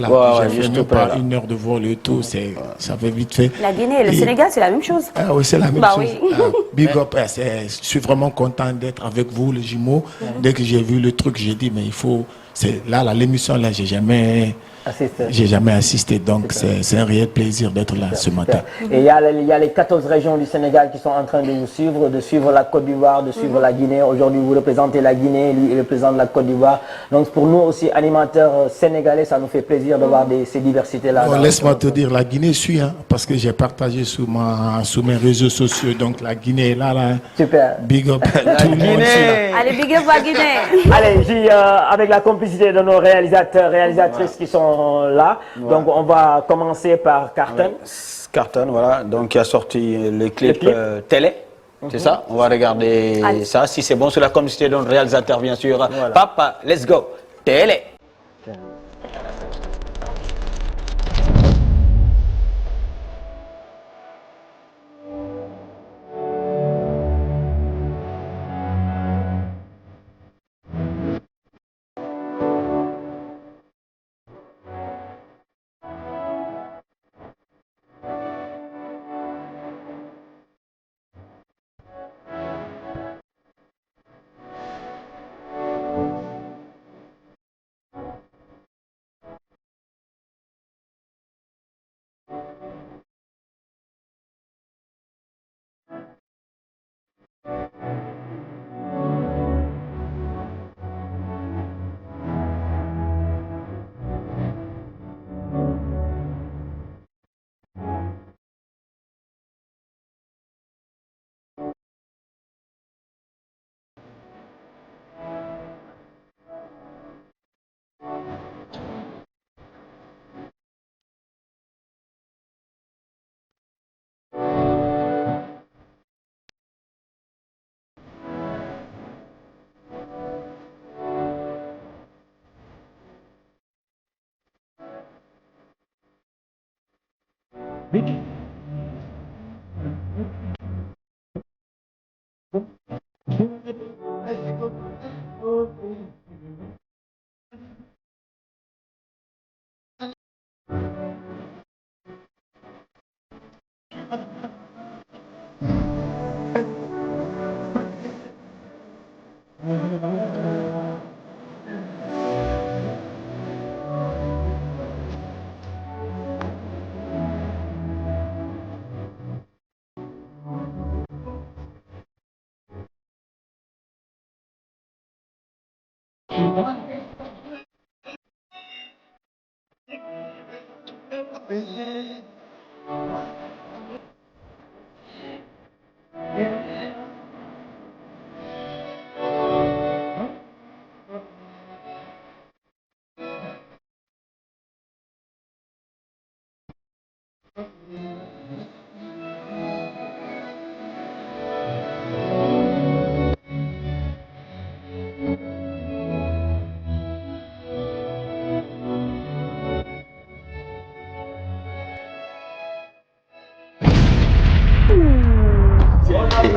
J'ai fait même pas 1 heure de vol et tout, ça fait vite fait. La Guinée et le Sénégal, c'est la même chose. Ah oui, c'est la même chose. Oui. Big up, je suis vraiment content d'être avec vous, les jumeaux. Dès que j'ai vu le truc, j'ai dit, mais il faut... Là, l'émission, là, j'ai jamais assisté, donc c'est un réel plaisir d'être là ce matin. Et il y a les 14 régions du Sénégal qui sont en train de vous suivre, de suivre la Côte d'Ivoire, de suivre la Guinée. Aujourd'hui, vous représentez la Guinée, lui, il représente la Côte d'Ivoire. Donc pour nous aussi, animateurs sénégalais, ça nous fait plaisir de voir ces diversités-là. Bon, laisse-moi te dire, la Guinée suit, hein, parce que j'ai partagé sur mes réseaux sociaux, donc la Guinée est là. Super. Big up tout le monde. Allez, big up la Guinée. Allez, avec la complicité de nos réalisateurs, réalisatrices qui sont là. Ouais. Donc on va commencer par Carton. Ouais. Carton, voilà. Donc qui a sorti le clip. Télé. C'est ça. On va regarder ça. Si c'est bon, sur la complicité de nos réalisateurs, bien sûr. Voilà. Papa, let's go. Télé.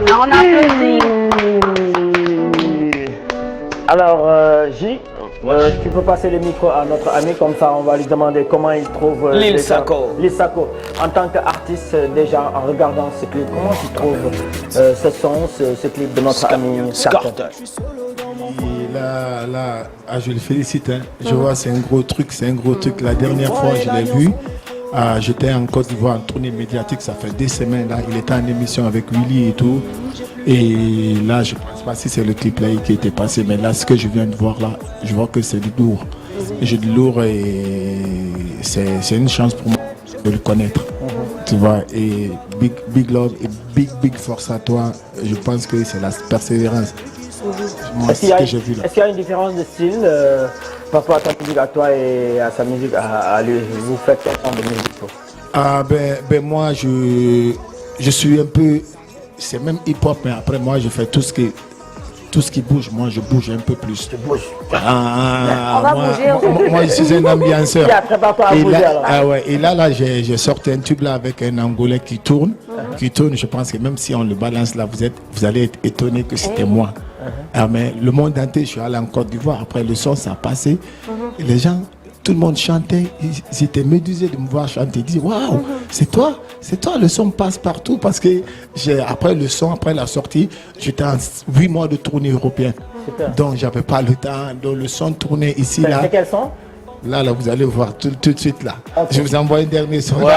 On applaudit. Alors, J, tu peux passer le micro à notre ami, comme ça on va lui demander comment il trouve Lil Sako. Lil Sako. En tant qu'artiste, déjà en regardant ce clip, comment tu trouves ce son, ce clip de notre ami Scarton? Là, je le félicite. Hein. Je vois, c'est un gros truc, La dernière fois, je l'ai vu. J'étais en Côte d'Ivoire en tournée médiatique, ça fait des semaines. Là, il était en émission avec Willy et tout. Et là, je ne pense pas si c'est le clip là qui était passé, mais là, ce que je viens de voir là, je vois que c'est du lourd. J'ai du lourd et c'est une chance pour moi de le connaître. Tu vois, et big love et big force à toi. Je pense que c'est la persévérance. Est-ce qu'il y a une différence de style par rapport à ta musique à toi et à sa musique à lui? Vous faites quel genre de musique? Moi, je suis un peu... C'est même hip-hop, mais après, moi, je fais tout ce qui bouge. Moi, je bouge un peu plus. Tu bouges. On va bouger. Moi, je suis un ambianceur. Et là, j'ai sorti un tube là avec un Angolais qui tourne. Je pense que même si on le balance là, vous allez être étonné que c'était moi. Mais le monde entier, je suis allé en Côte d'Ivoire. Après, le son, ça a passé. Et les gens, tout le monde chantait. Ils étaient médusés de me voir chanter. Ils disaient, waouh, c'est toi, le son passe partout. Parce que après le son, après la sortie, j'étais en 8 mois de tournée européenne. Donc, j'avais pas le temps. Donc, le son tournait ici, là. C'est quel son? Là, vous allez voir tout de suite là. Okay. Je vous envoie un dernier son. Ouais,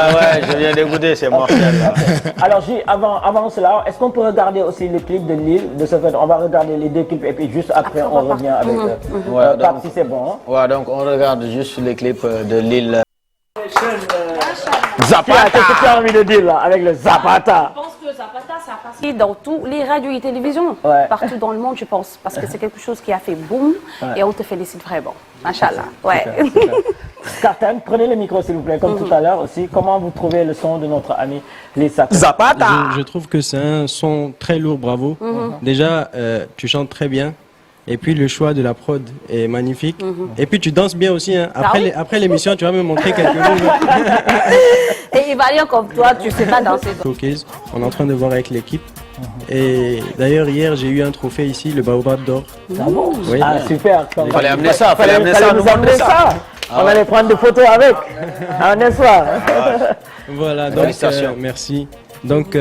je viens d'écouter, c'est mortel. Alors, avant cela, est-ce qu'on peut regarder aussi le clip de Lil? De ce fait, on va regarder les deux clips et puis juste après on revient avec Pape, si c'est bon. Hein? Ouais, donc on regarde juste les clips de Lil. Zapata. Qu'est-ce que tu as envie de dire là avec le Zapata? Je pense que Zapata, ça a passé dans tous les radios et télévisions, partout dans le monde, je pense, parce que c'est quelque chose qui a fait boum et on te félicite vraiment. Machallah. Ouais. Scarton, prenez le micro s'il vous plaît, comme tout à l'heure aussi. Comment vous trouvez le son de notre ami Lil Sako? Zapata. Je trouve que c'est un son très lourd, bravo. Déjà, tu chantes très bien. Et puis le choix de la prod est magnifique. Et puis tu danses bien aussi. Hein. Après l'émission, tu vas me montrer quelques moves. Et Ivalien comme toi, tu sais pas danser. Showcase, on est en train de voir avec l'équipe. Et d'ailleurs hier j'ai eu un trophée ici, le Baobab d'or. Ah bon? Oui. Ah super. Il fallait amener ça, nous amener ça. On allait prendre des photos avec. N'est-ce pas? Voilà, donc merci. Donc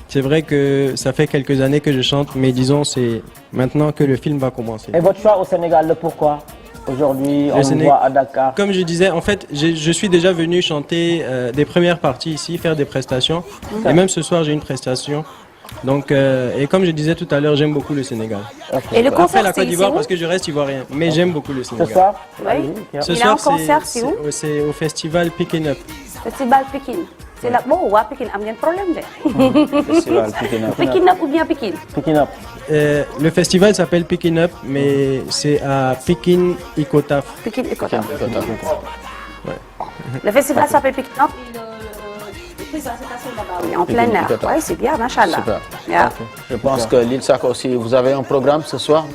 c'est vrai que ça fait quelques années que je chante, mais disons c'est maintenant que le film va commencer. Et votre choix au Sénégal, le pourquoi? Aujourd'hui, on le voit à Dakar. Comme je disais, en fait, je suis déjà venu chanter des premières parties ici, faire des prestations. Et même ce soir, j'ai une prestation. Donc, et comme je disais tout à l'heure, j'aime beaucoup le Sénégal. Et le concert, après la Côte d'Ivoire, parce que je reste ivoirien. Mais j'aime beaucoup le Sénégal. Ce soir? Oui. Ce soir, c'est où? C'est au festival Picking Up. Festival Picking. C'est là. Bon, ouais, Picking Up, il y a un problème. Festival Picking Up. Picking Up ou bien Picking? Picking Up. Le festival s'appelle Picking Up, mais c'est à Pikine Ikotaf. Pikine Ikotaf. Ouais. Le festival s'appelle Picking Up. En plein air. Oui, c'est bien, machallah. Super. Yeah. Je pense que Lil Sako aussi, vous avez un programme ce soir?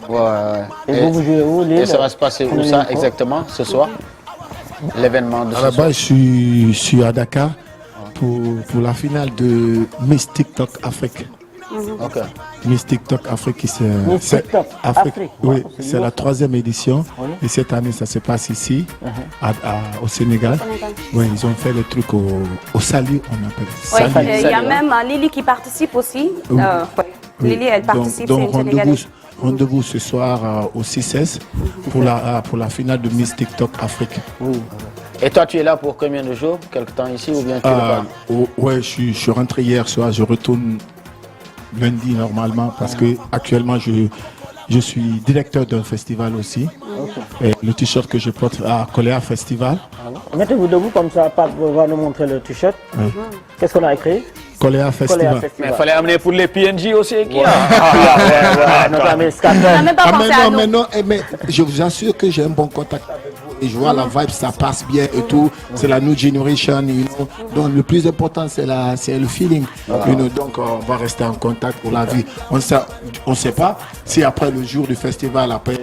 Ouais. Et vous jouez où, Lil? Et ça va se passer où ça exactement ce soir? L'événement de ce soir. À la base, je suis à Dakar pour la finale de Miss TikTok Afrique. Okay. Miss TikTok Afrique, c'est oui, c'est la 3e édition. Oui. Et cette année, ça se passe ici, au Sénégal. Oui, ils ont fait le truc au Salut, on appelle ça. Oui, il y a même Lily qui participe aussi. Oui. Lily, elle participe, c'est une Sénégalaise. Rendez-vous ce soir au 6S pour la finale de Miss TikTok Afrique. Et toi, tu es là pour combien de jours? Quelque temps ici ou bien tu es là? Oui, je suis rentré hier soir, je retourne lundi normalement parce que actuellement je suis directeur d'un festival aussi. Et le t-shirt que je porte à Coléa Festival. Mettez-vous debout comme ça, Pape va nous montrer le t-shirt. Oui. Qu'est-ce qu'on a écrit? Coléa Festival. Mais il fallait amener pour les PNJ aussi. Mais je vous assure que j'ai un bon contact avec vous et je vois la vibe, ça passe bien et tout. C'est la new generation, you know. Donc le plus important c'est le feeling. You know. Donc on va rester en contact pour la vie. On ne sait pas si après le jour du festival, après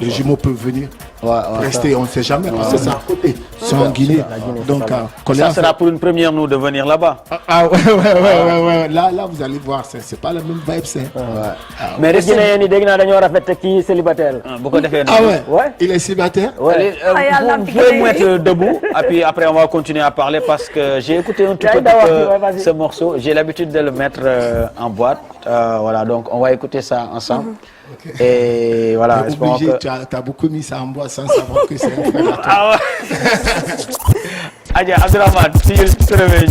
les jumeaux peuvent venir. rester, on ne sait jamais, parce que c'est à côté. C'est en Guinée. Donc, ça sera pour une première, nous, de venir là-bas. Ouais. Là, vous allez voir, c'est pas le même vibe, c'est. Mais les Guinéens, ils sont célibataires. Il est célibataire? Vous pouvez mettre debout, et puis après, on va continuer à parler parce que j'ai écouté un tout petit peu ce morceau. J'ai l'habitude de le mettre en boîte. Voilà, donc on va écouter ça ensemble. Et voilà, tu as beaucoup mis ça en boîte sans savoir que c'est un frère à toi. Ah ouais. Adja Abdourahmane, si je te réveille,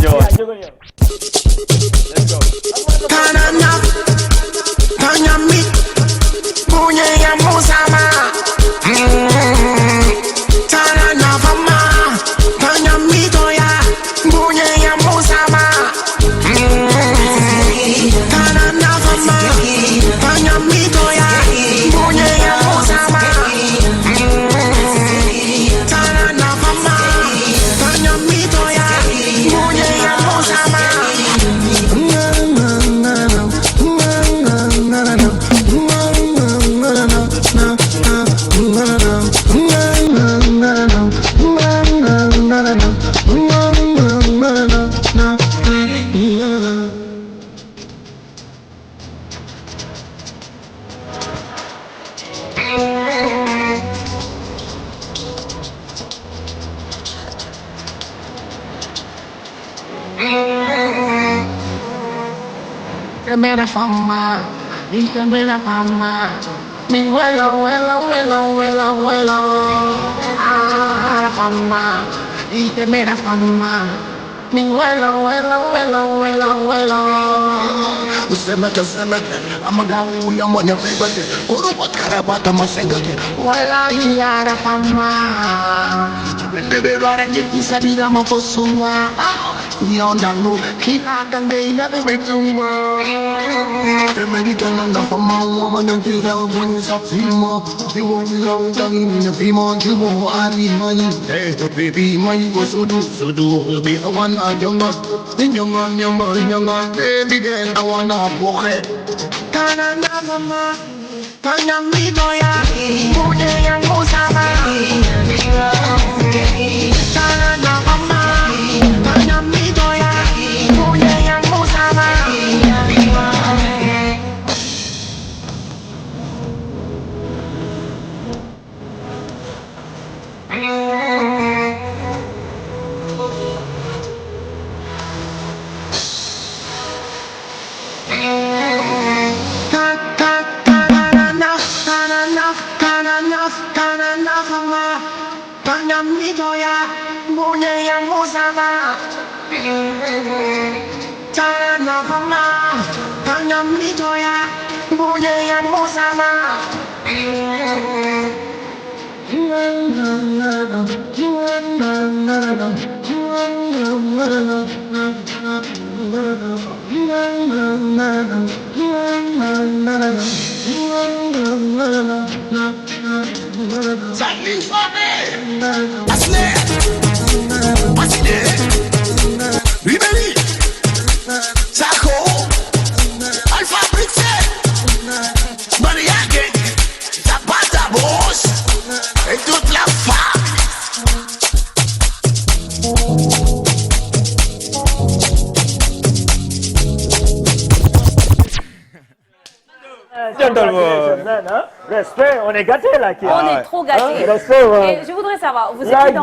Respect, on est gâtés là. On est trop gâtés. Respect, Et je voudrais savoir, vous étiez danseur?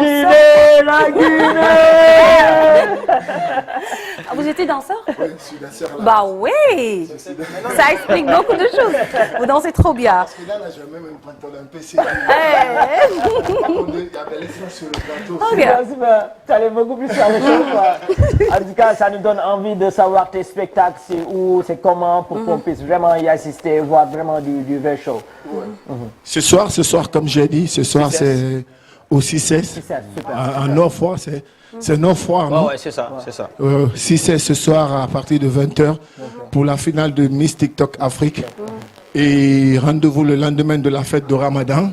La Guinée. Vous étiez danseur? Oui, je suis danseur là. Bah oui. Ça explique beaucoup de choses. Vous dansez trop bien. Parce que là, j'ai même un pantalon un peu serré. Il y avait les gens sur le plateau. Tu allais beaucoup plus faire les choses. En tout cas, ça nous donne envie de savoir tes spectacles, c'est où, c'est comment, pour qu'on puisse vraiment y assister, voir vraiment du vrai show. Ce soir, comme j'ai dit, ce soir c'est au 6-16. En Nord-Foire, c'est Nord-Foire, non? Ouais, c'est ça, c'est ça. 6-16 ce soir à partir de 20h pour la finale de Miss TikTok Afrique. Et rendez-vous le lendemain de la fête de Ramadan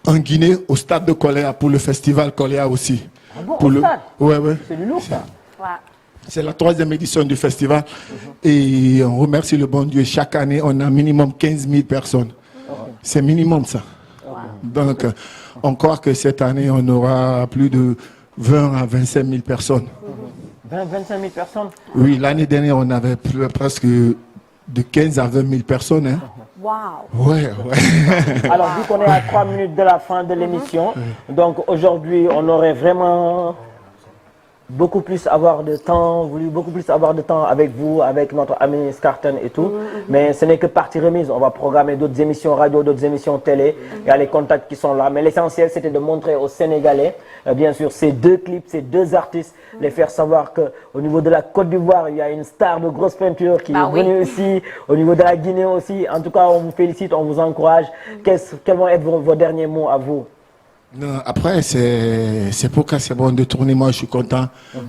en Guinée, au stade de Koléa, pour le festival Koléa aussi. Ah bon, pour au stade? Ouais. C'est du lourd, ça. C'est la 3e édition du festival. Et on remercie le bon Dieu. Chaque année, on a minimum 15 000 personnes. C'est minimum ça. Donc, On croit que cette année, on aura plus de 20 à 25 000 personnes. 25 000 personnes? Oui, l'année dernière, on avait presque de 15 à 20 000 personnes. Hein. Waouh. Ouais. Alors, vu qu'on est à 3 minutes de la fin de l'émission, donc aujourd'hui, on aurait vraiment voulu beaucoup plus avoir de temps avec vous, avec notre ami Skarten et tout. Mais ce n'est que partie remise. On va programmer d'autres émissions radio, d'autres émissions télé. Il y a les contacts qui sont là. Mais l'essentiel, c'était de montrer aux Sénégalais, bien sûr, ces deux clips, ces deux artistes, les faire savoir qu'au niveau de la Côte d'Ivoire, il y a une star de grosse peinture qui est venue ici. Au niveau de la Guinée aussi. En tout cas, on vous félicite, on vous encourage. Quels vont être vos derniers mots à vous? Non, après, c'est pourquoi c'est bon de tourner. Moi, je suis content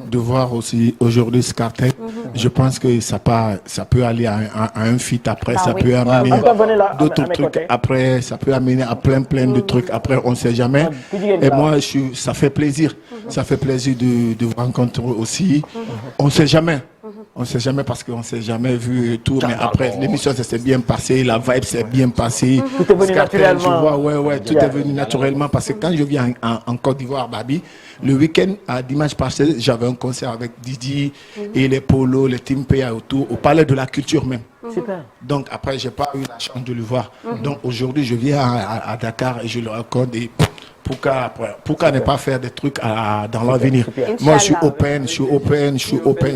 de voir aussi aujourd'hui Skarten. Je pense que ça peut aller à un feat après, ça peut amener d'autres trucs après, ça peut amener à plein de trucs après, on ne sait jamais. Et moi, ça fait plaisir. Ça fait plaisir de vous rencontrer aussi. On ne sait jamais. On ne sait jamais parce qu'on ne s'est jamais vu et tout, mais après l'émission ça s'est bien passé, la vibe s'est bien passée. Tout est venu naturellement. Tout est venu naturellement parce que quand je viens en Côte d'Ivoire, Babi, le week-end, à dimanche passé, j'avais un concert avec Didi et les Polos, les Team PA autour, au Palais de la Culture même. Super. Donc après, j'ai pas eu la chance de le voir. Donc aujourd'hui, je viens à Dakar et je le raconte et pourquoi ne pas faire des trucs dans l'avenir. Moi, je suis open,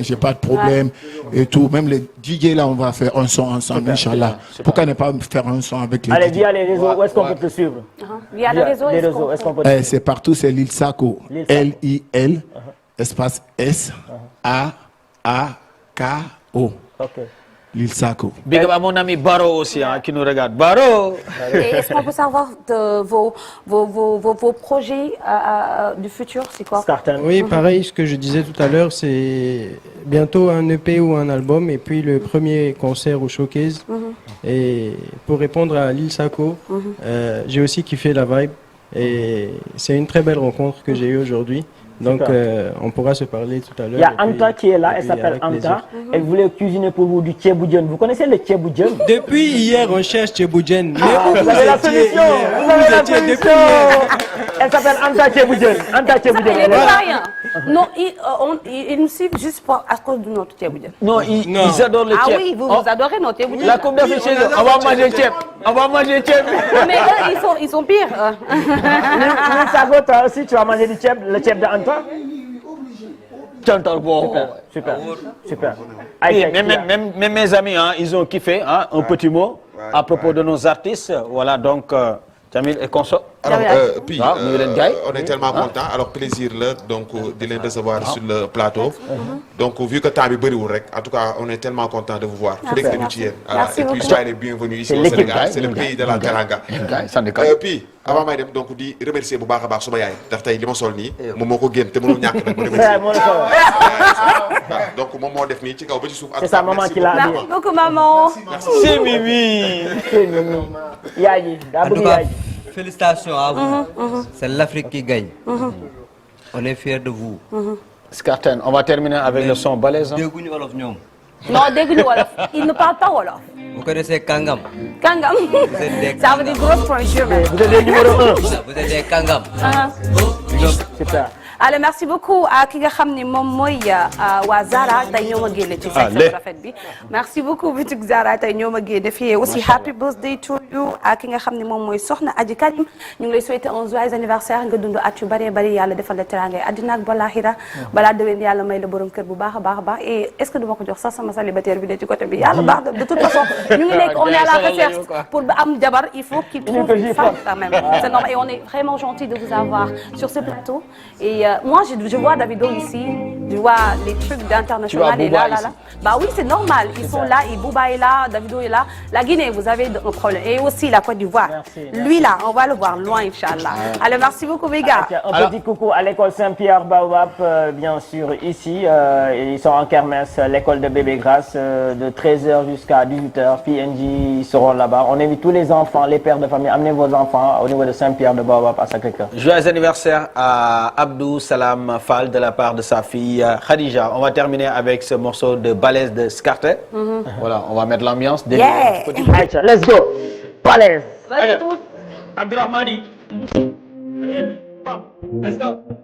j'ai pas de problème et tout. Même les DJ là, on va faire un son ensemble, Inch'Allah. Pourquoi ne pas faire un son avec les DJ? Allez, via les réseaux, où est-ce qu'on peut te suivre? Via les réseaux, est-ce qu'on peut te suivre? C'est partout, c'est Lil Sako. L-I-L, espace S-A-A-K-O. Ok. Lil Sako. Big up à mon ami Baro aussi, qui nous regarde. Baro! Et est-ce qu'on peut savoir de vos projets du futur, c'est quoi? Oui, pareil, ce que je disais tout à l'heure, c'est bientôt un EP ou un album, et puis le premier concert au Showcase. Et pour répondre à Lil Sako, j'ai aussi kiffé la vibe, et c'est une très belle rencontre que j'ai eue aujourd'hui. Donc, on pourra se parler tout à l'heure. Il y a Anta qui est là, elle s'appelle Anta. Elle voulait cuisiner pour vous du tchéboudian. Vous connaissez le tchéboudian? Depuis hier, on cherche tchéboudian. Vous avez la solution. Vous avez la solution. Elle s'appelle Anta Tchéboudian. Anta Tchéboudian. Elle n'est pas rien. Non, ils nous suivent juste à cause de notre tchéboudian. Non, ils adorent le tchèp. Ah oui, vous adorez notre tchéboudian. La Coupe d'Afrique chez eux, on va manger tchèp. On va manger tchèp. Mais eux, ils sont pires. Lil Sako, toi aussi, tu vas manger du tchèp, le tchèp de Anta? Super. Même mes amis, ils ont kiffé, un petit mot à propos de nos artistes. Voilà, donc, Jamil et Conso. Alors, puis, on est tellement contents. Alors, plaisir là, donc, de les recevoir sur le plateau. Donc, vu que temps est bariwul rek, en tout cas, on est tellement contents de vous voir. Et puis, soyez les bienvenus ici au Sénégal. C'est le pays de la Teranga. Puis, avant may dem donc di remercier bu baax a baax suma yaay ndax tey li ma sol nii moom moo ko génn te mënul ñàkk nag ma remercier donc moom moo def nii ci kaw ba ci suuf. C'est sa maman qui l'a habillé. Merci beaucoup, maman. C'est Mimi. Yaay ji daa bëgg yaay ji. Félicitations à vous. C'est l'Afrique qui gagne. On est fiers de vous. Skarten, on va terminer avec le son balèze. Dégguñu wolof ñoom. Non, dégguñu wolof. Ils ne parlent pas wolof. Vous connaissez Kangam? Kangam. Ça veut dire grosse pointure. Vous êtes le numéro 1. Vous êtes des Kangam. Super. Alors merci beaucoup à ki nga xam ne moom mooy waa Zara tey ñoo ma génne ci section rafet bi. Merci beaucoup boutique Zara tey ñoo ma génne fii aussi happy birthday to you à ki nga xam ne moom mooy Soxna Adji Karim ñu ngi lay souhaiter un joyeux anniversaire nga dund at yu bari bari yàlla defal la teraanga àddina ak balaaxira balaa déwén yàlla may la borom kër bu baax a baax et est-ce que duma ko jox sax sama célibataire bi ne ci côté bi yàlla baax de toute façon ñu ngi nekk on est à la recherche pour ba am jabar il faut qu'il trouve une femme quand même c'est normal et on est vraiment gentil de vous avoir sur ce plateau et moi je vois Davido ici, je vois les trucs d'international et là. Bah oui, c'est normal, ils sont là, et Bouba est là, Davido est là. La Guinée, vous avez un problème. Et aussi la Côte d'Ivoire. Lui là, on va le voir loin, Inch'Allah. Alors merci beaucoup, les gars. Un petit coucou à l'école Saint-Pierre Baobab, bien sûr, ici. Ils sont en kermesse, l'école de Bébé Grâce, de 13h jusqu'à 18h. PNJ, ils seront là-bas. On invite tous les enfants, les pères de famille, amenez vos enfants au niveau de Saint-Pierre de Baobab à Sacré-Cœur. Joyeux anniversaire à Abdou Salam Fall de la part de sa fille Khadija. On va terminer avec ce morceau de balèze de Skarten. Voilà, on va mettre l'ambiance. Yeah. Let's go. Balèze. Abdurrahmani. Let's go.